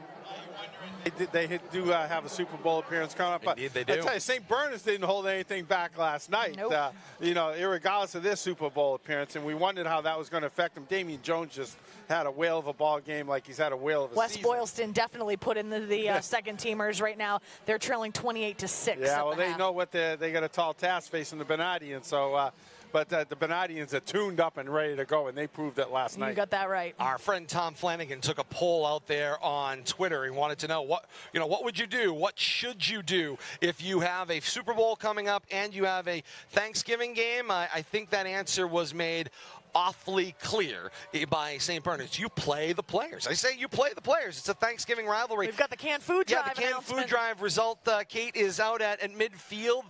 [SPEAKER 2] They do have a Super Bowl appearance coming up.
[SPEAKER 3] Indeed, they do.
[SPEAKER 2] I tell you, St. Bernard's didn't hold anything back last night.
[SPEAKER 1] Nope.
[SPEAKER 2] Irregardless of their Super Bowl appearance, and we wondered how that was going to affect them. Damian Jones just had a whale of a ball game, like he's had a whale of a
[SPEAKER 1] Wes
[SPEAKER 2] season.
[SPEAKER 1] Boylston definitely put in the second teamers right now. They're trailing 28-6.
[SPEAKER 2] Yeah, well, they know what they got a tall task facing the Benardians. So, but the Benardians are tuned up and ready to go, and they proved it last night.
[SPEAKER 1] You got that right.
[SPEAKER 3] Our friend Tom Flanagan took a poll out there on Twitter. He wanted to know what would you do? What should you do if you have a Super Bowl coming up and you have a Thanksgiving game? I think that answer was made awfully clear by St. Bernard's. You play the players. I say you play the players. It's a Thanksgiving rivalry.
[SPEAKER 1] We've got the canned food drive.
[SPEAKER 3] Yeah, the canned food drive result, Kate, is out at midfield.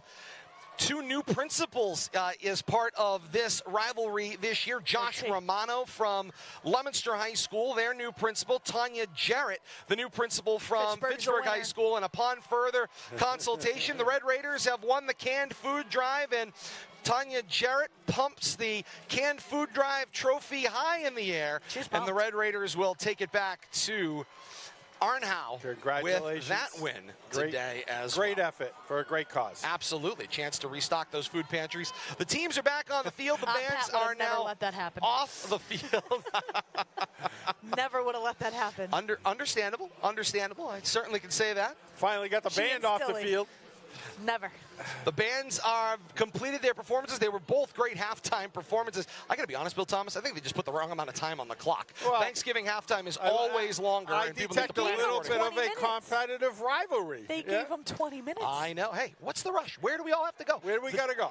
[SPEAKER 3] 2 new principals is part of this rivalry this year. Josh Romano from Leominster High School, their new principal. Tanya Jarrett, the new principal from Fitchburg High School. And upon further consultation, the Red Raiders have won the canned food drive, and Tanya Jarrett pumps the canned food drive trophy high in the air. And the Red Raiders will take it back to Arnhow with that win today as
[SPEAKER 2] Great effort for a great cause.
[SPEAKER 3] Absolutely. Chance to restock those food pantries. The teams are back on the field. The bands
[SPEAKER 1] Pat
[SPEAKER 3] are
[SPEAKER 1] never
[SPEAKER 3] now
[SPEAKER 1] let that happen.
[SPEAKER 3] off the field.
[SPEAKER 1] Never would have let that happen.
[SPEAKER 3] Understandable. I certainly can say that.
[SPEAKER 2] Finally got the band off the field.
[SPEAKER 1] Never.
[SPEAKER 3] The bands are completed their performances. They were both great halftime performances. I got to be honest, Bill Thomas, I think they just put the wrong amount of time on the clock. Well, Thanksgiving halftime is always longer.
[SPEAKER 2] I
[SPEAKER 3] and people
[SPEAKER 2] detect a little bit of a competitive rivalry.
[SPEAKER 1] They gave them 20 minutes.
[SPEAKER 3] I know. Hey, what's the rush? Where do we all have to go?
[SPEAKER 2] Where do we got to go?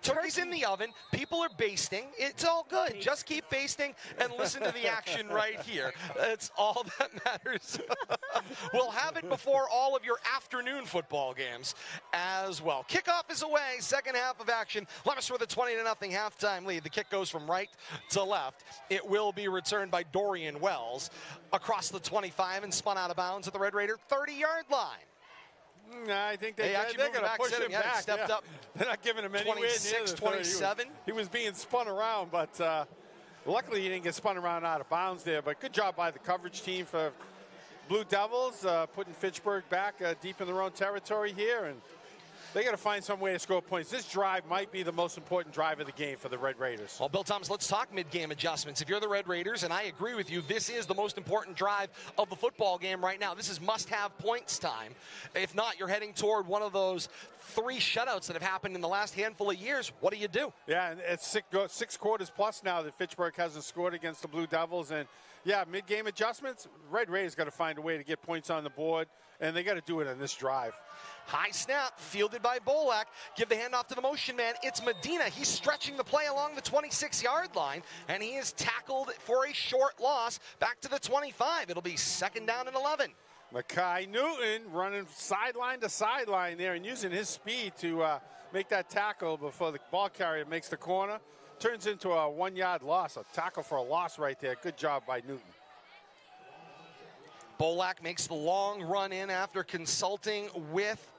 [SPEAKER 3] Turkey's in the oven. People are basting. It's all good. Just keep basting and listen to the action right here. That's all that matters. We'll have it before all of your afternoon football games as well. Kickoff is away. Second half of action. Leominster with a 20-0 halftime lead. The kick goes from right to left. It will be returned by Dorian Wells across the 25 and spun out of bounds at the Red Raider 30-yard line.
[SPEAKER 2] I think they're
[SPEAKER 3] actually
[SPEAKER 2] going to push him back.
[SPEAKER 3] Stepped up.
[SPEAKER 2] They're not giving him anywhere near
[SPEAKER 3] 26-27.
[SPEAKER 2] He was being spun around, but luckily he didn't get spun around out of bounds there. But good job by the coverage team for Blue Devils, putting Fitchburg back deep in their own territory here. And they got to find some way to score points. This drive might be the most important drive of the game for the Red Raiders.
[SPEAKER 3] Well, Bill Thomas, let's talk mid-game adjustments. If you're the Red Raiders, and I agree with you, this is the most important drive of the football game right now. This is must-have points time. If not, you're heading toward one of those 3 shutouts that have happened in the last handful of years. What do you do?
[SPEAKER 2] Yeah, and it's 6 quarters plus now that Fitchburg hasn't scored against the Blue Devils. And, yeah, mid-game adjustments, Red Raiders got to find a way to get points on the board, and they got to do it on this drive.
[SPEAKER 3] High snap, fielded by Bolak. Give the handoff to the motion man. It's Medina. He's stretching the play along the 26-yard line, and he is tackled for a short loss back to the 25. It'll be 2nd down and 11.
[SPEAKER 2] Mackay Newton running sideline to sideline there and using his speed to make that tackle before the ball carrier makes the corner. Turns into a 1-yard loss, a tackle for a loss right there. Good job by Newton.
[SPEAKER 3] Bolak makes the long run in after consulting with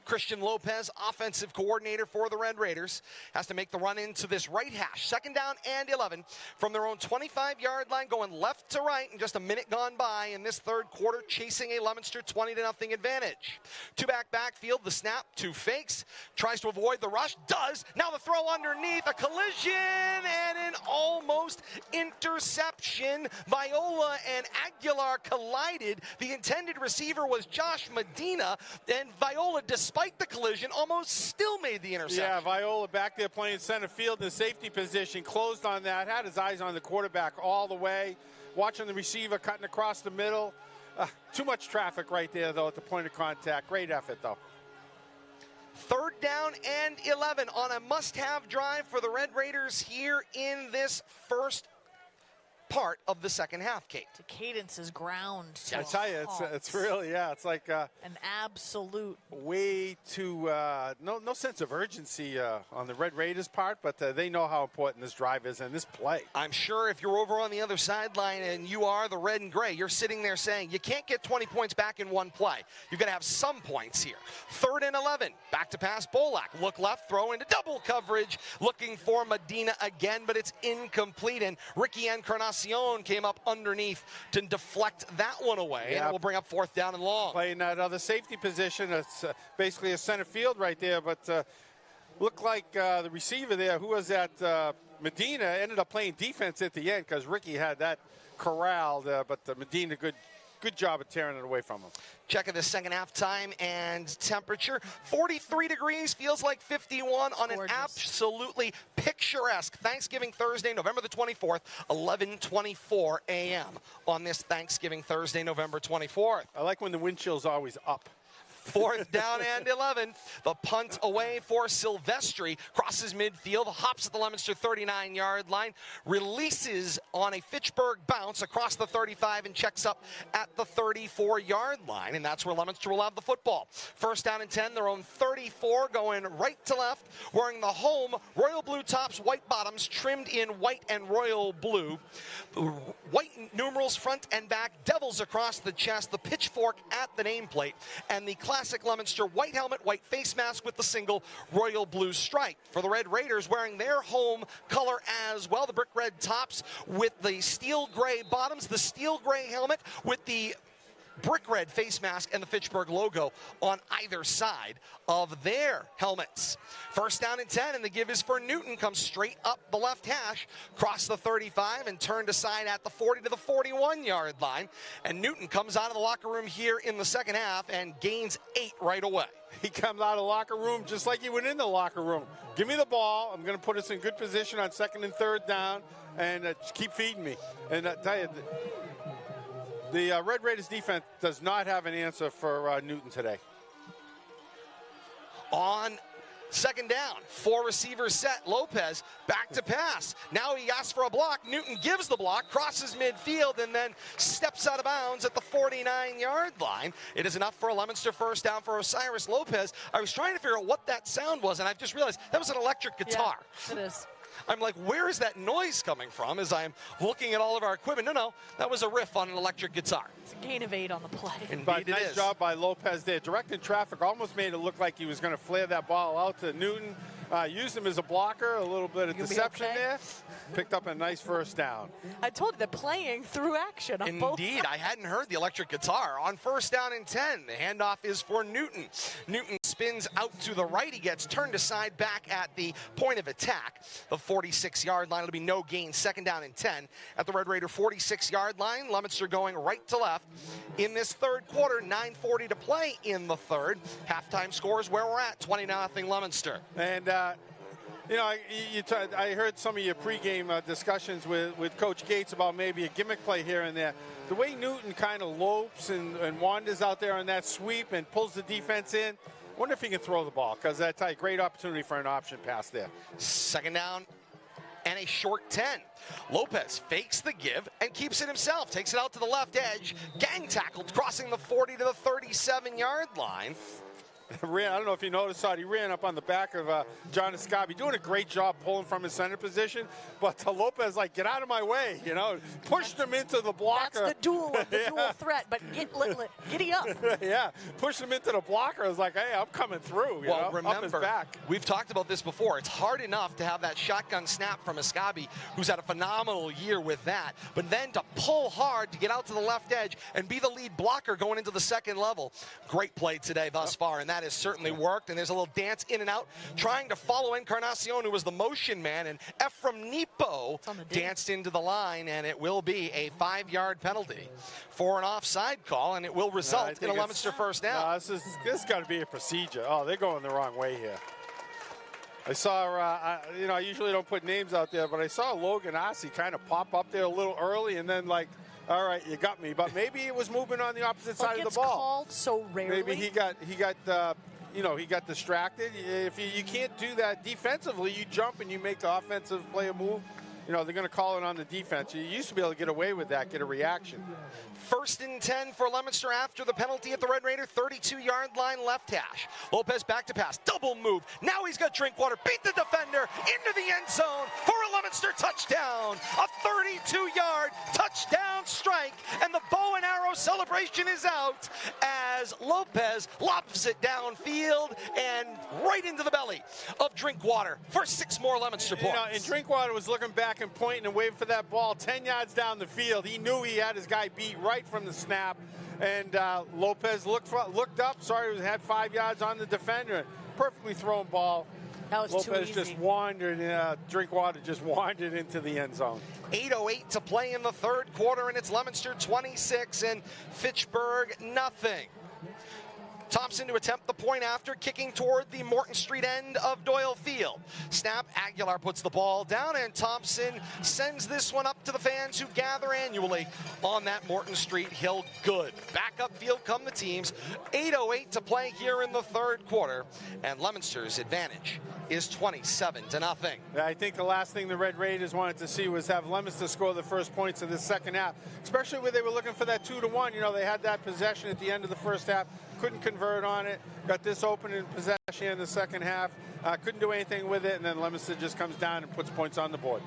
[SPEAKER 3] Christian Lopez, offensive coordinator for the Red Raiders, has to make the run into this right hash. 2nd down and 11 from their own 25-yard line, going left to right, and just a minute gone by in this 3rd quarter, chasing a Leominster 20-0 advantage. 2-back backfield, the snap, 2 fakes, tries to avoid the rush, does. Now the throw underneath, a collision, and an almost interception. Viola and Aguilar collided. The intended receiver was Josh Medina, and Viola, despite the collision, almost still made the interception.
[SPEAKER 2] Yeah, Viola back there playing center field in the safety position, closed on that, had his eyes on the quarterback all the way, watching the receiver cutting across the middle. Too much traffic right there, though, at the point of contact. Great effort, though.
[SPEAKER 3] 3rd down and 11 on a must-have drive for the Red Raiders here in this first part of the second half, Kate.
[SPEAKER 1] To Cadence's ground.
[SPEAKER 2] I tell you, it's really, it's like
[SPEAKER 1] an absolute
[SPEAKER 2] way too no sense of urgency on the Red Raiders' part, but they know how important this drive is and this play.
[SPEAKER 3] I'm sure if you're over on the other sideline and you are the red and gray, you're sitting there saying you can't get 20 points back in one play. You're going to have some points here. 3rd and 11. Back to pass, Bolak. Look left, throw into double coverage. Looking for Medina again, but it's incomplete. And Ricky Encarnacion came up underneath to deflect that one away.
[SPEAKER 2] Yeah.
[SPEAKER 3] And it will bring up 4th down and long.
[SPEAKER 2] Playing that other safety position. It's basically a center field right there, but looked like the receiver there, who was at Medina, ended up playing defense at the end because Ricky had that corralled, but Medina, good job of tearing it away from him.
[SPEAKER 3] Check of the second half time and temperature. 43 degrees, feels like 51 on an absolutely picturesque Thanksgiving Thursday, November the 24th, 11:24 a.m. on this Thanksgiving Thursday, November 24th.
[SPEAKER 2] I like when the wind chill's always up.
[SPEAKER 3] 4th down and 11. The punt away for Silvestri. Crosses midfield, hops at the Leominster 39-yard line, releases on a Fitchburg bounce across the 35 and checks up at the 34-yard line, and that's where Leominster will have the football. 1st down and 10, their own 34, going right to left, wearing the home royal blue tops, white bottoms, trimmed in white and royal blue. White numerals front and back, devils across the chest, the pitchfork at the nameplate, and the classic Leominster white helmet, white face mask with the single royal blue stripe. For the Red Raiders, wearing their home color as well, the brick red tops with the steel gray bottoms, the steel gray helmet with the brick red face mask and the Fitchburg logo on either side of their helmets. 1st down and 10, and the give is for Newton. Comes straight up the left hash, cross the 35 and turned aside at the 40 to the 41-yard line. And Newton comes out of the locker room here in the second half and gains 8 right away.
[SPEAKER 2] He comes out of the locker room just like he went in the locker room. Give me the ball. I'm going to put us in good position on 2nd and 3rd down, and keep feeding me. And I tell you, the Red Raiders defense does not have an answer for Newton today.
[SPEAKER 3] On 2nd down, 4 receivers set. Lopez back to pass. Now he asks for a block. Newton gives the block, crosses midfield, and then steps out of bounds at the 49-yard line. It is enough for a Leominster 1st down for Osiris Lopez. I was trying to figure out what that sound was, and I've just realized that was an electric guitar.
[SPEAKER 1] Yeah, it is.
[SPEAKER 3] I'm like, where is that noise coming from as I'm looking at all of our equipment? No, that was a riff on an electric guitar.
[SPEAKER 1] It's a gain of 8 on the play.
[SPEAKER 3] Indeed,
[SPEAKER 2] nice job by Lopez there. Directing traffic, almost made it look like he was going to flare that ball out to Newton. Used him as a blocker, a little bit of deception there. Picked up a nice 1st down.
[SPEAKER 1] I told you they're playing through action on both sides.
[SPEAKER 3] Indeed, I hadn't heard the electric guitar. On 1st down and 10, the handoff is for Newton. Newton spins out to the right. He gets turned aside back at the point of attack, the 46-yard line. It'll be no gain, 2nd down and 10 at the Red Raider 46-yard line. Leominster going right to left in this 3rd quarter, 9:40 to play in the 3rd. Halftime scores where we're at, 20-0 Leominster.
[SPEAKER 2] And you know, I heard some of your pregame discussions with Coach Gates about maybe a gimmick play here and there. The way Newton kind of lopes and wanders out there on that sweep and pulls the defense in, I wonder if he can throw the ball, because that's a great opportunity for an option pass there.
[SPEAKER 3] 2nd down and a short 10. Lopez fakes the give and keeps it himself. Takes it out to the left edge. Gang tackled, crossing the 40 to the 37-yard line.
[SPEAKER 2] I don't know if you noticed that, he ran up on the back of John Escabi, doing a great job pulling from his center position, but Lopez, like, get out of my way, you know, pushed him into the blocker.
[SPEAKER 1] That's the dual threat, but giddy up.
[SPEAKER 2] Yeah, pushed him into the blocker. I was like, hey, I'm coming through, you know,
[SPEAKER 3] remember,
[SPEAKER 2] up his back.
[SPEAKER 3] We've talked about this before. It's hard enough to have that shotgun snap from Escabi, who's had a phenomenal year with that, but then to pull hard to get out to the left edge and be the lead blocker going into the 2nd level. Great play today thus far, and that has certainly worked. And there's a little dance in and out, trying to follow Encarnacion, who was the motion man, and Ephraim Nepo danced into the line, and it will be a 5-yard penalty for an offside call, and it will result in a Leominster 1st down.
[SPEAKER 2] No, this has got to be a procedure. Oh, they're going the wrong way here. I saw, you know, I usually don't put names out there, but I saw Logan Ossie kind of pop up there a little early, and then, like, all right, you got me. But maybe it was moving on the opposite side of the ball.
[SPEAKER 1] Called so rarely.
[SPEAKER 2] Maybe he got you know, he got distracted. If you can't do that defensively, you jump and you make the offensive player move. they're going to call it on the defense. You used to be able to get away with that, get a reaction.
[SPEAKER 3] 1st and 10 for Leominster after the penalty at the Red Raider 32-yard line left hash. Lopez back to pass, double move. Now he's got Drinkwater, beat the defender into the end zone for a Leominster touchdown. A 32-yard touchdown strike, and the bow and arrow celebration is out as Lopez lobs it downfield and right into the belly of Drinkwater for 6 more Leominster points.
[SPEAKER 2] And Drinkwater was looking back and pointing and waiting for that ball 10 yards down the field. He knew he had his guy beat right from the snap, and Lopez looked up. Sorry, had 5 yards on the defender. Perfectly thrown ball.
[SPEAKER 1] That was
[SPEAKER 2] Lopez
[SPEAKER 1] too easy.
[SPEAKER 2] just wandered. Drinkwater just wandered into the end zone.
[SPEAKER 3] 8:08 to play in the 3rd quarter, and it's Leominster 26 and Fitchburg nothing. Thompson to attempt the point after, kicking toward the Morton Street end of Doyle Field. Snap, Aguilar puts the ball down, and Thompson sends this one up to the fans who gather annually on that Morton Street hill. Good. Back upfield come the teams. 8:08 to play here in the 3rd quarter, and Leominster's advantage is 27-0.
[SPEAKER 2] I think the last thing the Red Raiders wanted to see was have Leominster score the first points of the second half, especially where they were looking for that 2-1. They had that possession at the end of the first half, couldn't convert on it, got this open in possession in the second half, couldn't do anything with it, and then Leominster just comes down and puts points on the board.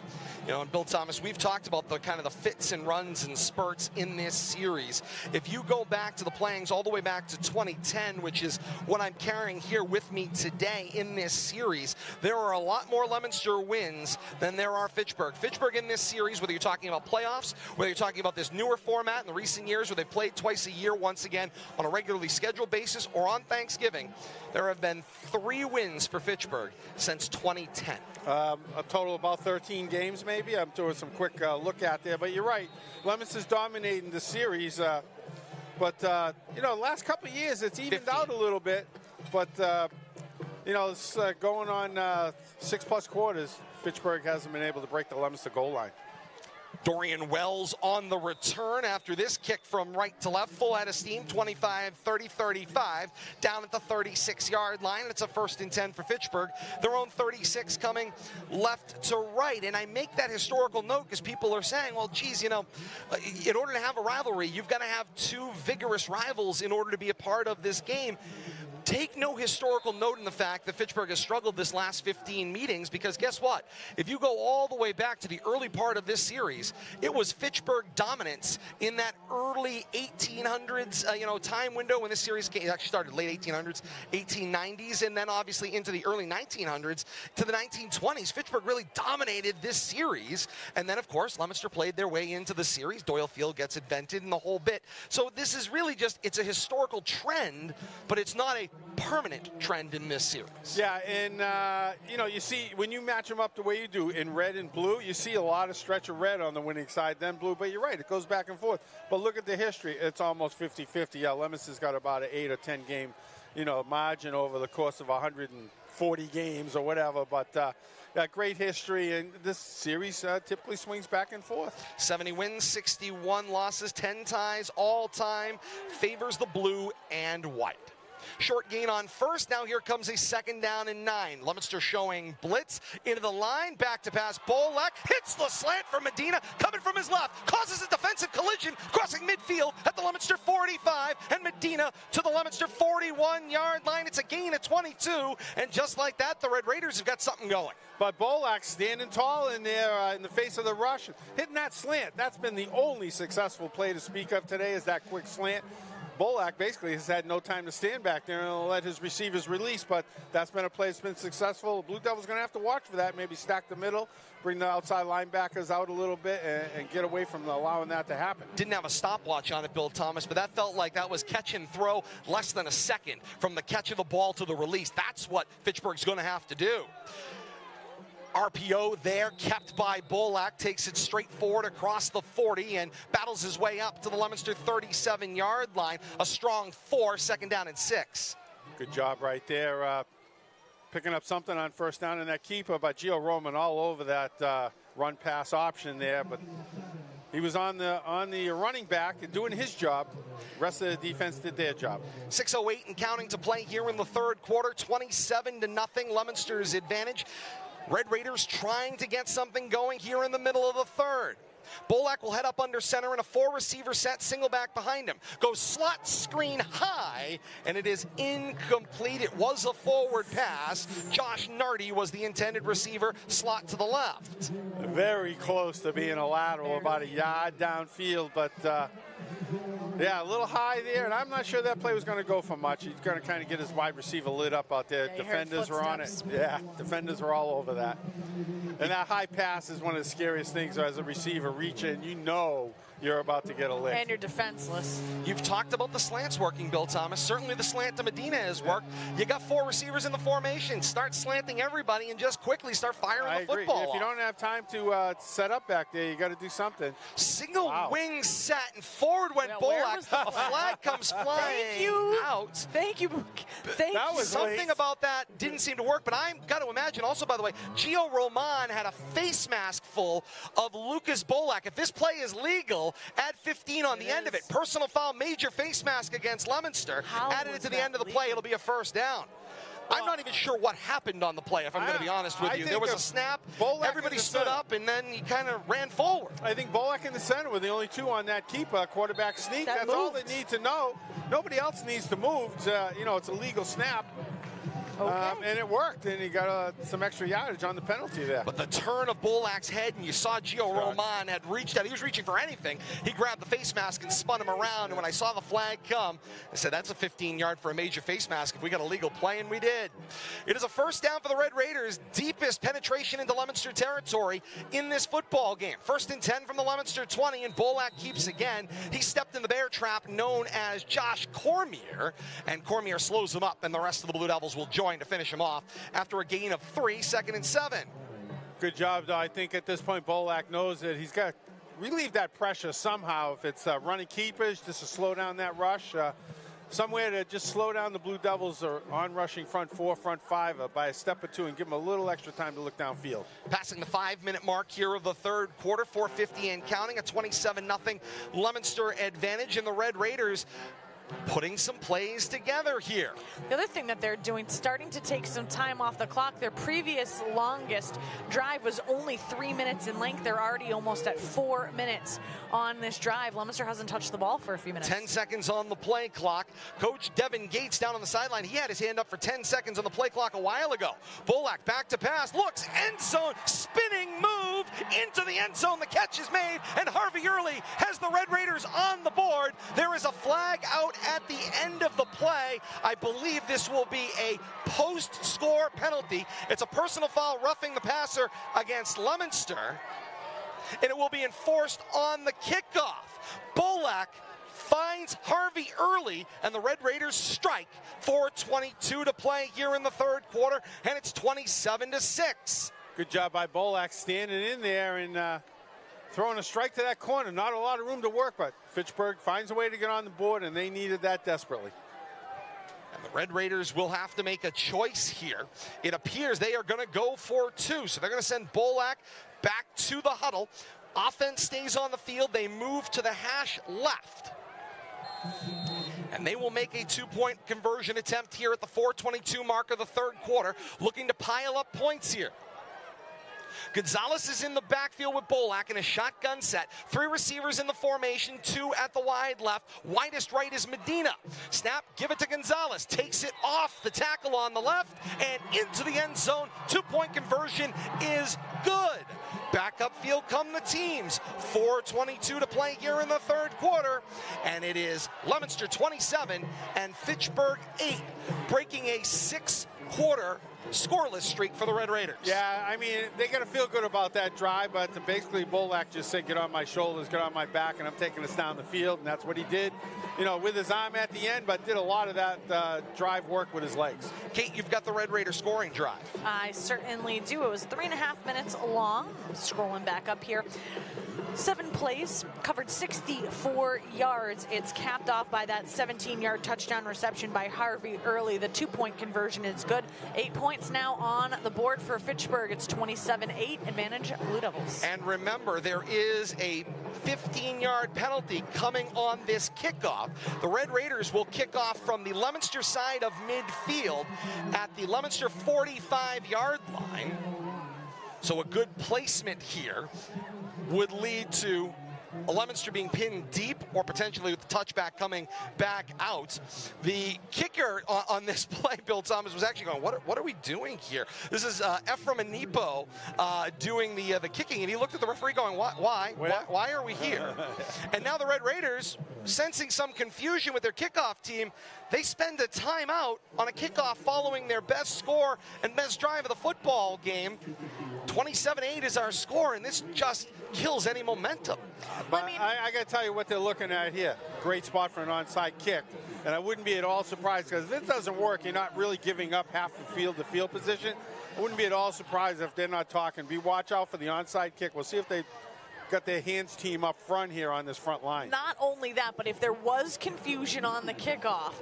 [SPEAKER 3] And Bill Thomas, we've talked about the kind of the fits and runs and spurts in this series. If you go back to the playings all the way back to 2010, which is what I'm carrying here with me today in this series, there are a lot more Leominster wins than there are Fitchburg. Fitchburg in this series, whether you're talking about playoffs, whether you're talking about this newer format in the recent years where they played twice a year once again on a regularly scheduled basis or on Thanksgiving, there have been 3 wins for Fitchburg since 2010.
[SPEAKER 2] A total of about 13 games, maybe. I'm doing some quick look at there, but you're right. Leominster's dominating the series, but the last couple of years it's evened
[SPEAKER 3] 15.
[SPEAKER 2] out a little bit. But it's going on 6+ quarters. Fitchburg hasn't been able to break the Leominster goal line.
[SPEAKER 3] Dorian Wells on the return after this kick from right to left. Full out of steam, 25, 30, 35. Down at the 36-yard line. It's a 1st and 10 for Fitchburg. Their own 36 coming left to right. And I make that historical note because people are saying, well, geez, in order to have a rivalry, you've got to have 2 vigorous rivals in order to be a part of this game. Take no historical note in the fact that Fitchburg has struggled this last 15 meetings, because guess what? If you go all the way back to the early part of this series, it was Fitchburg dominance in that early 1800s, time window when this series actually started, late 1800s, 1890s, and then obviously into the early 1900s to the 1920s. Fitchburg really dominated this series, and then of course Leominster played their way into the series. Doyle Field gets invented and the whole bit. So this is really just, it's a historical trend, but it's not a permanent trend in this series.
[SPEAKER 2] Yeah, and you see when you match them up the way you do in red and blue, you see a lot of stretch of red on the winning side, then blue. But you're right, it goes back and forth. But look at the history; it's almost 50-50. Yeah, Leominster's got about an 8 or 10 game, margin over the course of 140 games or whatever. But great history, and this series typically swings back and forth.
[SPEAKER 3] 70 wins, 61 losses, 10 ties all time. Favors the blue and white. Short gain on first. Now here comes a 2nd down and 9. Leominster showing blitz into the line. Back to pass. Bolek hits the slant from Medina. Coming from his left. Causes a defensive collision. Crossing midfield at the Leominster 45. And Medina to the Leominster 41-yard line. It's a gain of 22. And just like that, the Red Raiders have got something going.
[SPEAKER 2] But Bolak standing tall in there in the face of the rush. Hitting that slant. That's been the only successful play to speak of today, is that quick slant. Bolak basically has had no time to stand back there and let his receivers release, but that's been a play that's been successful. The Blue Devils going to have to watch for that, maybe stack the middle, bring the outside linebackers out a little bit, and get away from allowing that to happen.
[SPEAKER 3] Didn't have a stopwatch on it, Bill Thomas, but that felt like that was catch and throw, less than a second from the catch of the ball to the release. That's what Fitchburg's going to have to do. RPO there, kept by Bolak, takes it straight forward across the 40 and battles his way up to the Leominster 37-yard line. A strong 4, 2nd down and 6.
[SPEAKER 2] Good job right there. Picking up something on 1st down, and that keeper by Gio Roman all over that run-pass option there. But he was on the running back and doing his job. The rest of the defense did their job.
[SPEAKER 3] 6:08 and counting to play here in the 3rd quarter. 27-0 Leominster's advantage. Red Raiders trying to get something going here in the middle of the third. Bolak will head up under center in a 4-receiver set, single back behind him. Goes slot screen high, and it is incomplete. It was a forward pass. Josh Nardi was the intended receiver, slot to the left.
[SPEAKER 2] Very close to being a lateral, about a yard downfield, but yeah, a little high there, and I'm not sure that play was going to go for much. He's going to kind of get his wide receiver lit up out there.
[SPEAKER 1] Yeah,
[SPEAKER 2] defenders were on it. Yeah, defenders were all over that. And that high pass is one of the scariest things as a receiver reaching. You know you're about to get a lick.
[SPEAKER 1] And you're defenseless.
[SPEAKER 3] You've talked about the slants working, Bill Thomas. Certainly the slant to Medina has worked. You got 4 receivers in the formation. Start slanting everybody and just quickly start firing the football.
[SPEAKER 2] If you don't have time to set up back there, you got to do something.
[SPEAKER 3] Single wing set and forward went Bolak. A flag comes flying out.
[SPEAKER 1] Thank you.
[SPEAKER 3] That was something about that didn't seem to work, but I've got to imagine also, by the way, Gio Roman had a face mask full of Lucas Bolak. If this play is legal, add 15 on the end of it. Personal foul, major face mask against Leominster. Added it to the end of the play. It'll be a first down. I'm not even sure what happened on the play, if I'm going to be honest with you. There was a snap, everybody stood up, and then he kind of ran forward.
[SPEAKER 2] I think Bolak in the center were the only 2 on that keeper, quarterback sneak. That's all they need to know. Nobody else needs to move. It's a legal snap. And it worked, and he got some extra yardage on the penalty there.
[SPEAKER 3] But the turn of Bolak's head, and you saw Gio Roman had reached out. He was reaching for anything. He grabbed the face mask and spun him around, and when I saw the flag come, I said, that's a 15-yard for a major face mask if we got a legal play, and we did. It is a first down for the Red Raiders, deepest penetration into Leominster territory in this football game. 1st and 10 from the Leominster 20, and Bolak keeps again. He stepped in the bear trap known as Josh Cormier, and Cormier slows him up, and the rest of the Blue Devils will join to finish him off after a gain of 3, 2nd and 7.
[SPEAKER 2] Good job, though. I think at this point, Bolak knows that he's got to relieve that pressure somehow. If it's running keepers, just to slow down that rush. Somewhere to just slow down the Blue Devils or on rushing front 4, front 5 by a step or 2 and give them a little extra time to look downfield.
[SPEAKER 3] Passing the 5-minute mark here of the third quarter, 4:50 and counting, a 27-0 Leominster advantage, and the Red Raiders putting some plays together here.
[SPEAKER 1] The other thing that they're doing, starting to take some time off the clock. Their previous longest drive was only 3 minutes in length. They're already almost at 4 minutes on this drive. Leominster hasn't touched the ball for a few minutes.
[SPEAKER 3] 10 seconds on the play clock. Coach Devin Gates down on the sideline. He had his hand up for 10 seconds on the play clock a while ago. Bolak back to pass, looks, end zone, spinning move into the end zone. The catch is made, and Harvey Early has the Red Raiders on the board. There is a flag out at the end of the play. I believe this will be a post-score penalty. It's a personal foul, roughing the passer against Leominster, and it will be enforced on the kickoff. Bolak finds Harvey Early, and the Red Raiders strike. 4:22 to play here in the third quarter, and it's 27-6.
[SPEAKER 2] Good job by Bolak standing in there and throwing a strike to that corner. Not a lot of room to work, but Fitchburg finds a way to get on the board, and they needed that desperately.
[SPEAKER 3] And the Red Raiders will have to make a choice here. It appears they are going to go for 2, so they're going to send Bolak back to the huddle. Offense stays on the field. They move to the hash left. And they will make a 2-point conversion attempt here at the 4:22 mark of the third quarter, looking to pile up points here. Gonzalez is in the backfield with Bolak in a shotgun set. 3 receivers in the formation, 2 at the wide left. Widest right is Medina. Snap, give it to Gonzalez. Takes it off the tackle on the left and into the end zone. 2-point conversion is good. Back upfield come the teams. 4:22 to play here in the third quarter. And it is Leominster 27 and Fitchburg 8, breaking a 6-quarter scoreless streak for the Red Raiders.
[SPEAKER 2] Yeah, I mean, they got to feel good about that drive, but basically Bolak just said, get on my shoulders, get on my back, and I'm taking us down the field, and that's what he did, with his arm at the end, but did a lot of that drive work with his legs.
[SPEAKER 3] Kate, you've got the Red Raider scoring drive.
[SPEAKER 1] I certainly do. It was 3.5 minutes long. I'm scrolling back up here. 7 plays, covered 64 yards. It's capped off by that 17-yard touchdown reception by Harvey Early. The 2-point conversion is good. 8 points now on the board for Fitchburg. It's 27-8, advantage Blue Devils.
[SPEAKER 3] And remember, there is a 15-yard penalty coming on this kickoff. The Red Raiders will kick off from the Leominster side of midfield at the Leominster 45-yard line. So a good placement here would lead to Leominster being pinned deep, or potentially with the touchback coming back out. The kicker on this play, Bill Thomas, was actually going, what are we doing here? This is Ephraim Anipo doing the kicking, and he looked at the referee going, why are we here? And now the Red Raiders, sensing some confusion with their kickoff team, they spend a timeout on a kickoff following their best score and best drive of the football game. 27-8 is our score, and this just kills any momentum.
[SPEAKER 2] But I got to tell you what they're looking at here. Great spot for an onside kick. And I wouldn't be at all surprised, because if it doesn't work, you're not really giving up half the field to field position. I wouldn't be at all surprised if they're not talking. Watch out for the onside kick. We'll see if they got their hands team up front here on this front line.
[SPEAKER 1] Not only that, but if there was confusion on the kickoff,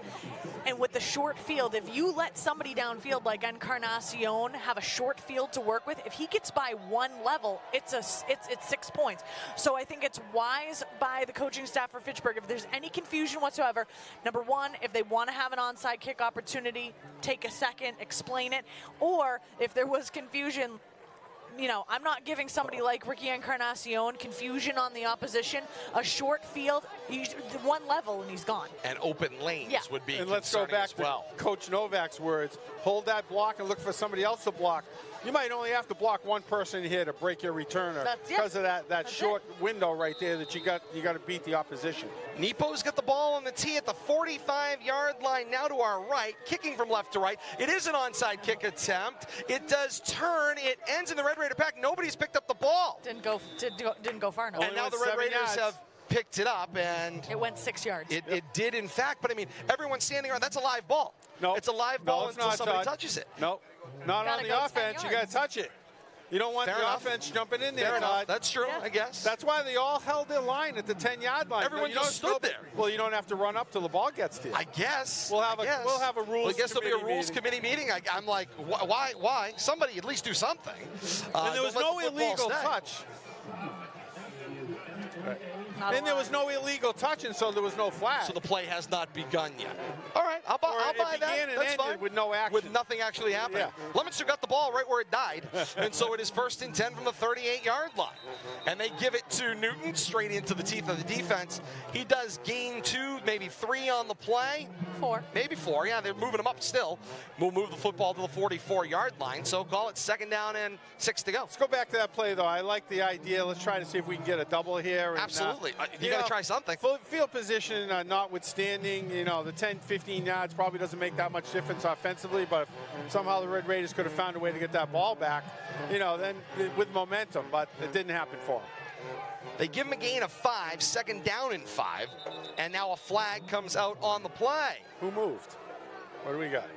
[SPEAKER 1] and with the short field, if you let somebody downfield like Encarnacion have a short field to work with, if he gets by one level, it's 6 points. So I think it's wise by the coaching staff for Fitchburg, if there's any confusion whatsoever, number one, if they want to have an onside kick opportunity, take a second, explain it. Or if there was confusion, you know, I'm not giving somebody like Ricky Encarnacion confusion on the opposition. A short field, he's one level and he's gone.
[SPEAKER 3] And open lanes would be.
[SPEAKER 2] And let's go back to Coach Novak's words. Hold that block and look for somebody else to block. You might only have to block one person here to break your returner because of that short window right there that you got to beat the opposition.
[SPEAKER 3] Nepo's got the ball on the tee at the 45-yard line, now to our right, kicking from left to right. It is an onside kick attempt. It does turn. It ends in the Red Raider pack. Nobody's picked up the ball.
[SPEAKER 1] Didn't go far enough.
[SPEAKER 3] And now the Red Raiders have picked it up, and
[SPEAKER 1] it went 6 yards.
[SPEAKER 3] It did, in fact, but I mean, everyone's standing around. That's a live ball.
[SPEAKER 2] No,
[SPEAKER 3] it's a live ball until somebody touches it.
[SPEAKER 2] No, not on the offense. You got to touch it. You don't want the offense jumping in there, Todd.
[SPEAKER 3] That's true, I guess.
[SPEAKER 2] That's why they all held their line at the 10-yard line.
[SPEAKER 3] Everyone just stood there.
[SPEAKER 2] Well, you don't have to run up till the ball gets to you.
[SPEAKER 3] I guess.
[SPEAKER 2] We'll have a rules.
[SPEAKER 3] Well, I guess there'll be a rules committee meeting. I'm like, why? Somebody at least do something.
[SPEAKER 2] And there was no illegal touch. And there was no illegal touch, and so there was no flag.
[SPEAKER 3] So the play has not begun yet. All right, I'll buy that. That's fine.
[SPEAKER 2] With no action.
[SPEAKER 3] With nothing actually happening.
[SPEAKER 2] Yeah.
[SPEAKER 3] Leominster got the ball right where it died, and so it is 1st and 10 from the 38-yard line. And they give it to Newton straight into the teeth of the defense. He does gain 2, maybe 3 on the play.
[SPEAKER 1] 4.
[SPEAKER 3] Maybe 4, yeah, they're moving him up still. We'll move the football to the 44-yard line, so call it 2nd down and 6 to go.
[SPEAKER 2] Let's go back to that play, though. I like the idea. Let's try to see if we can get a double here. And,
[SPEAKER 3] absolutely. You got to try something.
[SPEAKER 2] Field position notwithstanding, you know, the 10, 15 yards probably doesn't make that much difference offensively, but if somehow the Red Raiders could have found a way to get that ball back, you know, then with momentum, but it didn't happen for them.
[SPEAKER 3] They give him a gain of 5, 2nd down and 5, and now a flag comes out on the play.
[SPEAKER 2] Who moved? What do we got?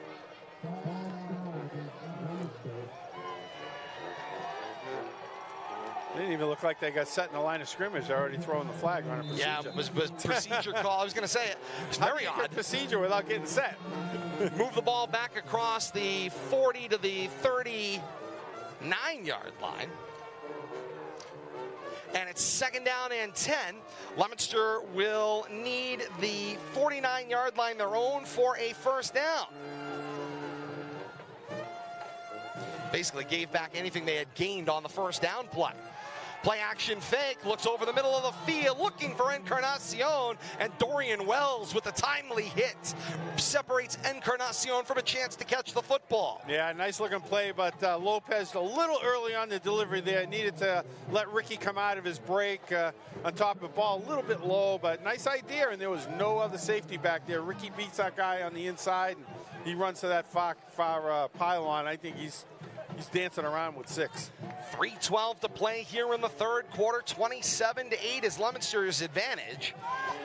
[SPEAKER 2] It didn't even look like they got set in the line of scrimmage. They're already throwing the flag on a procedure.
[SPEAKER 3] Yeah, it was procedure call. I was going to say it. It's very odd.
[SPEAKER 2] Procedure without getting set.
[SPEAKER 3] Move the ball back across the 40 to the 39-yard line. And it's 2nd down and 10. Leominster will need the 49-yard line their own for a 1st down. Basically gave back anything they had gained on the 1st down play. Play action fake, looks over the middle of the field, looking for Encarnacion, and Dorian Wells with a timely hit separates Encarnacion from a chance to catch the football.
[SPEAKER 2] Yeah, nice looking play, but Lopez a little early on the delivery there. Needed to let Ricky come out of his break on top of the ball, a little bit low, but nice idea, and there was no other safety back there. Ricky beats that guy on the inside, and he runs to that far pylon. I think he's dancing around with 6.
[SPEAKER 3] 3:12 to play here in the 3rd quarter. 27-8 is Leominster's advantage.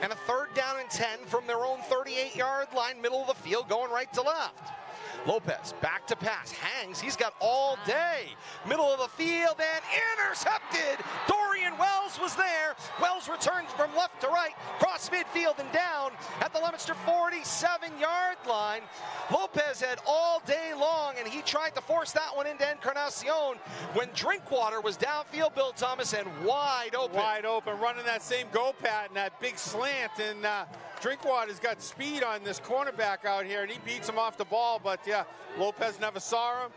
[SPEAKER 3] And a 3rd down and 10 from their own 38-yard line, middle of the field, going right to left. Lopez back to pass, hangs, he's got all day. Middle of the field and intercepted. Dorian Wells was there. Wells returns from left to right, cross midfield and down at the Leominster 47-yard line. Lopez had all day long, and he tried to force that one into Encarnacion when Drinkwater was downfield, Bill Thomas, and wide open.
[SPEAKER 2] Wide open, running that same go pattern, that big slant, and Drinkwater's got speed on this cornerback out here, and he beats him off the ball. But yeah, Lopez never saw him.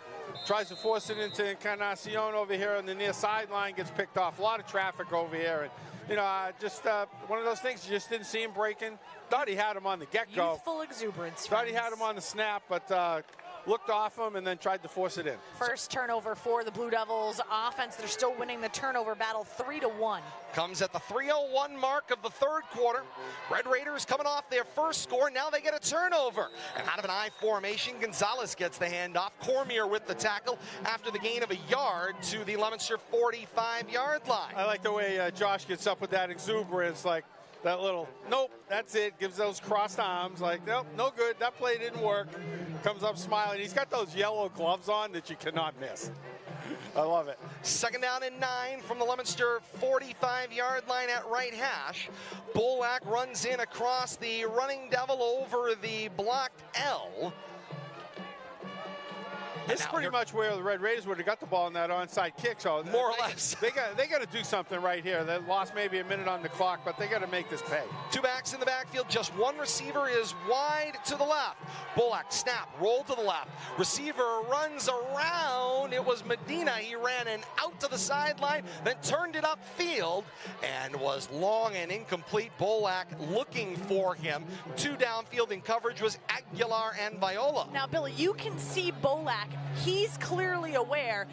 [SPEAKER 2] Tries to force it into Encarnacion over here on the near sideline, gets picked off. A lot of traffic over here, and just one of those things. You just didn't see him breaking. Thought he had him on the get-go.
[SPEAKER 1] Youthful exuberance.
[SPEAKER 2] Thought he had him on the snap, but looked off him and then tried to force it in.
[SPEAKER 1] First turnover for the Blue Devils offense. They're still winning the turnover battle 3-1.
[SPEAKER 3] Comes at the 3:01 mark of the third quarter. Red Raiders coming off their first score. Now they get a turnover. And out of an I formation, Gonzalez gets the handoff. Cormier with the tackle after the gain of a yard to the Leominster 45-yard line.
[SPEAKER 2] I like the way Josh gets up with that exuberance, like that little, nope, that's it. Gives those crossed arms, like, nope, no good. That play didn't work. Comes up smiling. He's got those yellow gloves on that you cannot miss. I love it.
[SPEAKER 3] Second down and 9 from the Leominster 45-yard line at right hash. Bolak runs in across the running devil over the blocked L.
[SPEAKER 2] This is pretty much where the Red Raiders would have got the ball in that onside kick. So
[SPEAKER 3] more or less,
[SPEAKER 2] they got to do something right here. They lost maybe a minute on the clock, but they got to make this pay.
[SPEAKER 3] Two backs in the backfield. Just one receiver is wide to the left. Bolak snap, roll to the left. Receiver runs around. It was Medina. He ran and out to the sideline, then turned it upfield and was long and incomplete. Bolak looking for him. Two downfield in coverage was Aguilar and Viola.
[SPEAKER 1] Now, Billy, you can see Bolak. He's clearly aware.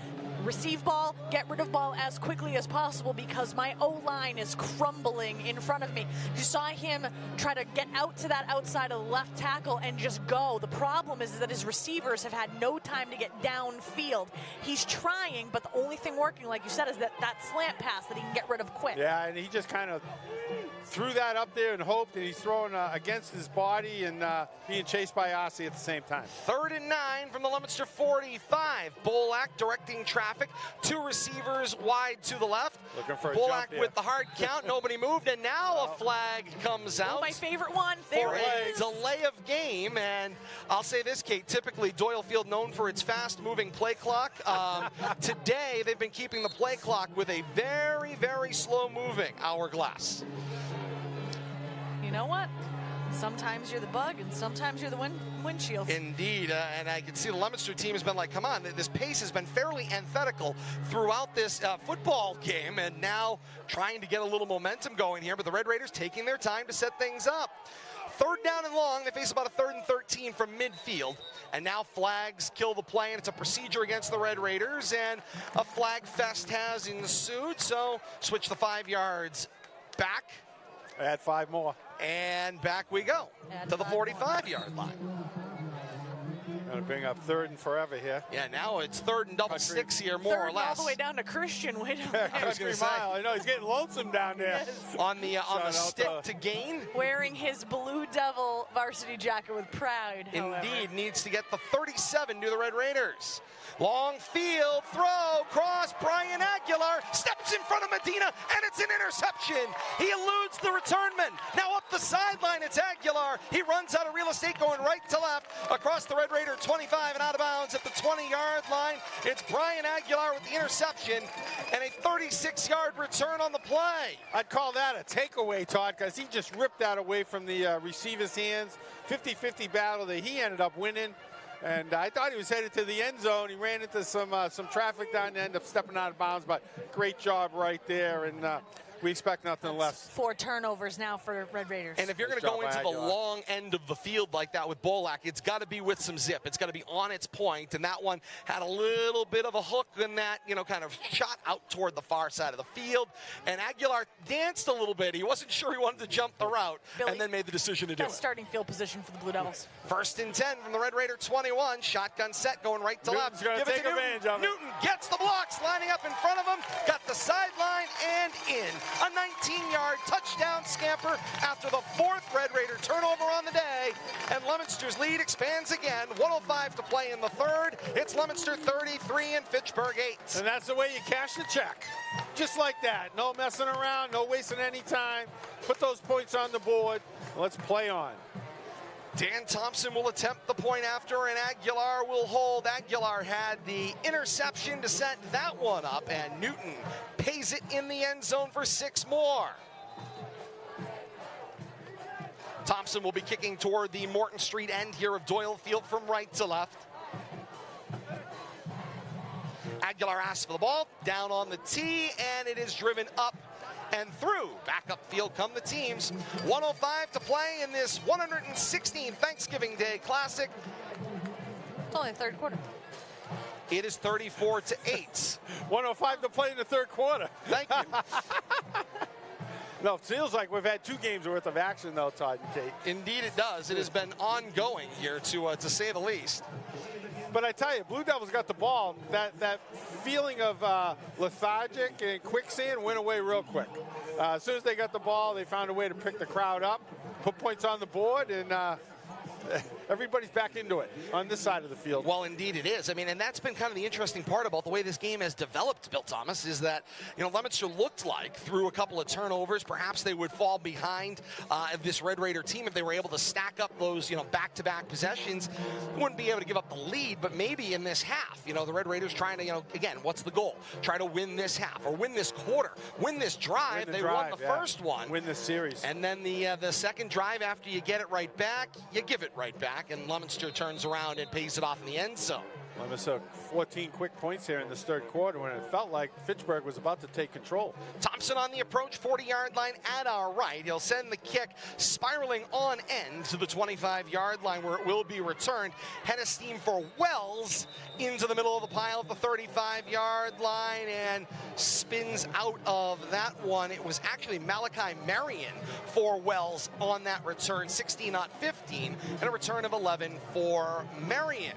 [SPEAKER 1] Receive ball, get rid of ball as quickly as possible because my O-line is crumbling in front of me. You saw him try to get out to that outside of the left tackle and just go. The problem is that his receivers have had no time to get downfield. He's trying, but the only thing working, like you said, is that slant pass that he can get rid of quick.
[SPEAKER 2] Yeah, and he just kind of threw that up there and hoped that he's throwing against his body and being chased by Ossie at the same time.
[SPEAKER 3] 3rd and 9 from the Leominster 45. Bolak directing traffic. Two receivers wide to the left.
[SPEAKER 2] Looking for a
[SPEAKER 3] Bolak
[SPEAKER 2] jump
[SPEAKER 3] with the hard count. Nobody moved, and now a flag comes out.
[SPEAKER 1] Oh, my favorite one.
[SPEAKER 3] For a delay of game, and I'll say this, Kate, typically Doyle Field known for its fast-moving play clock. Today, they've been keeping the play clock with a very, very slow-moving hourglass.
[SPEAKER 1] You know what? Sometimes you're the bug, and sometimes you're the windshield.
[SPEAKER 3] Indeed, and I can see the Leominster team has been like, come on, this pace has been fairly antithetical throughout this football game, and now trying to get a little momentum going here, but the Red Raiders taking their time to set things up. 3rd down and long, they face about a 3rd and 13 from midfield, and now flags kill the play, and it's a procedure against the Red Raiders, and a flag fest has ensued, so switch the 5 yards back.
[SPEAKER 2] Add 5 more.
[SPEAKER 3] And back we go to the 45-yard line.
[SPEAKER 2] Going to bring up 3rd and forever here.
[SPEAKER 3] Yeah, now it's 3rd and double 6 here, more or less.
[SPEAKER 1] All the way down to Christian. Way down there.
[SPEAKER 2] Country mile. I know he's getting lonesome down there.
[SPEAKER 1] Yes.
[SPEAKER 3] On the stick to gain.
[SPEAKER 1] Wearing his Blue Devil varsity jacket with pride.
[SPEAKER 3] Indeed, needs to get the 37 to the Red Raiders. Long field throw, cross, Brian Aguilar steps in front of Medina, and it's an interception. He eludes the returnman. Now up the sideline, it's Aguilar. He runs out of real estate going right to left across the Red Raider 25 and out of bounds at the 20-yard line. It's Brian Aguilar with the interception and a 36-yard return on the play.
[SPEAKER 2] I'd call that a takeaway, Todd, because he just ripped that away from the receiver's hands. 50-50 battle that he ended up winning. And I thought he was headed to the end zone. He ran into some traffic down and ended up stepping out of bounds, but great job right there. And we expect nothing less.
[SPEAKER 1] 4 turnovers now for Red Raiders.
[SPEAKER 3] And if you're going to go into the long end of the field like that with Bolak, it's got to be with some zip. It's got to be on its point, and that one had a little bit of a hook in that, kind of shot out toward the far side of the field. And Aguilar danced a little bit. He wasn't sure he wanted to jump the route,
[SPEAKER 1] Billy,
[SPEAKER 3] and then made the decision to do it.
[SPEAKER 1] Starting field position for the Blue Devils.
[SPEAKER 3] 1st and 10 from the Red Raider 21. Shotgun set going right to
[SPEAKER 2] Newton's
[SPEAKER 3] left.
[SPEAKER 2] Give it to Newton.
[SPEAKER 3] Newton gets the blocks, lining up in front of him. Got the sideline and in. A 19-yard touchdown scamper after the 4th Red Raider turnover on the day. And Leominster's lead expands again. 1:05 to play in the 3rd. It's Leominster 33 and Fitchburg 8.
[SPEAKER 2] And that's the way you cash the check. Just like that. No messing around, no wasting any time. Put those points on the board. Let's play on.
[SPEAKER 3] Dan Thompson will attempt the point after, and Aguilar will hold. Aguilar had the interception to set that one up, and Newton pays it in the end zone for 6 more. Thompson will be kicking toward the Morton Street end here of Doyle Field from right to left. Aguilar asks for the ball, down on the tee, and it is driven up and through. Back up field come the teams. 1:05 to play in this 116th Thanksgiving Day Classic.
[SPEAKER 1] It's only the third quarter.
[SPEAKER 3] It is 34-8.
[SPEAKER 2] 1:05 to play in the third quarter.
[SPEAKER 3] Thank you.
[SPEAKER 2] No, it feels like we've had 2 games worth of action, though, Todd and Kate.
[SPEAKER 3] Indeed it does. It has been ongoing here, to say the least.
[SPEAKER 2] But I tell you, Blue Devils got the ball. That feeling of lethargic and quicksand went away real quick. As soon as they got the ball, they found a way to pick the crowd up, put points on the board, and everybody's back into it on this side of the field.
[SPEAKER 3] Well, indeed it is. I mean, and that's been kind of the interesting part about the way this game has developed, Bill Thomas, is that, Leominster looked like through a couple of turnovers, perhaps they would fall behind this Red Raider team if they were able to stack up those, back-to-back possessions. They wouldn't be able to give up the lead, but maybe in this half, the Red Raiders trying to, again, what's the goal? Try to win this half or win this quarter, win this drive. They won the first one.
[SPEAKER 2] Win this series.
[SPEAKER 3] And then the second drive, after you get it right back, you give it right back, and Leominster turns around and pays it off in the end zone.
[SPEAKER 2] Leominster 14 quick points here in this third quarter when it felt like Fitchburg was about to take control.
[SPEAKER 3] Thompson on the approach, 40-yard line at our right. He'll send the kick spiraling on end to the 25-yard line where it will be returned. Head of steam for Wells into the middle of the pile at the 35-yard line and spins out of that one. It was actually Malachi Marion for Wells on that return, 16 not 15, and a return of 11 for Marion.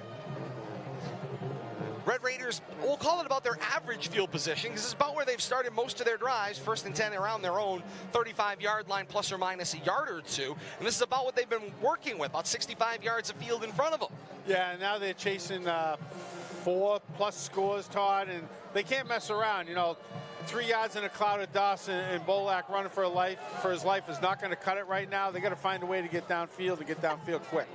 [SPEAKER 3] Red Raiders, we'll call it about their average field position because it's about where they've started most of their drives, 1st and 10 around their own 35-yard line plus or minus a yard or two. And this is about what they've been working with, about 65 yards of field in front of them.
[SPEAKER 2] Yeah, and now they're chasing 4+ scores, Todd, and they can't mess around. 3 yards in a cloud of dust and Bolak running for his life is not going to cut it right now. They got to find a way to get downfield quick.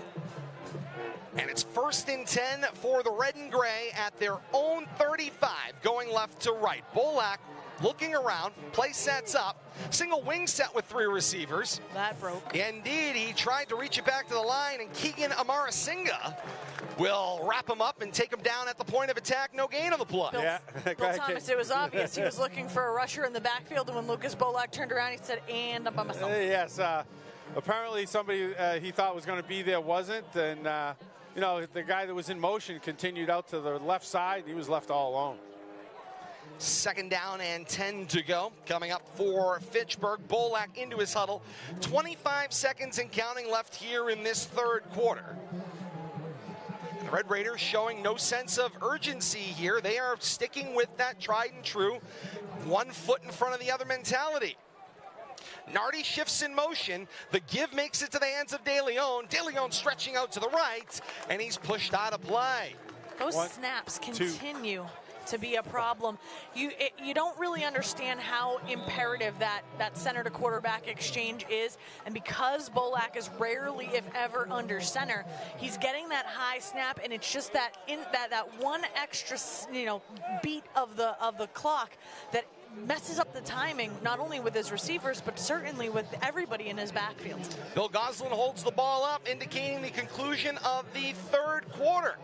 [SPEAKER 3] And it's 1st and 10 for the Red and Gray at their own 35, going left to right. Bolak looking around, play sets up, single wing set with 3 receivers.
[SPEAKER 1] That broke.
[SPEAKER 3] Indeed, he tried to reach it back to the line, and Keegan Amarasinga will wrap him up and take him down at the point of attack. No gain on the play.
[SPEAKER 1] Bill Thomas, it was obvious. He was looking for a rusher in the backfield, and when Lucas Bolak turned around, he said, and I'm by myself.
[SPEAKER 2] Yes, apparently somebody he thought was going to be there wasn't, and the guy that was in motion continued out to the left side. He was left all alone.
[SPEAKER 3] 2nd down and 10 to go. Coming up for Fitchburg. Bolak into his huddle. 25 seconds and counting left here in this third quarter. The Red Raiders showing no sense of urgency here. They are sticking with that tried and true 1 foot in front of the other mentality. Nardi shifts in motion. The give makes it to the hands of De Leon. De Leon stretching out to the right, and he's pushed out of play.
[SPEAKER 1] Those snaps continue to be a problem. You don't really understand how imperative that center to quarterback exchange is, and because Bolak is rarely, if ever, under center, he's getting that high snap, and it's just that one extra beat of the clock that messes up the timing, not only with his receivers, but certainly with everybody in his backfield.
[SPEAKER 3] Bill Goslin holds the ball up, indicating the conclusion of the third quarter.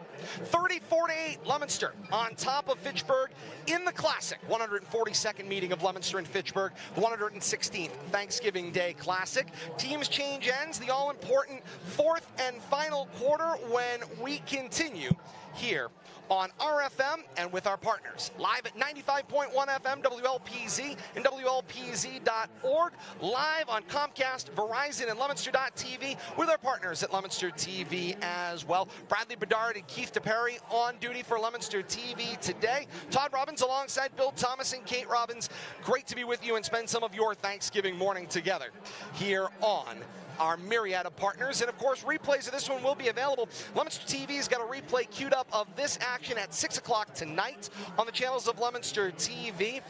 [SPEAKER 3] 34-8, Leominster on top of Fitchburg in the Classic. 142nd meeting of Leominster and Fitchburg, the 116th Thanksgiving Day Classic. Teams change ends, the all-important 4th and final quarter when we continue here on RFM and with our partners. Live at 95.1 FM, WLPZ and WLPZ.org. Live on Comcast, Verizon, and Leominster.tv with our partners at Leominster TV as well. Bradley Bedard and Keith DePerry on duty for Leominster TV today. Todd Robbins alongside Bill Thomas and Kate Robbins. Great to be with you and spend some of your Thanksgiving morning together here on our myriad of partners. And of course, replays of this one will be available. Leominster TV's got a replay queued up of this action at 6 o'clock tonight on the channels of Leominster TV.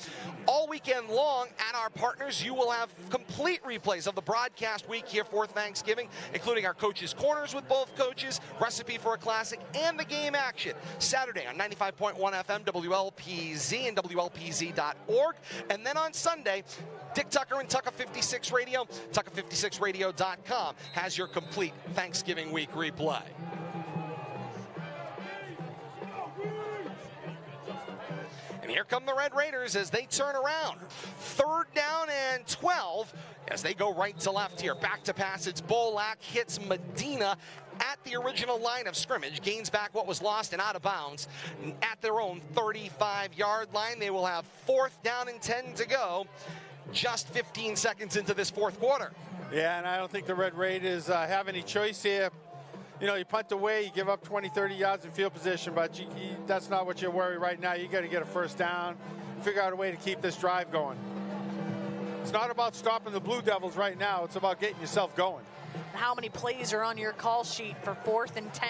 [SPEAKER 3] All weekend long at our partners, you will have complete replays of the broadcast week here for Thanksgiving, including our coaches' corners with both coaches, recipe for a classic, and the game action. Saturday on 95.1 FM, WLPZ and WLPZ.org. And then on Sunday, Dick Tucker and Tucker 56 Radio. Tucker56radio.com has your complete Thanksgiving week replay. And here come the Red Raiders as they turn around. 3rd down and 12 as they go right to left here. Back to pass, it's Bolak, hits Medina at the original line of scrimmage, gains back what was lost and out of bounds at their own 35-yard line. They will have 4th down and 10 to go, just 15 seconds into this 4th quarter.
[SPEAKER 2] Yeah, and I don't think the Red Raiders have any choice here. You know, you punt away, you give up 20, 30 yards in field position, but that's not what you're worried right now. You got to get a 1st down, figure out a way to keep this drive going. It's not about stopping the Blue Devils right now. It's about getting yourself going.
[SPEAKER 1] How many plays are on your call sheet for 4th and 10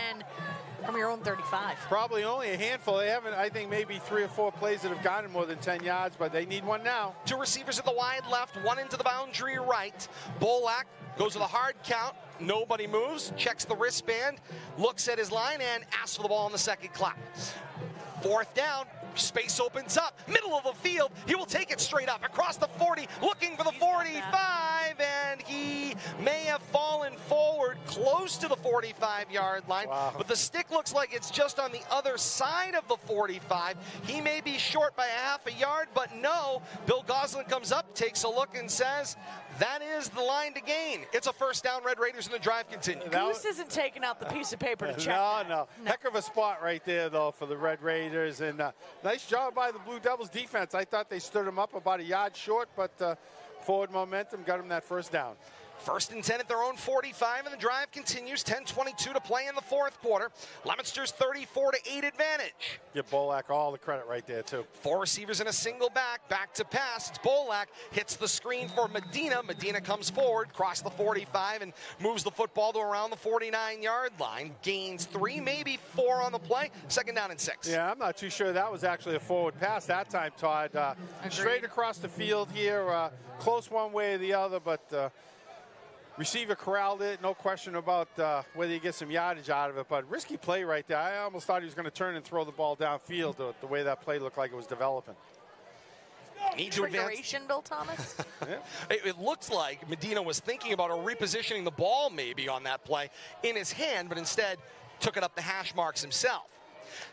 [SPEAKER 1] from your own 35?
[SPEAKER 2] Probably only a handful. They haven't, I think, maybe 3 or 4 plays that have gotten more than 10 yards, but they need one now.
[SPEAKER 3] 2 receivers at the wide left, 1 into the boundary right. Bolak goes with a hard count. Nobody moves, checks the wristband, looks at his line, and asks for the ball on the second clock. 4th down. Space opens up, middle of the field. He will take it straight up across the 40, looking for the 45, and he may have fallen forward close to the 45-yard line. Wow. But the stick looks like it's just on the other side of the 45. He may be short by a half a yard, but no. Bill Goslin comes up, takes a look, and says, that is the line to gain. It's a 1st down, Red Raiders, and the drive continues.
[SPEAKER 1] Goose isn't taking out the piece of paper to check.
[SPEAKER 2] No. Heck of a spot right there, though, for the Red Raiders. And nice job by the Blue Devils defense. I thought they stood them up about a yard short, but forward momentum got them that 1st down.
[SPEAKER 3] 1st and 10 at their own 45, and the drive continues. 10:22 to play in the 4th quarter. Leominster's 34-8 advantage.
[SPEAKER 2] Give Bolak all the credit right there, too.
[SPEAKER 3] 4 receivers and a single back to pass. It's Bolak, hits the screen for Medina. Medina comes forward, across the 45, and moves the football to around the 49-yard line. Gains 3, maybe 4 on the play. 2nd down and 6.
[SPEAKER 2] Yeah, I'm not too sure that was actually a forward pass that time, Todd. Straight across the field here, close one way or the other, but receiver corralled it, no question about whether you get some yardage out of it, but risky play right there. I almost thought he was going to turn and throw the ball downfield the way that play looked like it was developing.
[SPEAKER 3] Need to advance.
[SPEAKER 1] Bill Thomas?
[SPEAKER 3] Yeah. It looks like Medina was thinking about repositioning the ball maybe on that play in his hand, but instead took it up the hash marks himself.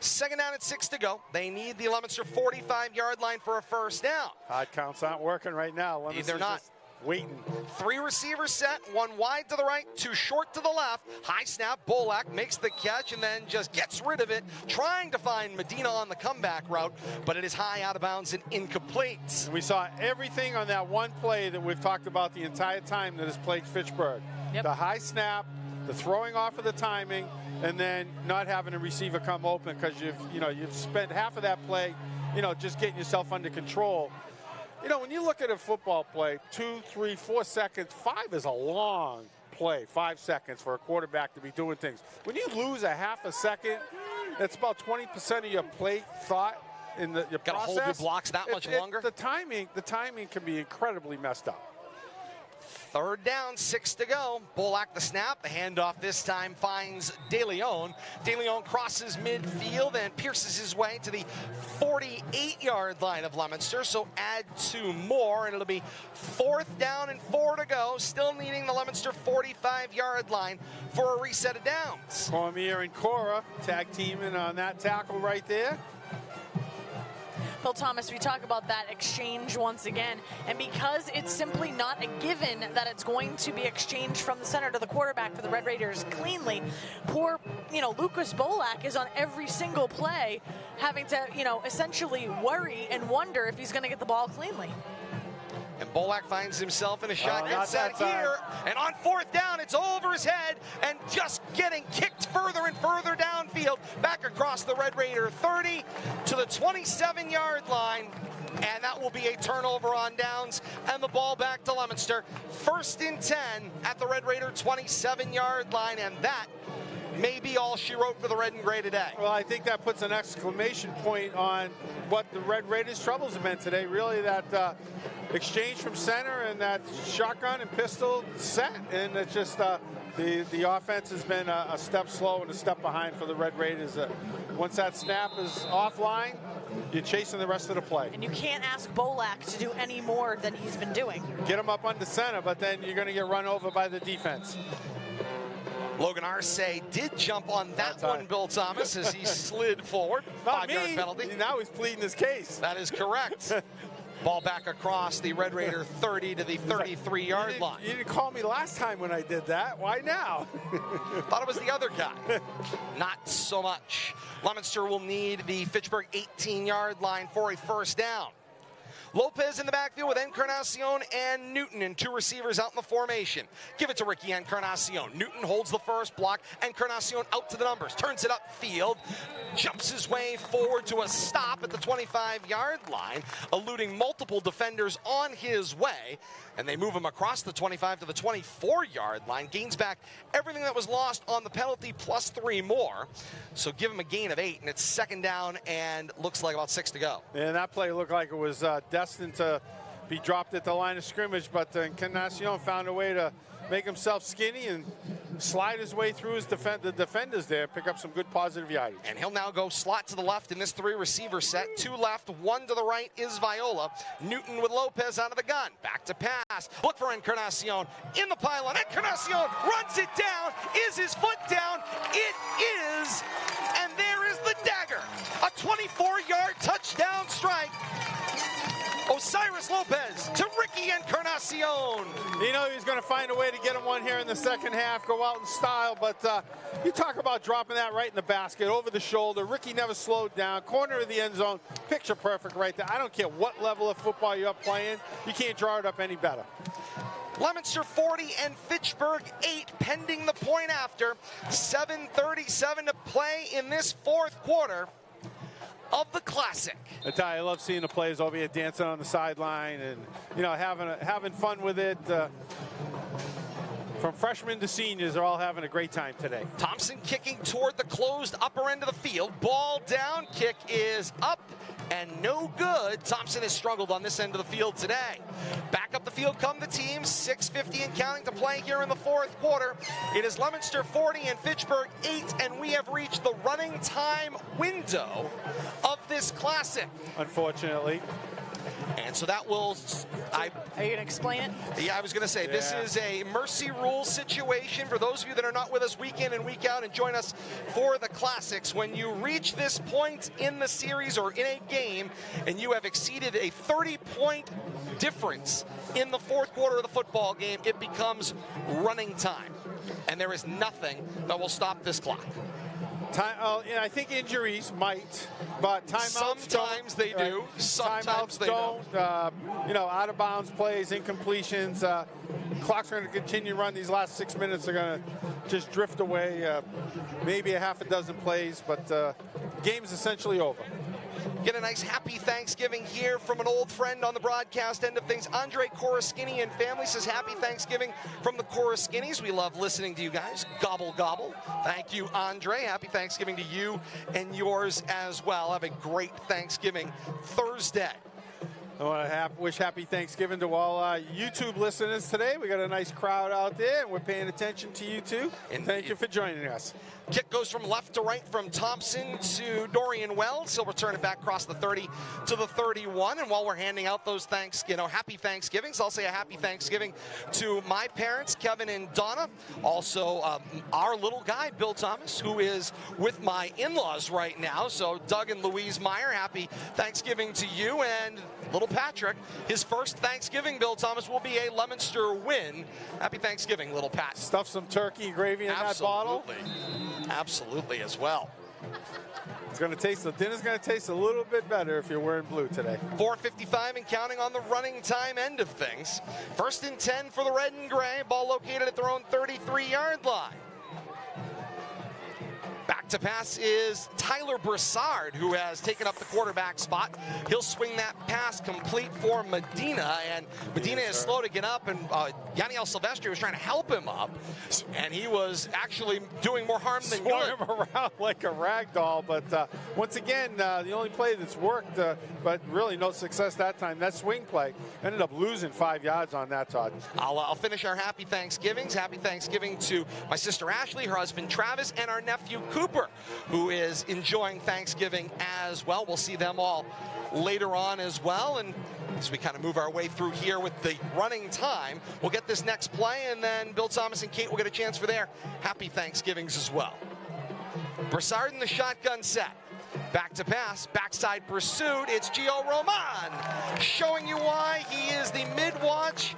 [SPEAKER 3] 2nd down and 6 to go. They need the Leominster 45-yard line for a 1st down.
[SPEAKER 2] Hard counts aren't working right now.
[SPEAKER 3] They're not.
[SPEAKER 2] Waiting.
[SPEAKER 3] 3 receivers set, 1 wide to the right, 2 short to the left. High snap, Bolak makes the catch and then just gets rid of it, trying to find Medina on the comeback route, but it is high, out of bounds, and incomplete.
[SPEAKER 2] And we saw everything on that one play that we've talked about the entire time that has plagued Fitchburg. Yep. The high snap, the throwing off of the timing, and then not having a receiver come open because you've spent half of that play, just getting yourself under control. When you look at a football play, 2, 3, 4 seconds, 5 is a long play, 5 seconds for a quarterback to be doing things. When you lose a half a second, that's about 20% of your play thought in your process.
[SPEAKER 3] Got to hold your blocks that much longer.
[SPEAKER 2] The timing can be incredibly messed up.
[SPEAKER 3] 3rd down, 6 to go. Bolak the snap. The handoff this time finds De Leon. De Leon crosses midfield and pierces his way to the 48-yard line of Leominster. So add 2 more, and it'll be 4th down and 4 to go. Still needing the Leominster 45-yard line for a reset of downs.
[SPEAKER 2] Cormier and Cora tag teaming on that tackle right there.
[SPEAKER 1] Bill Thomas, we talk about that exchange once again, and because it's simply not a given that it's going to be exchanged from the center to the quarterback for the Red Raiders cleanly, poor, Lucas Bolak is on every single play having to, essentially worry and wonder if he's going to get the ball cleanly.
[SPEAKER 3] And Bolak finds himself in a shotgun set here. And on 4th down, it's over his head and just getting kicked further and further downfield. Back across the Red Raider 30 to the 27-yard line. And that will be a turnover on downs. And the ball back to Leominster. 1st and 10 at the Red Raider 27-yard line. And that may be all she wrote for the Red and Gray today.
[SPEAKER 2] Well, I think that puts an exclamation point on what the Red Raiders' troubles have been today. Really, that exchange from center and that shotgun and pistol set. And it's just the offense has been a step slow and a step behind for the Red Raiders. once that snap is offline, you're chasing the rest of the play.
[SPEAKER 1] And you can't ask Bolak to do any more than he's been doing.
[SPEAKER 2] Get him up under center, but then you're going to get run over by the defense.
[SPEAKER 3] Logan Arce did jump on that one, Bill Thomas, as he slid forward. 5-yard penalty.
[SPEAKER 2] Now he's pleading his case.
[SPEAKER 3] That is correct. Ball back across the Red Raider 30 to the 33-yard line.
[SPEAKER 2] You didn't call me last time when I did that. Why now?
[SPEAKER 3] Thought it was the other guy. Not so much. Leominster will need the Fitchburg 18-yard line for a first down. Lopez in the backfield with Encarnacion and Newton, and two receivers out in the formation. Give it to Ricky Encarnacion. Newton holds the first block. Encarnacion out to the numbers. Turns it upfield. Jumps his way forward to a stop at the 25-yard line, eluding multiple defenders on his way. And they move him across the 25 to the 24-yard line. Gains back everything that was lost on the penalty plus 3 more. So give him a gain of 8, and it's second down and looks like about 6 to go.
[SPEAKER 2] And that play looked like it was destined to be dropped at the line of scrimmage, but Encarnacion found a way to make himself skinny and slide his way through his the defenders there, pick up some good positive yardage.
[SPEAKER 3] And he'll now go slot to the left in this 3-receiver set. 2 left, 1 to the right is Viola. Newton with Lopez out of the gun. Back to pass. Look for Encarnacion in the pylon. Encarnacion runs it down. Is his foot down? It is. And there is the dagger. A 24-yard touchdown strike. Osiris Lopez to Ricky Encarnacion.
[SPEAKER 2] You know he's going to find a way to get him one here in the second half, go out in style, but you talk about dropping that right in the basket, over the shoulder. Ricky never slowed down, corner of the end zone, picture perfect right there. I don't care what level of football you're playing, you can't draw it up any better.
[SPEAKER 3] Leominster 40 and Fitchburg 8 pending the point after. 7:37 to play in this fourth quarter of the Classic.
[SPEAKER 2] I tell you, I love seeing the players over here dancing on the sideline and, you know, having fun with it. From freshmen to seniors, they're all having a great time today.
[SPEAKER 3] Thompson kicking toward the closed upper end of the field. Ball down, kick is up and no good. Thompson has struggled on this end of the field today. Back up the field come the teams. 6:50 and counting to play here in the fourth quarter. It is Leominster 40 and Fitchburg 8, and we have reached the running time window of this Classic.
[SPEAKER 2] Unfortunately.
[SPEAKER 3] And so that will...
[SPEAKER 1] Are you going to explain it?
[SPEAKER 3] Yeah, I was going to say, This is a mercy rule situation for those of you that are not with us week in and week out and join us for the Classics. When you reach this point in the series or in a game and you have exceeded a 30-point difference in the fourth quarter of the football game, it becomes running time. And there is nothing that will stop this clock.
[SPEAKER 2] I think injuries might, but timeouts
[SPEAKER 3] sometimes they do. Sometimes they
[SPEAKER 2] don't. You know, out of bounds plays, incompletions. Clock's going to continue to run. These last 6 minutes are going to just drift away. Maybe a half a dozen plays, but game's essentially over.
[SPEAKER 3] Get a nice happy Thanksgiving here from an old friend on the broadcast end of things. Andre Koraskini and family says happy Thanksgiving from the Koraskinis. We love listening to you guys. Gobble, gobble. Thank you, Andre. Happy Thanksgiving to you and yours as well. Have a great Thanksgiving Thursday.
[SPEAKER 2] I want to wish happy Thanksgiving to all YouTube listeners today. We got a nice crowd out there, and we're paying attention to you too. And thank you for joining us.
[SPEAKER 3] Kick goes from left to right from Thompson to Dorian Wells. He'll return it back across the 30 to the 31. And while we're handing out those happy Thanksgivings, I'll say a happy Thanksgiving to my parents, Kevin and Donna. Also, our little guy, Bill Thomas, who is with my in-laws right now. So Doug and Louise Meyer, happy Thanksgiving to you. And little Patrick, his first Thanksgiving, Bill Thomas, will be a Leominster win. Happy Thanksgiving, little Pat.
[SPEAKER 2] Stuff some turkey gravy in that bottle.
[SPEAKER 3] Absolutely as well.
[SPEAKER 2] It's going to taste, the dinner's going to taste a little bit better if you're wearing blue today.
[SPEAKER 3] 4:55 and counting on the running time end of things. 1st and 10 for the red and gray. Ball located at their own 33-yard line. Back to pass is Tyler Broussard, who has taken up the quarterback spot. He'll swing that pass complete for Medina, and Medina is slow to get up, and Yaniel Silvestri was trying to help him up, and he was actually doing more harm than good.
[SPEAKER 2] Swung him around like a rag doll, but once again, the only play that's worked, but really no success that time, that swing play, ended up losing 5 yards on that, Todd.
[SPEAKER 3] I'll finish our happy Thanksgivings. Happy Thanksgiving to my sister Ashley, her husband Travis, and our nephew Cooper. Cooper, who is enjoying Thanksgiving as well. We'll see them all later on as well. And as we kind of move our way through here with the running time, we'll get this next play, and then Bill Thomas and Kate will get a chance for their happy Thanksgivings as well. Broussard in the shotgun set. Back to pass, backside pursuit. It's Gio Roman showing you why he is the Mid-Watch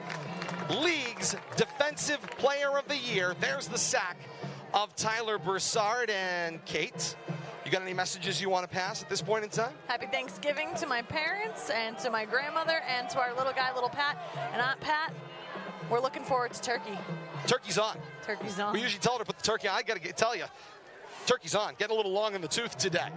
[SPEAKER 3] League's Defensive Player of the Year. There's the sack of Tyler Broussard. And Kate, you got any messages you want to pass at this point in time?
[SPEAKER 1] Happy Thanksgiving to my parents and to my grandmother and to our little guy, little Pat. And Aunt Pat, we're looking forward to turkey.
[SPEAKER 3] Turkey's on.
[SPEAKER 1] Turkey's on.
[SPEAKER 3] We usually tell her to put the turkey on. I got to tell you, turkey's on. Getting a little long in the tooth today.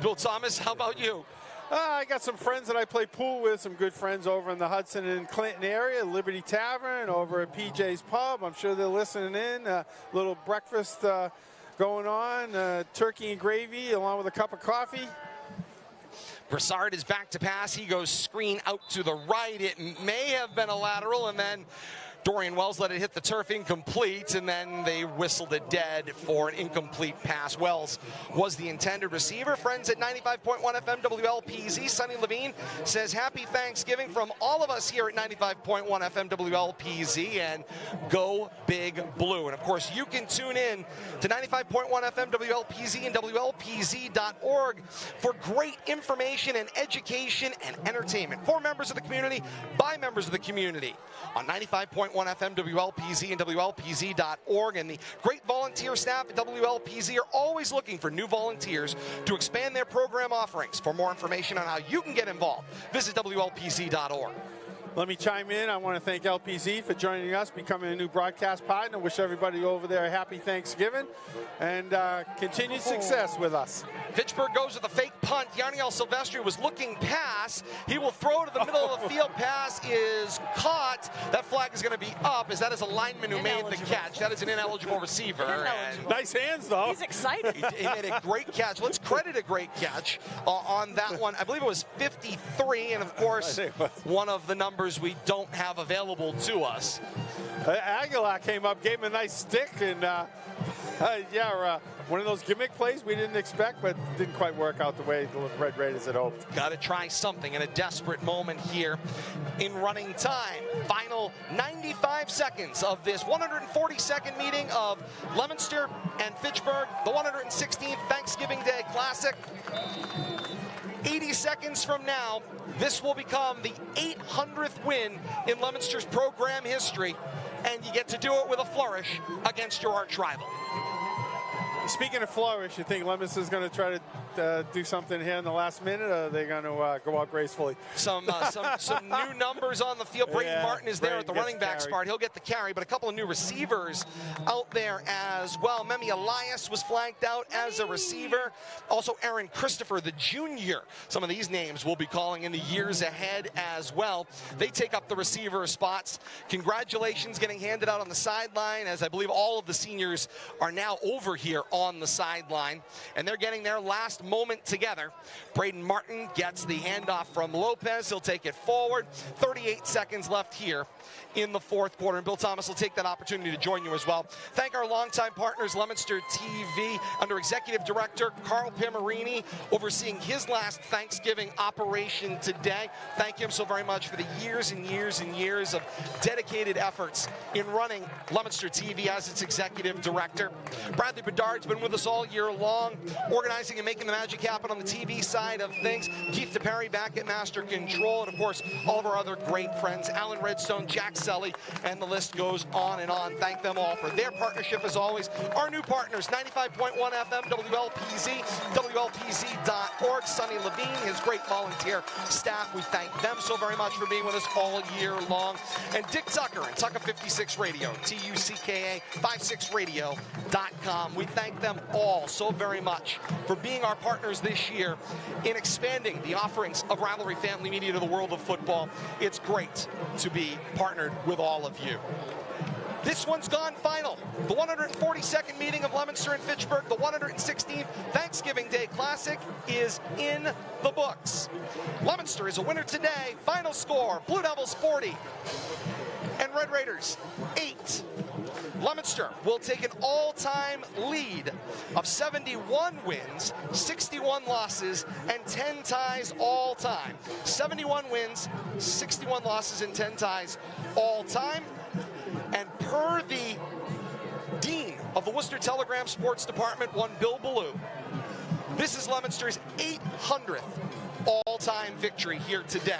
[SPEAKER 3] Bill Thomas, how about you?
[SPEAKER 2] I got some friends that I play pool with, some good friends over in the Hudson and Clinton area, Liberty Tavern, over at PJ's Pub. I'm sure they're listening in. A little breakfast going on, turkey and gravy along with a cup of coffee.
[SPEAKER 3] Broussard is back to pass. He goes screen out to the right. It may have been a lateral, and then Dorian Wells let it hit the turf incomplete, and then they whistled it dead for an incomplete pass. Wells was the intended receiver. Friends at 95.1 FM WLPZ, Sonny Levine says happy Thanksgiving from all of us here at 95.1 FM WLPZ, and go Big Blue. And of course, you can tune in to 95.1 FM WLPZ and WLPZ.org for great information and education and entertainment for members of the community, by members of the community, on 95.1 FM WLPZ and WLPZ.org. And the great volunteer staff at WLPZ are always looking for new volunteers to expand their program offerings. For more information on how you can get involved, visit WLPZ.org.
[SPEAKER 2] Let me chime in. I want to thank LPZ for joining us, becoming a new broadcast partner. Wish everybody over there a happy Thanksgiving and continued success with us.
[SPEAKER 3] Fitchburg goes with a fake punt. Yarniel Silvestri was looking pass. He will throw to the middle of the field. Pass is caught. That flag is going to be up, as that is a lineman who made the catch. That is an ineligible receiver. And
[SPEAKER 2] nice hands, though.
[SPEAKER 1] He's excited.
[SPEAKER 3] He made a great catch. Let's credit a great catch on that one. I believe it was 53, and of course, one of the numbers we don't have available to us.
[SPEAKER 2] Aguilar came up, gave him a nice stick, and one of those gimmick plays we didn't expect, but didn't quite work out the way the Red Raiders had hoped.
[SPEAKER 3] Got to try something in a desperate moment here in running time. Final 95 seconds of this 142nd meeting of Leominster and Fitchburg, the 116th Thanksgiving Day Classic. 80 seconds from now, this will become the 800th win in Leominster's program history, and you get to do it with a flourish against your arch rival.
[SPEAKER 2] Speaking of flourish, you think Leominster's going to try to do something here in the last minute, or are they going to go out gracefully?
[SPEAKER 3] Some new numbers on the field. Braden Martin is there at the running back spot. He'll get the carry, but a couple of new receivers out there as well. Memi Elias was flagged out as a receiver. Also, Aaron Christopher, the junior. Some of these names we'll be calling in the years ahead as well. They take up the receiver spots. Congratulations getting handed out on the sideline, as I believe all of the seniors are now over here on the sideline, and they're getting their last moment together. Braden Martin gets the handoff from Lopez. He'll take it forward. 38 seconds left here in the fourth quarter, and Bill Thomas will take that opportunity to join you as well. Thank our longtime partners, Leominster TV, under Executive Director Carl Pimarini, overseeing his last Thanksgiving operation today. Thank him so very much for the years and years and years of dedicated efforts in running Leominster TV as its Executive Director. Bradley Bedard's been with us all year long, organizing and making the magic happen on the TV side of things. Keith DePerry back at Master Control, and of course, all of our other great friends, Alan Redstone, Jack Selly, and the list goes on and on. Thank them all for their partnership as always. Our new partners, 95.1 FM, WLPZ, WLPZ.org, Sonny Levine, his great volunteer staff. We thank them so very much for being with us all year long. And Dick Tucker and Tucker 56 Radio, TUCKA 56radio.com. We thank them all so very much for being our partners this year in expanding the offerings of Rivalry Family Media to the world of football. It's great to be partnered with all of you. This one's gone final. The 142nd meeting of Leominster and Fitchburg, the 116th Thanksgiving Day Classic, is in the books. Leominster is a winner today. Final score, Blue Devils 40 and Red Raiders 8. Leominster will take an all-time lead of 71 wins, 61 losses, and 10 ties all time. 71 wins, 61 losses, and 10 ties all time. And per the Dean of the Worcester Telegram Sports Department, one Bill Ballou, this is Leominster's 800th all-time victory here today.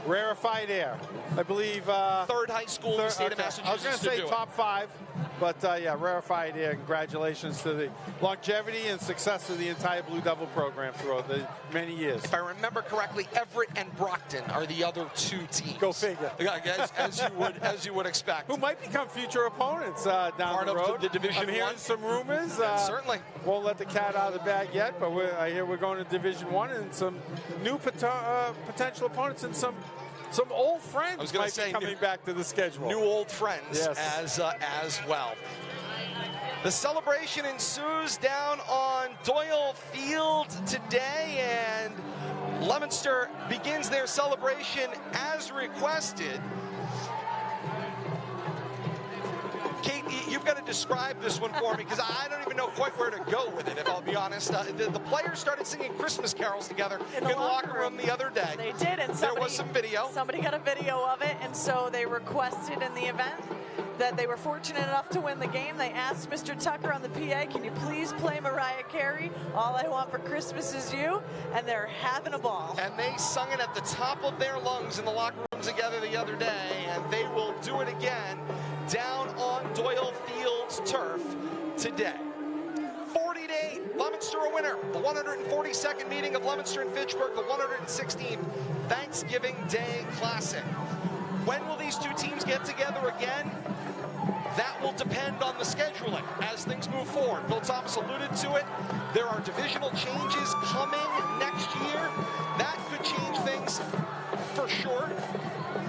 [SPEAKER 2] Rarefied air. I believe...
[SPEAKER 3] third high school in the state of Massachusetts.
[SPEAKER 2] I was going to say top 5, but yeah, rarefied air. Congratulations to the longevity and success of the entire Blue Devil program throughout the many years.
[SPEAKER 3] If I remember correctly, Everett and Brockton are the other 2 teams.
[SPEAKER 2] Go figure.
[SPEAKER 3] As you would expect.
[SPEAKER 2] Who might become future opponents down the road.
[SPEAKER 3] Of the Division
[SPEAKER 2] I'm hearing
[SPEAKER 3] One.
[SPEAKER 2] some rumors.
[SPEAKER 3] Certainly.
[SPEAKER 2] Won't let the cat out of the bag yet, but I hear we're going to Division One and some new potential opponents and some old friends might be coming back to the schedule.
[SPEAKER 3] New old friends,
[SPEAKER 2] yes,
[SPEAKER 3] as well. The celebration ensues down on Doyle Field today, and Leominster begins their celebration as requested. Kate, you've got to describe this one for me, because I don't even know quite where to go with it, if I'll be honest. The players started singing Christmas carols together in the locker room the other day.
[SPEAKER 1] They did, and
[SPEAKER 3] there was some video.
[SPEAKER 1] Somebody got a video of it, and so they requested in the event that they were fortunate enough to win the game. They asked Mr. Tucker on the PA, can you please play Mariah Carey, All I Want for Christmas Is You? And they're having a ball.
[SPEAKER 3] And they sung it at the top of their lungs in the locker room together the other day, and they will do it again down on Doyle Field's turf today. 40-8, Leominster a winner. The 142nd meeting of Leominster and Fitchburg, the 116th Thanksgiving Day Classic. When will these 2 teams get together again? That will depend on the scheduling as things move forward. Bill Thomas alluded to it. There are divisional changes coming next year. That could change things for sure.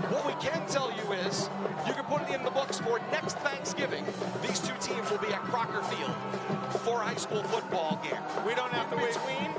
[SPEAKER 3] What we can tell you is you can put it in the books for next Thanksgiving. These 2 teams will be at Crocker Field for a high school football game.
[SPEAKER 2] We don't have to wait.
[SPEAKER 3] Between